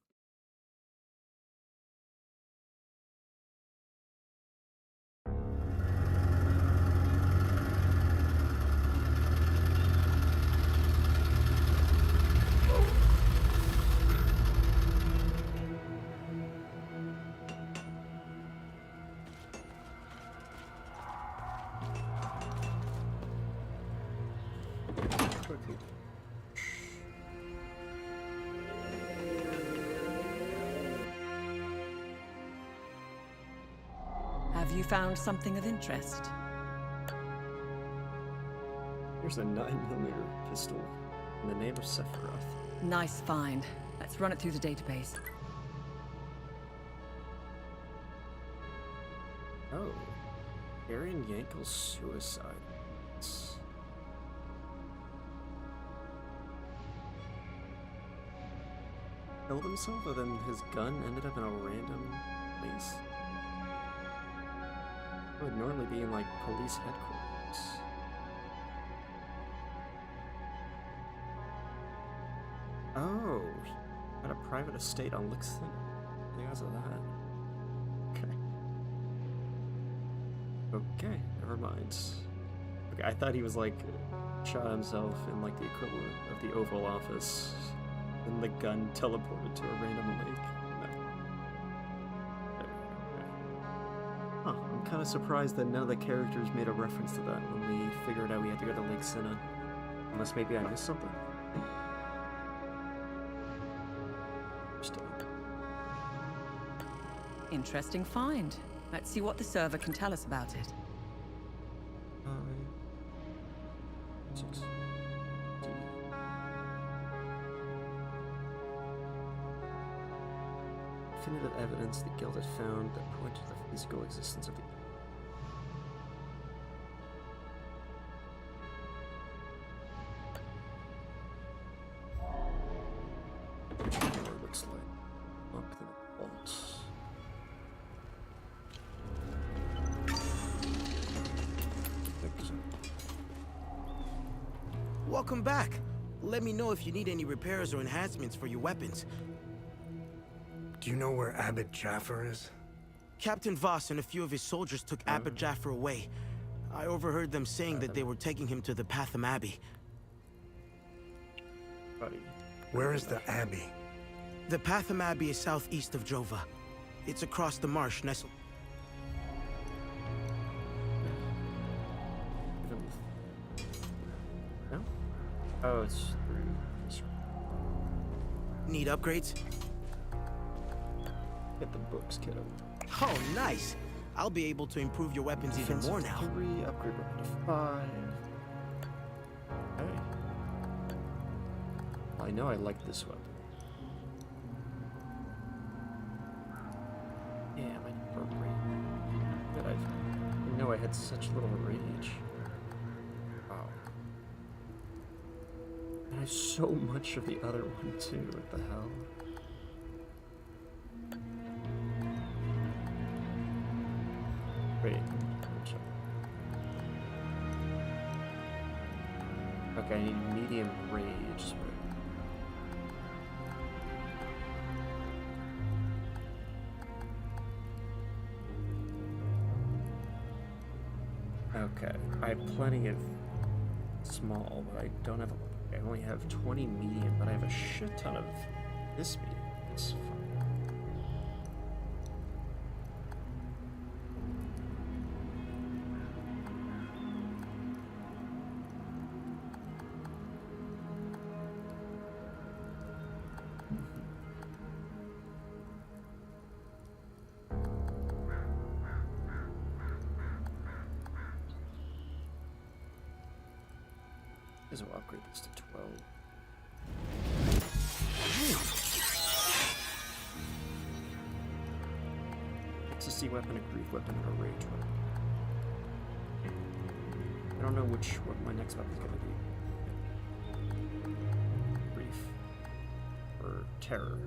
Quickly. Have you found something of interest? Here's a 9mm pistol in the name of Sephiroth. Nice find. Let's run it through the database. Oh. Aaron Yankel's suicide. Killed himself, and then his gun ended up in a random place. It would normally be in, like, police headquarters. Oh, got a private estate on Lixon. Because of that. Okay, never mind. Okay, I thought he was, like, shot himself in, like, the equivalent of the Oval Office. And the gun teleported to a random lake. No. Okay. Huh, I'm kind of surprised that none of the characters made a reference to that when we figured out we had to go to Lake Sinna. Unless maybe I missed something. Interesting find. Let's see what the server can tell us about it. 6. Definitive evidence the guild had found that pointed to the physical existence of the... looks like. Look, the bolts. Welcome back. Let me know if you need any repairs or enhancements for your weapons. Do you know where Abbot Jaffer is? Captain Voss and a few of his soldiers took Abbot Jaffer away. I overheard them saying that they were taking him to the Patham Abbey. Buddy. Where is the Abbey? The Patham Abbey is southeast of Jova. It's across the marsh nestled. No? Oh, it's through. Need upgrades? Get the books, kiddo. Oh, nice! I'll be able to improve your weapons even more now. 3, upgrade weapon to 5. Okay. I know I like this weapon. Yeah, my burn rate. Good, I know I had such little rage. Wow. And I have so much of the other one too, what the hell? Wait, okay, I need medium rage. Okay, I have plenty of small, but I don't have. I only have 20 medium, but I have a shit ton of this medium. It's fine. As well, upgrade this to 12. Ecstasy weapon, a grief weapon, and a rage weapon. I don't know what my next weapon's gonna be. Grief. Or terror.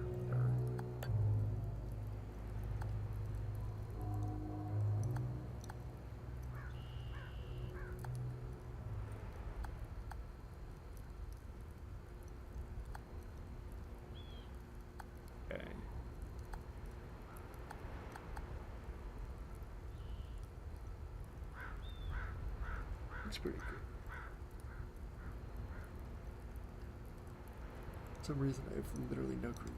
It's pretty good. For some reason, I have literally no clue.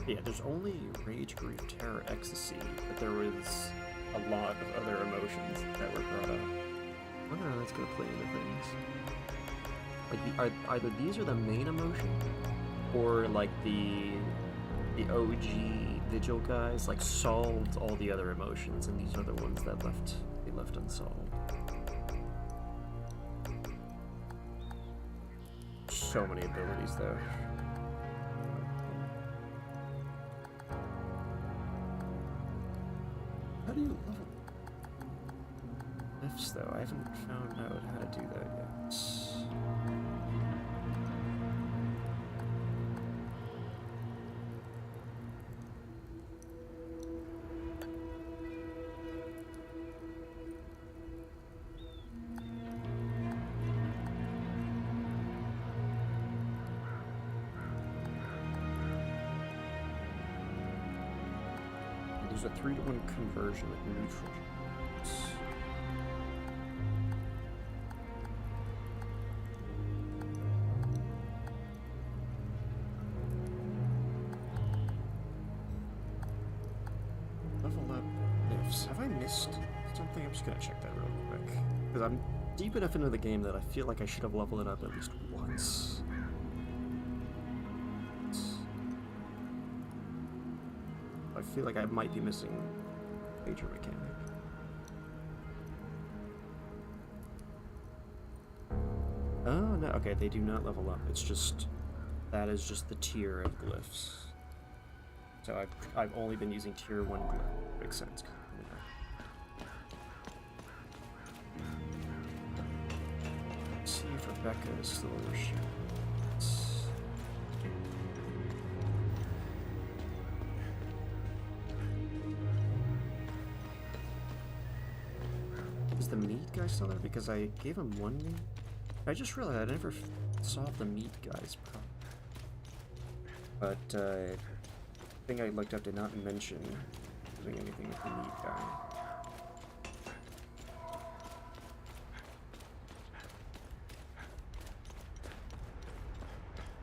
Yeah, there's only rage, grief, terror, ecstasy, but there was a lot of other emotions that were brought up. I wonder how that's gonna play into things. Like, either these are the main emotion, or like the OG Vigil guys like solved all the other emotions, and these are the ones that they left unsolved. So many abilities though. How do you level lifts though? I haven't found out how to do that yet. There's a 3-to-1 conversion with neutral. Level up ifs. Have I missed something? I'm just gonna check that real quick. Because I'm deep enough into the game that I feel like I should have leveled it up at least once. I feel like I might be missing a major mechanic. Oh, no. Okay, they do not level up. It's just... That is just the tier of glyphs. So I've only been using tier 1 glyph. Makes sense. Let's see if Rebecca is still in her ship. Is the meat guy still there? Because I gave him 1 meat. I just realized I never solved the meat guy's problem. But the thing I looked up did not mention doing anything with the meat guy.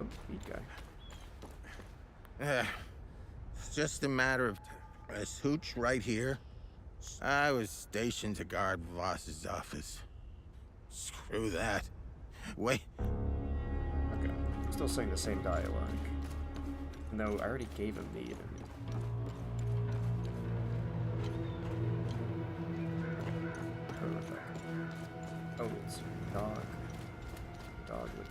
Oh, meat guy. It's just a matter of this hooch right here. I was stationed to guard Voss's office. Screw that. Wait. Okay. I'm still saying the same dialogue. No, I already gave him meat. Oh, it's dog. Dog would...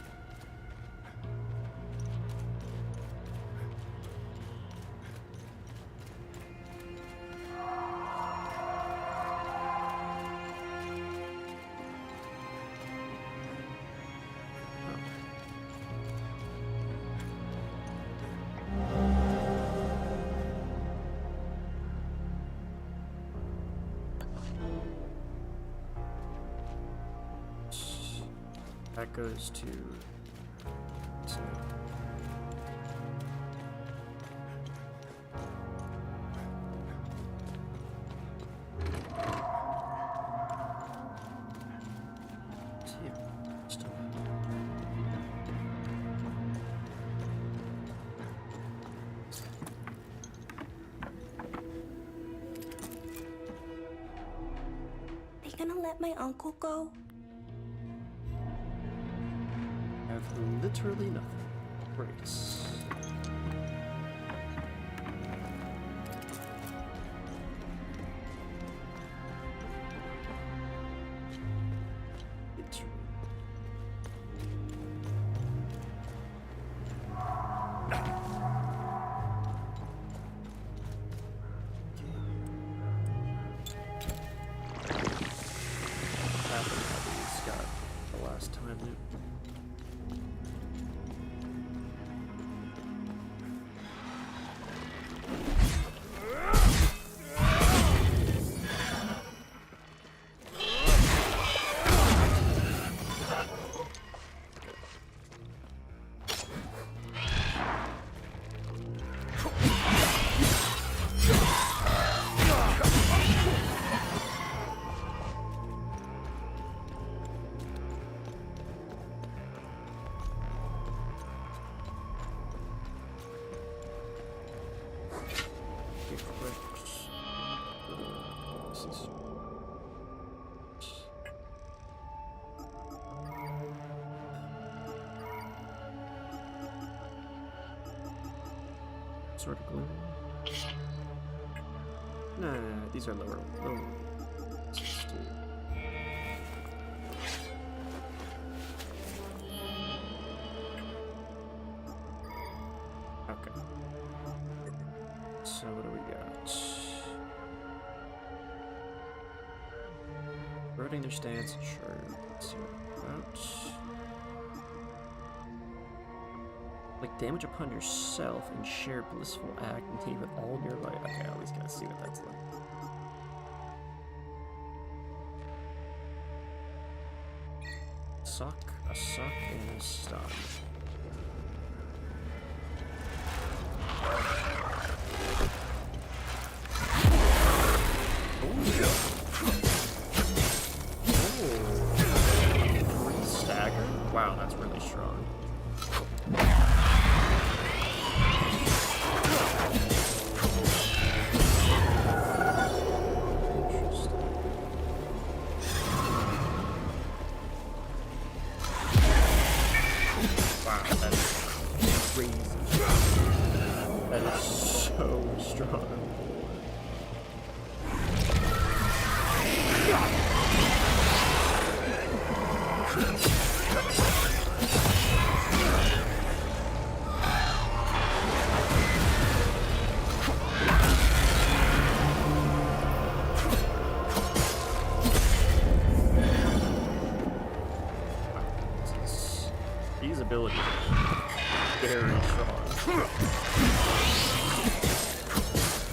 That goes to... So. Still. They gonna let my uncle go? Have literally nothing. Breaks. Sort of glue. No, these are lower. Okay. So what do we got? Eroding their stance, sure. Let's see what about. Like damage upon yourself and share blissful activity with all nearby. Okay, I at least gotta see what that's like. Suck, a suck, and a stun. Oh, stagger? Wow, that's really strong. ability. Very strong.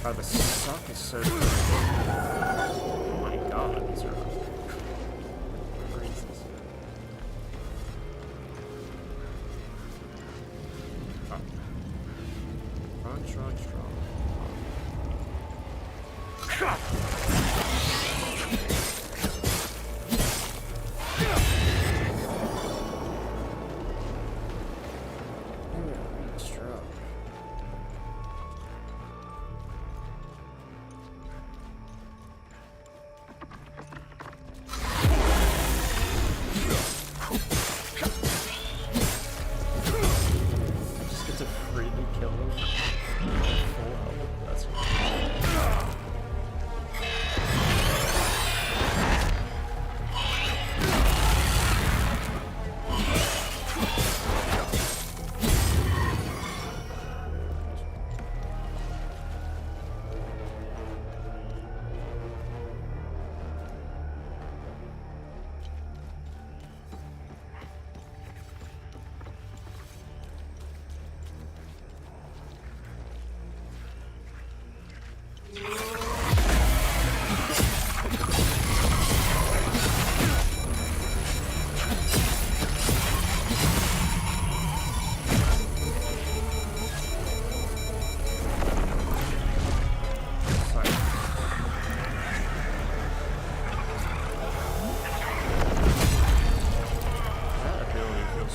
Oh, the suck is so good. Oh my god, these are crazy.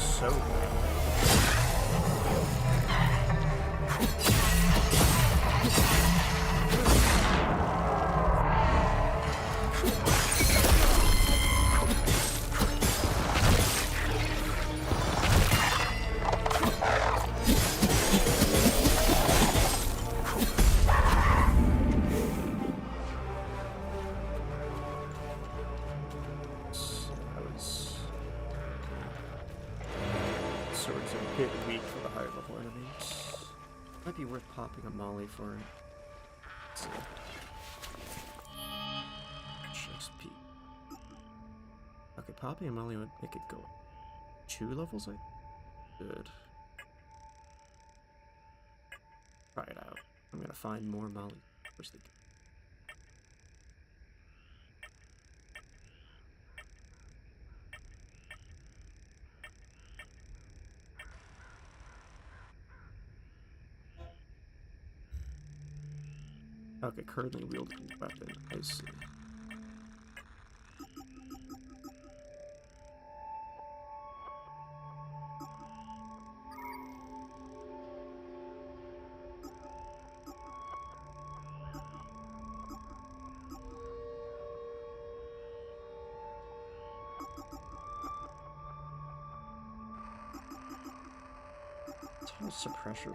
Strong. Be worth popping a molly for it. XP. Okay, popping a molly would make it go 2 levels, like good. Try it out. I'm gonna find more molly. Where's the Okay, currently wielding weapon, I see. Total suppressor.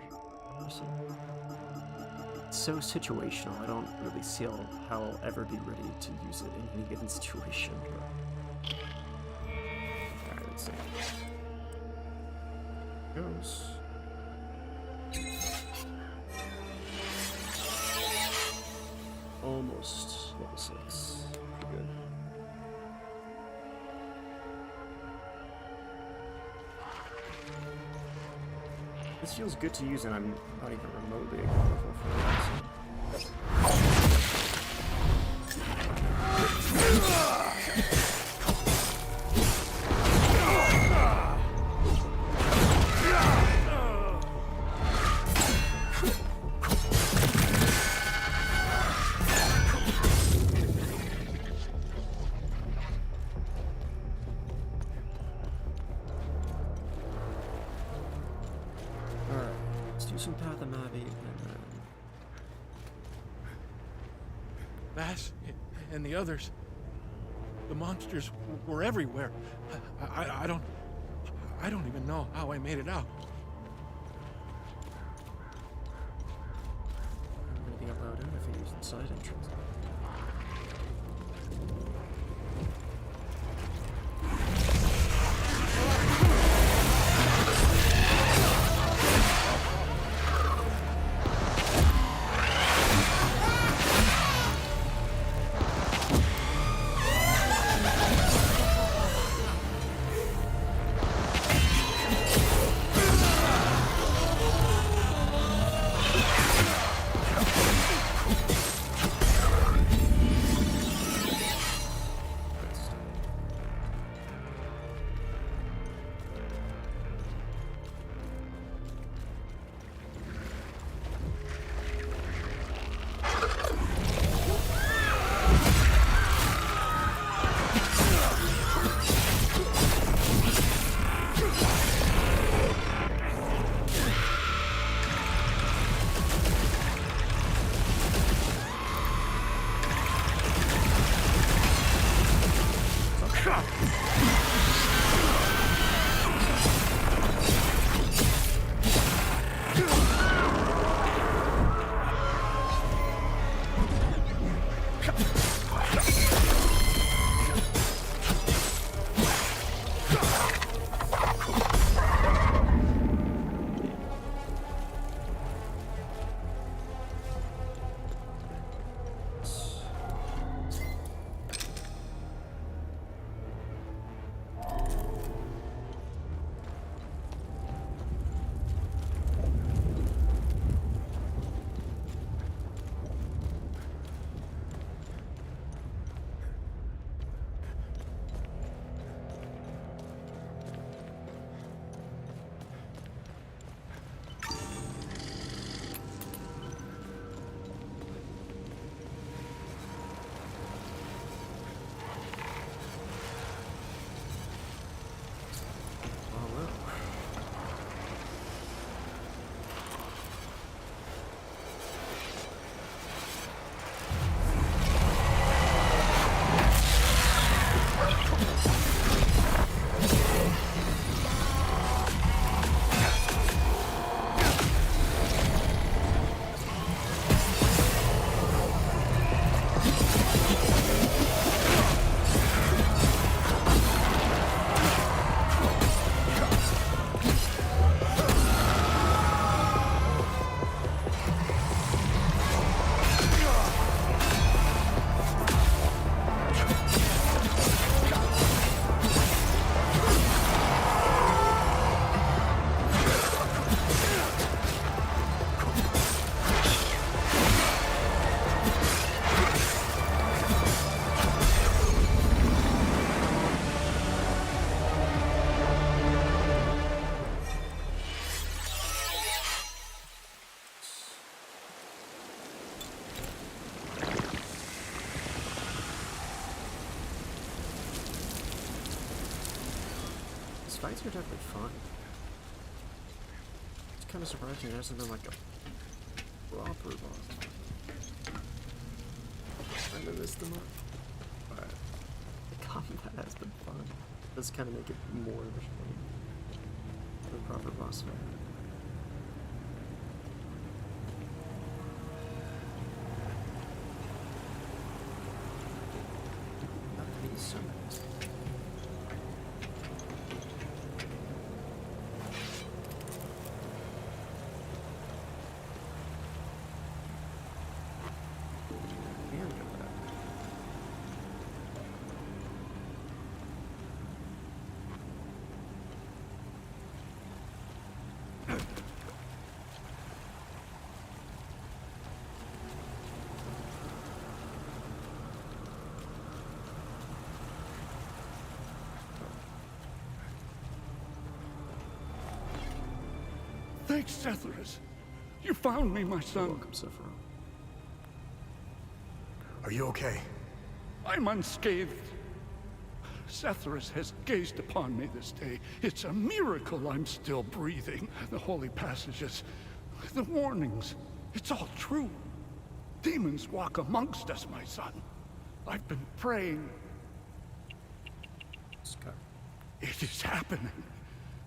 It's so situational. I don't really see how I'll ever be ready to use it in any given situation. Alright, let's see. Goes. Almost level 6. Pretty good. This feels good to use, and I'm not even remotely powerful for it. So. Some Path of Mavi and then... Bass and the others. The monsters were everywhere. I don't even know how I made it out. Anything about it if I use the side entrance? These fights are definitely fun. It's kind of surprising there hasn't been like a proper boss. Kind of missed them up. But the combat has been fun. It does kind of make it more of a show than a proper boss fight. So Thanks, Sethrus. You found me, my son. Welcome, Sephiroth. Are you okay? I'm unscathed. Sethrus has gazed upon me this day. It's a miracle I'm still breathing. The holy passages, the warnings, it's all true. Demons walk amongst us, my son. I've been praying. Scott. It is happening.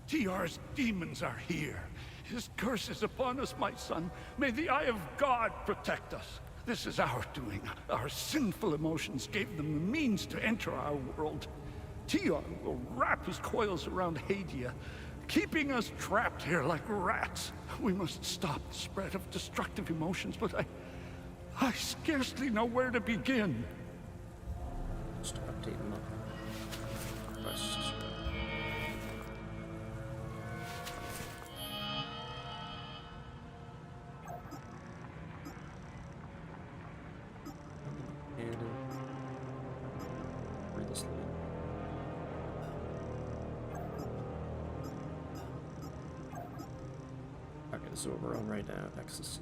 TR's demons are here. His curse is upon us, my son. May the eye of God protect us. This is our doing. Our sinful emotions gave them the means to enter our world. TR will wrap his coils around Hadia, keeping us trapped here like rats. We must stop the spread of destructive emotions, but I scarcely know where to begin. Just update them up. Quests. Okay, so we're on right now, ecstasy.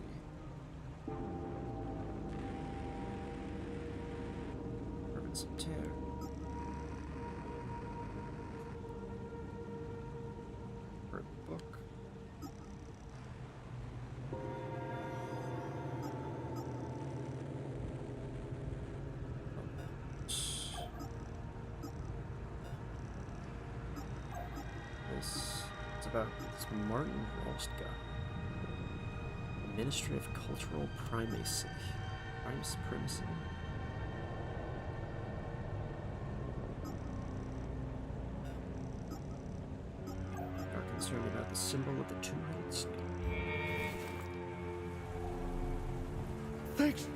Urban September. Read the book. about this Martin Rost guy. The Ministry of Cultural Primacy. Primacy. Are concerned about the symbol of the two-headed snake. Thanks.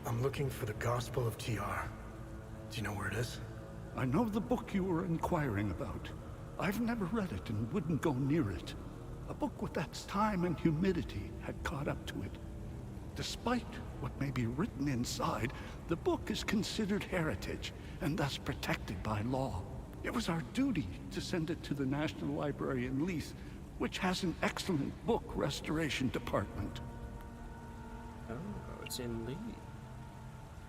I'm looking for the Gospel of TR. Do you know where it is? I know the book you were inquiring about. I've never read it and wouldn't go near it. A book with that time and humidity had caught up to it. Despite what may be written inside, the book is considered heritage and thus protected by law. It was our duty to send it to the National Library in Leith, which has an excellent book restoration department. Oh, it's in Leith.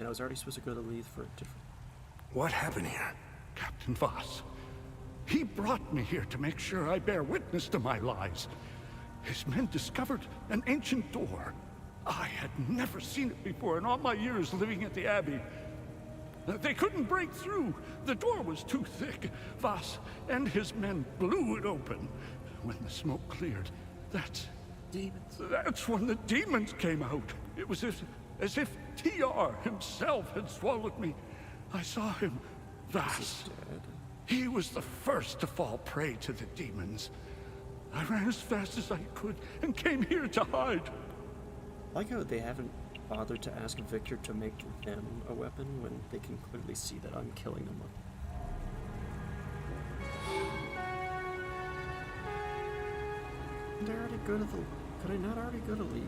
And I was already supposed to go to Leith for a different... What happened here? Captain Voss. He brought me here to make sure I bear witness to my lies. His men discovered an ancient door. I had never seen it before in all my years living at the Abbey. They couldn't break through. The door was too thick. Voss and his men blew it open. When the smoke cleared, that's when the demons came out. It was as if TR himself had swallowed me. I saw him, Voss. He was the first to fall prey to the demons. I ran as fast as I could and came here to hide. I like how they haven't bothered to ask Victor to make them a weapon when they can clearly see that I'm killing them. Did I already go to the... Could I not already go to Leith?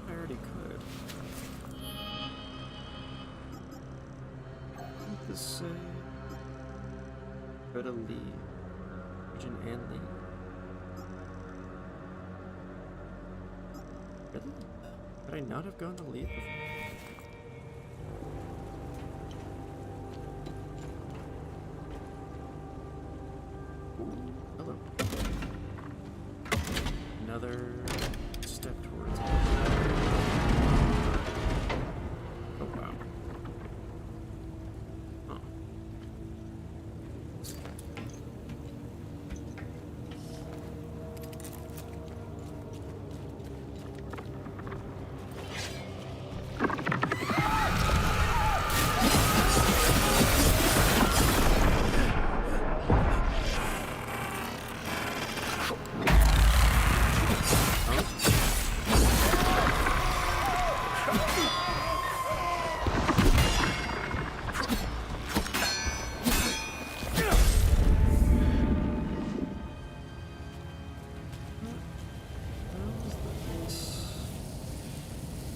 I already could. What does this say? Go to Leith. Region and Leith. Really? Could I not have gone to Leith before? Hello. Another step towards it. Oh wow. Huh.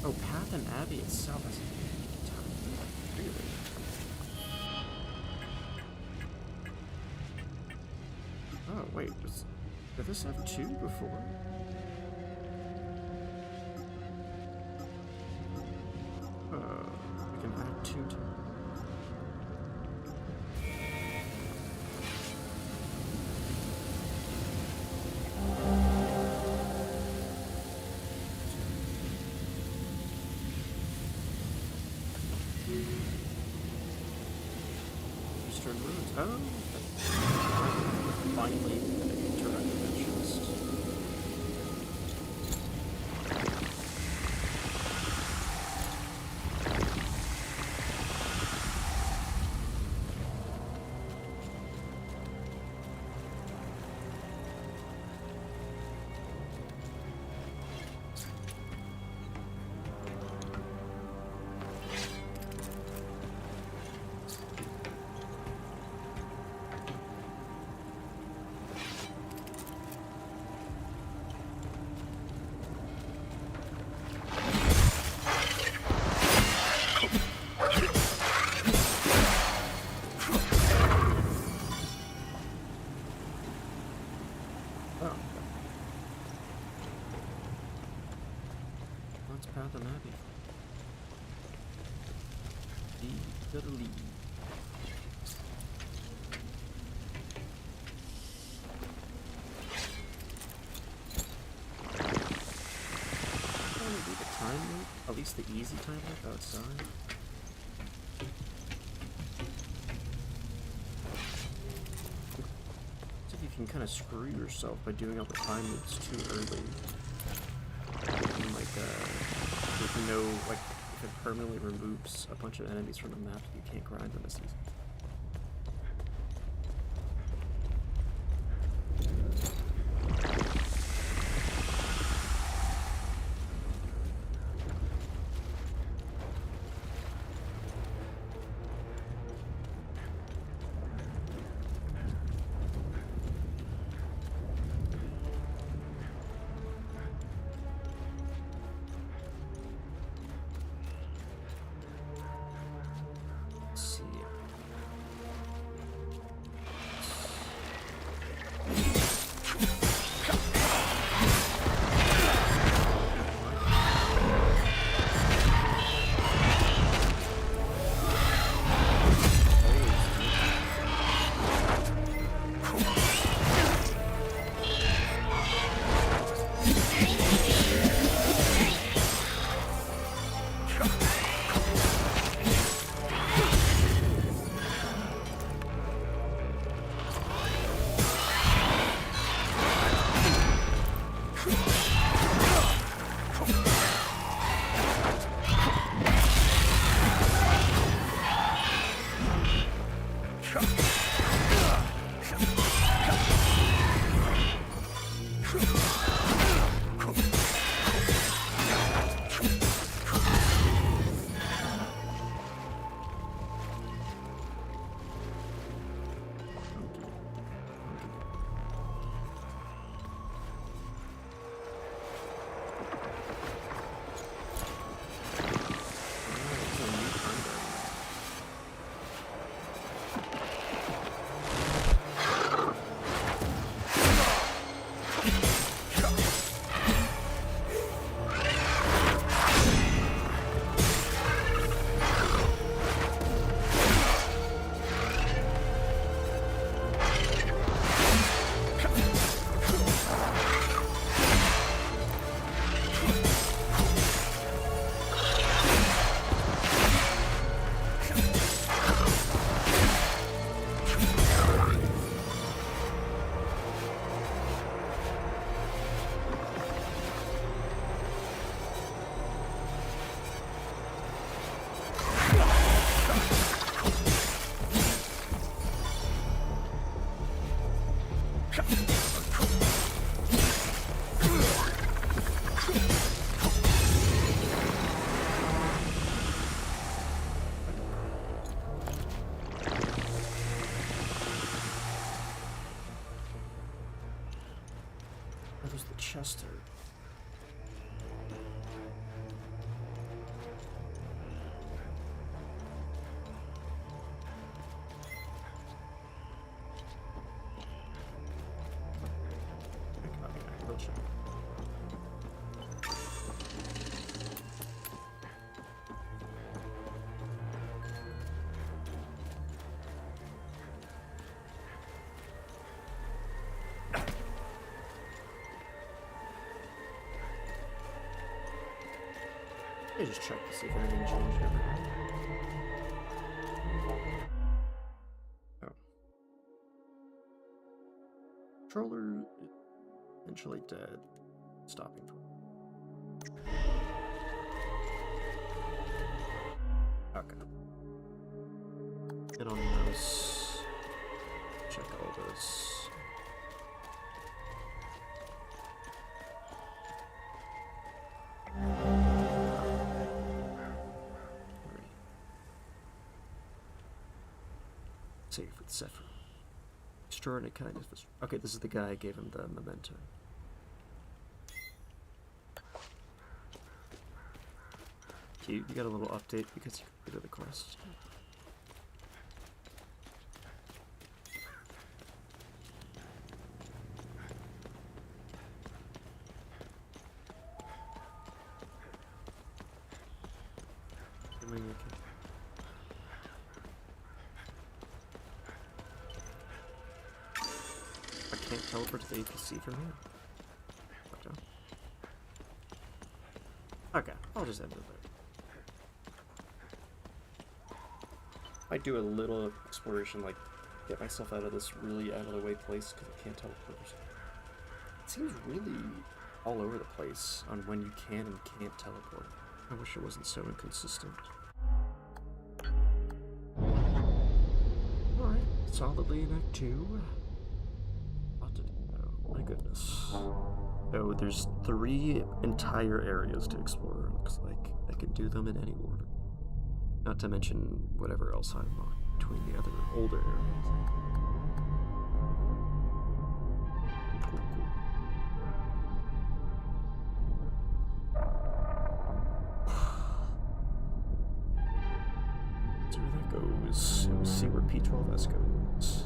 Oh, Path and Abbey itself is really. Oh wait, did this have two before? I can add two to. Eastern Ruins. Oh, okay. Finally, interact with interest. Let's Path and Abbey. Lead. Do the time loop? At least the easy time loop outside. kind of screw yourself by doing all the time loops too early. And like, there's no, like, if it permanently removes a bunch of enemies from the map, you can't grind them as easy. That was the Chester. Let me just check to see if anything changed over here. Oh. Controller eventually dead. Stopping for. Okay. Get on mouse. Check all this. Save with Zephyr. Extraordinary kindness. Okay, this is the guy I gave him the memento. Cute, you got a little update because you completed the quest. I can't teleport to the APC from here. Okay, I'll just end it there. I do a little exploration like get myself out of this really out of the way place because I can't teleport. It seems really all over the place on when you can and can't teleport. I wish it wasn't so inconsistent. Alright, solidly in Act 2. What to do now? My goodness. Oh, there's 3 entire areas to explore. Looks like I can do them in any order. Not to mention whatever else I unlocked between the other older areas. Cool, cool. See where that goes. And we'll see where P12S goes.